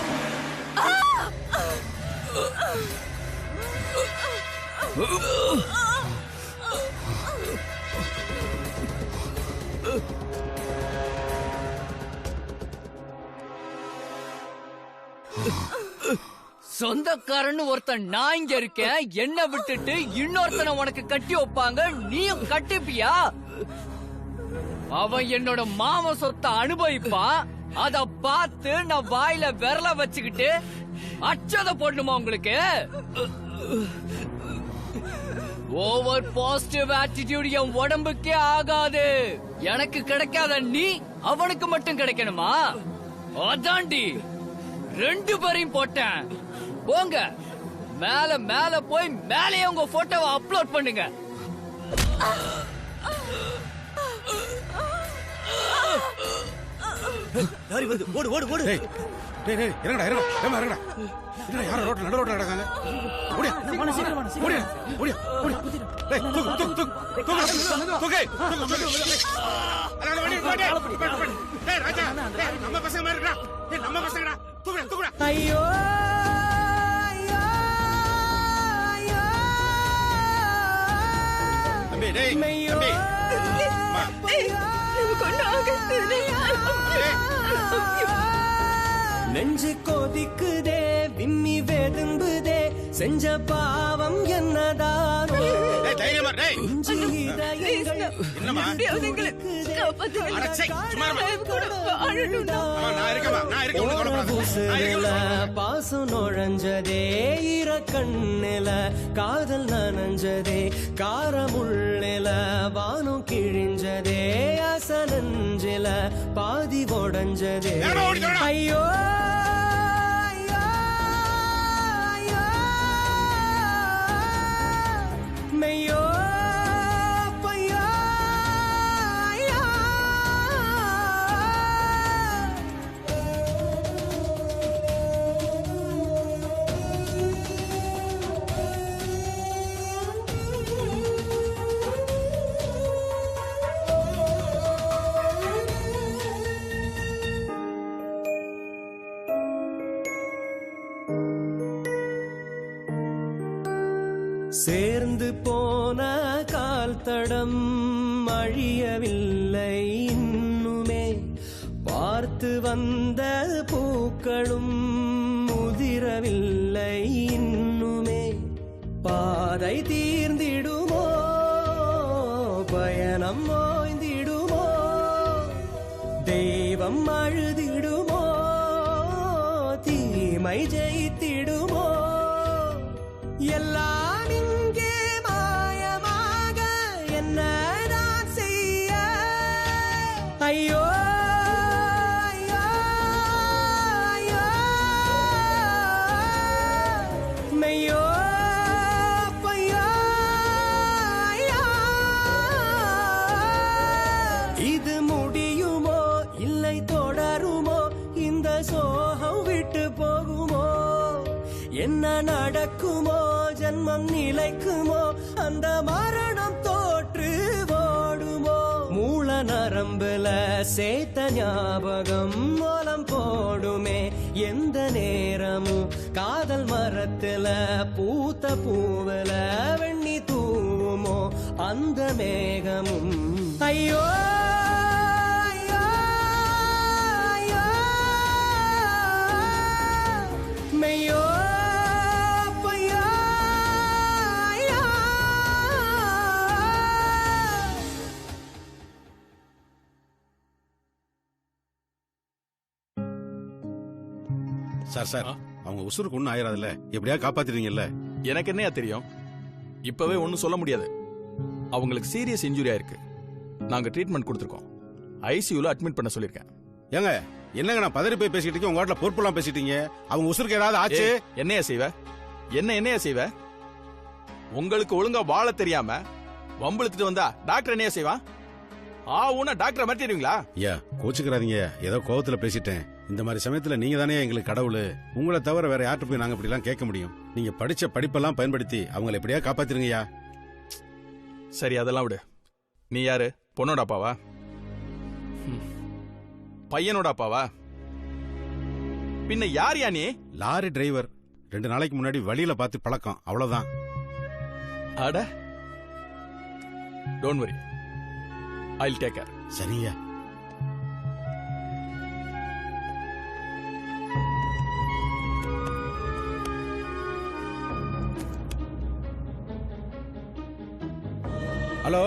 சொந்தக்காரன்னு ஒருத்தன் நான் இங்க இருக்கேன், என்ன விட்டுட்டு இன்னொருத்தனை உனக்கு கட்டி வைப்பாங்க, நீயும் கட்டிப்பியா? அவன் என்னோட மாம சொத்தை அனுபவிப்பான், அத பார்த்து நான் வாயில விரல வச்சுக்கிட்டு அச்சத போடணுமா உங்களுக்கு? ஓவர் பாசிட்டிவ் ஆட்டிடியூட் என் உடம்புக்கே ஆகாது. எனக்கு கிடைக்காத நீ அவனுக்கு மட்டும் கிடைக்கணுமா? அதாண்டி ரெண்டு பேரையும் போட்டேன். போங்க மேல மேல போய் மேலே உங்க போட்டோவை அப்லோட் பண்ணுங்க. லாரி வந்து ஓடு ஓடு ஓடு. டேய் டேய் இறங்கடா இறங்க. ஏமா இறங்கடா. என்ன யாரோ ரோட்ல நடு ரோட்ல நடக்காங்க. ஓடியா. ஓடியா. ஓடியா. ஓடியா. டேய் தூக்கு தூக்கு தூக்கு. தூக்கு. அட வண்டி போடு. டேய் ராஜா. டேய் நம்ம பசங்க மாதிரி இருக்கடா. டேய் நம்ம பசங்கடா. தூக்குடா தூக்குடா. ஐயோ ஐயோ ஐயோ. தம்பி டேய் தம்பி. நெஞ்சு கொதிக்குதே விம்மி வேதும்புதே செஞ்ச பாவம் என்னதானோ. தைரியமா டேய். என்னம்மா? பாசம் நுழைஞ்சதே இர கண்ணில காதல் நனைஞ்சதே காரமுள்ளில வானம் கிழிஞ்சதே அசனஞ்சில பாதி உடஞ்சதே. ஐயோ மெய்யோ பையோ சேர்ந்து போன கால் தடம் அழியவில்லை இன்னுமே, பார்த்து வந்த பூக்களும் முதிரவில்லை இன்னுமே. பாதை தீர்ந்திடுமோ, பயணம் ஓய்ந்திடுமோ, தெய்வம் அழுதிடுமோ, தீமை ஜெயித்திடுமோ, எல்லாம் இங்கே மாயமாக என்னதான் செய்ய. ஐயோ ஐயோ, ஐயோ, மெய்யோ பையோ, ஐயோ. இது முடியுமோ இல்லை தொடருமோ, இந்த சோகம் விட்டு போகுமோ, என்ன நடக்குமோ, ஜன்மம் நிலைக்குமோ, அந்த மரணம் தோற்று ஓடுமோ. மூல நரம்புல சேத்த ஞாபகம் மூலம் போடுமே எந்த நேரமும், காதல் மரத்துல பூத்த பூவல வெண்ணி தூவுமோ அந்த மேகமும். ஐயோ ஐயோ, ஐயோ, மெய்யோ பையோ, ஐயோ. சார் அவங்க உசுருக்கு ஒன்னும் ஆயிராதுல்ல, எப்படியா காப்பாத்திட்டீங்கல்ல? எனக்கு என்னையா தெரியும், இப்பவே ஒன்னும் சொல்ல முடியாது. அவங்களுக்கு சீரியஸ் இன்ஜுரி ஆயிருக்கு. நாங்க ட்ரீட்மெண்ட் கொடுத்துருக்கோம். ஐசியூல அட்மிட் பண்ண சொல்லிருக்கேன். ஏங்க என்னங்க நான் பதறி போய் பேசிக்கிட்டு உங்க வீட்டுல பொறுப்பெல்லாம் பேசிட்டீங்க. அவங்க உசுருக்கு ஏதாவது ஆச்சு? என்னையா செய்வ? என்னையா செய்வ? உங்களுக்கு ஒழுங்கா வாழ தெரியாம வம்புழுத்துட்டு வந்தா டாக்டர் என்னையா செய்வான்? ஊனா டாக்டரை மாட்டிடுவீங்களா? ஐயா கோச்சுக்கிறாதீங்க, ஏதோ கோவத்துல பேசிட்டேன். இந்த மாதிரி சமயத்துல நீங்க தானே எங்களுக்கு கடவுள். உங்களை தவிர வேற யார்கிட்ட போய் நாங்க இப்படி எல்லாம் கேட்க முடியும்? நீங்க படிச்ச படிப்பெல்லாம் பயன்படுத்தி அவங்களை எப்படியா காப்பாத்திருங்கய்யா. சரி அதெல்லாம் விடு. நீ யாரு? பொண்ணோட அப்பாவா? பையனோட அப்பாவா? பின்ன யார் யா நீ? Lorry driver. 2 நாளைக்கு முன்னாடி வழியில பார்த்து பழக்கம், அவ்வளவுதான். அட don't worry, Jal take care. சரியா? ஹலோ,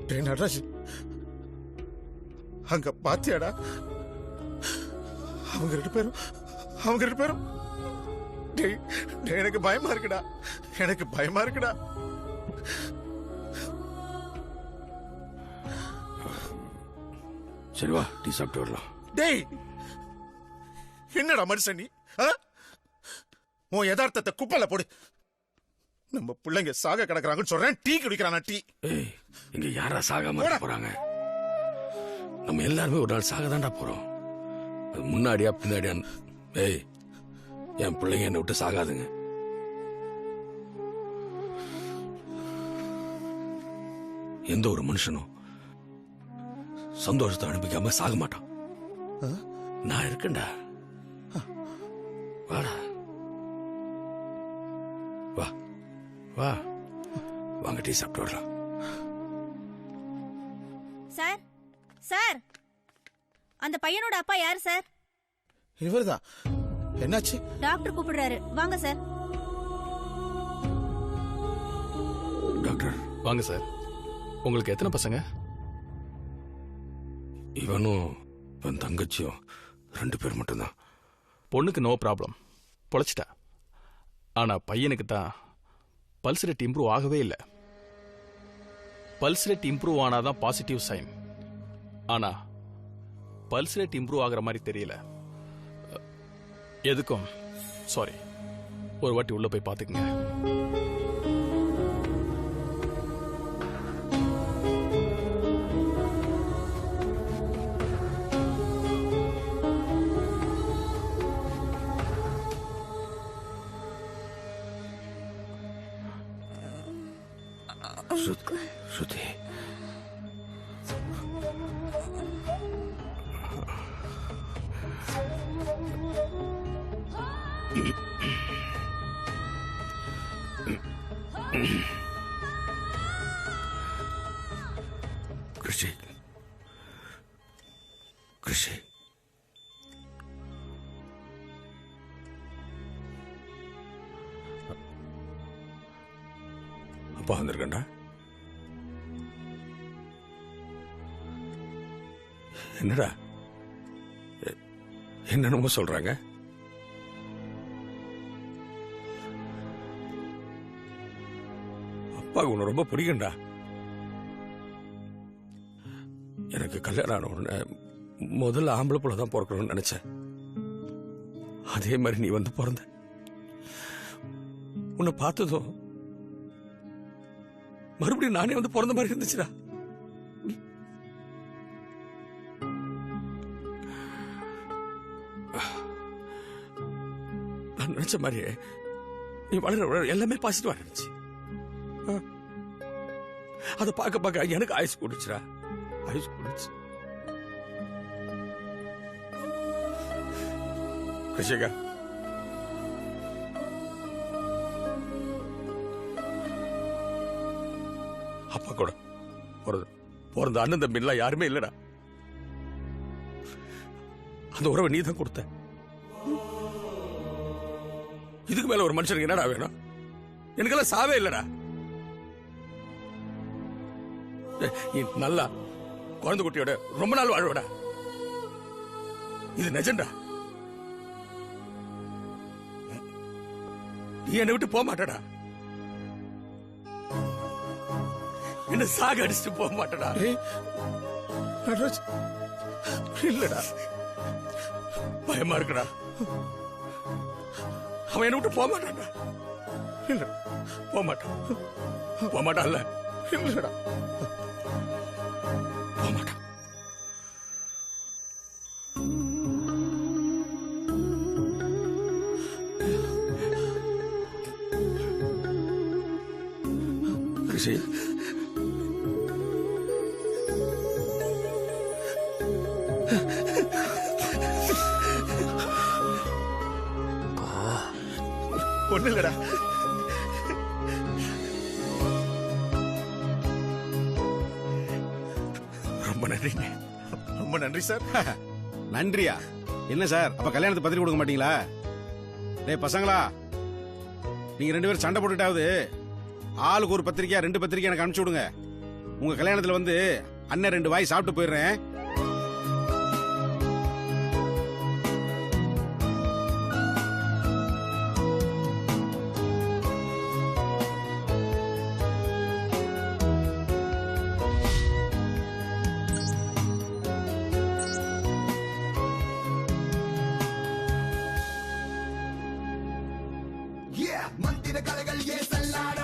டேய் நடராஜ், அங்க பாத்தியாடா? அவங்க ரெண்டு பேரும் டேய் எனக்கு பயமா இருக்குடா, எனக்கு பயமா இருக்குடா. சரி வா, டீ சாப்பிட்டு வரலாம். டேய் என்னடா மனுஷன் நீ? உன் யதார்த்தத்தை குப்பையில போடு. நம்ம பிள்ளைங்க சாக கிடக்குறாங்கன்னு சொல்றேன், டீ குடிக்கிறானா? டீ இங்க யாரா சாகாம போறாங்க? நம்ம எல்லாருமே ஒரு நாள் சாக தாண்டா போறோம். அது முன்னாடியா பின்னாடியா? ஏய், என் பிள்ளைங்க என்னை விட்டு சாகாதுங்க. எந்த ஒரு மனுஷனும் சந்தோஷத்தை அனுப்பிக்காம சாக மாட்டான். நான் இருக்கேன்டா. வாடா, வா வா, வாங்க டீ சாப்பிட்டு வரலாம். சார் சார், அந்த பையனோட அப்பா யாரு சார்? இவர்தான். என்னாச்சு? டாக்டர் கூப்பிடுறாரு, வாங்க சார். டாக்டர் வாங்க சார். உங்களுக்கு எத்தனை பசங்க? இவனும் இவன் தங்கச்சியும் 2 பேர் மட்டும்தான். பொண்ணுக்கு நோ ப்ராப்ளம், பொழைச்சிட்டா. ஆனா பையனுக்கு தான் பல்ஸ் ரேட் இம்ப்ரூவ் ஆகவே இல்லை. பல்ஸ் ரேட் இம்ப்ரூவ் ஆனாதான் பாசிட்டிவ் சைன். ஆனா பல்ஸ் ரேட் இம்ப்ரூவ் ஆகுற மாதிரி தெரியல. எதுக்கும் சாரி, ஒரு வாட்டி உள்ள போய் பாத்துக்கங்க. ஸ்ருதி, கிருஷி, கிருஷி, அப்பா வந்திருக்கண்டா. என்னடா என்னென்னமோ சொல்றாங்க? அப்பாவுக்கு உன்னை ரொம்ப பிடிக்கும்டா. எனக்கு கல்யாணம் ஆன உடனே முதல்ல ஆம்பளை புள்ள தான் பிறக்கணும்னு நினைச்சேன். அதே மாதிரி நீ வந்து பிறந்த. உன்னை பார்த்ததும் மறுபடியும் நானே வந்து பிறந்த மாதிரி இருந்துச்சுடா. நான் நினைச்ச மாதிரியே நீ வளர எல்லாமே பாசிட்டிவா இருந்துச்சு. அதை பார்க்க பார்க்க எனக்கு ஆயுஸ் கூடுச்சுடா, ஆயுஸ் கூடுச்சு. கிருஷிகா, அப்பா கூட பிறந்த அண்ணன் தம்பி எல்லாம் யாருமே இல்லடா. அந்த உறவை நீ தான் கொடுத்த. இதுக்கு மேல ஒரு மனுஷனுக்கு என்னடா வேணும்? எனக்கெல்லாம் சாவே இல்லடா. நீ நல்லா குழந்தை குட்டியோட ரொம்ப நாள் வாழ்வடா. இது நிஜம்டா. நீ என்னை விட்டு போக மாட்டடா. என்ன சாக அடிச்சுட்டு போக மாட்டடா. இல்லடா, பயமா இருக்குடா. அவன் என்ன விட்டு போக மாட்டான்டா. இல்ல, போக மாட்டான். போக மாட்டான்ல. இல்லடா, போக மாட்டான். கிருஷி, ஒண்ணு இல்லடா. ரொம்ப நன்றிங்க. ரொம்ப நன்றி சார். நன்றியா? என்ன சார், அப்ப கல்யாணத்தை பத்திரிக்கை கொடுக்க மாட்டீங்களா? டேய் பசங்களா, நீங்க 2 பேரும் சண்டை போட்டுட்டாவது ஆளுக்கு ஒரு பத்திரிக்கையா 2 பத்திரிக்கை எனக்கு அனுப்பிச்சு விடுங்க. உங்க கல்யாணத்துல வந்து அண்ணன் 2 வாய் சாப்பிட்டு போயிடுறேன். மந்திர கலைகள் ஏ சல்லாட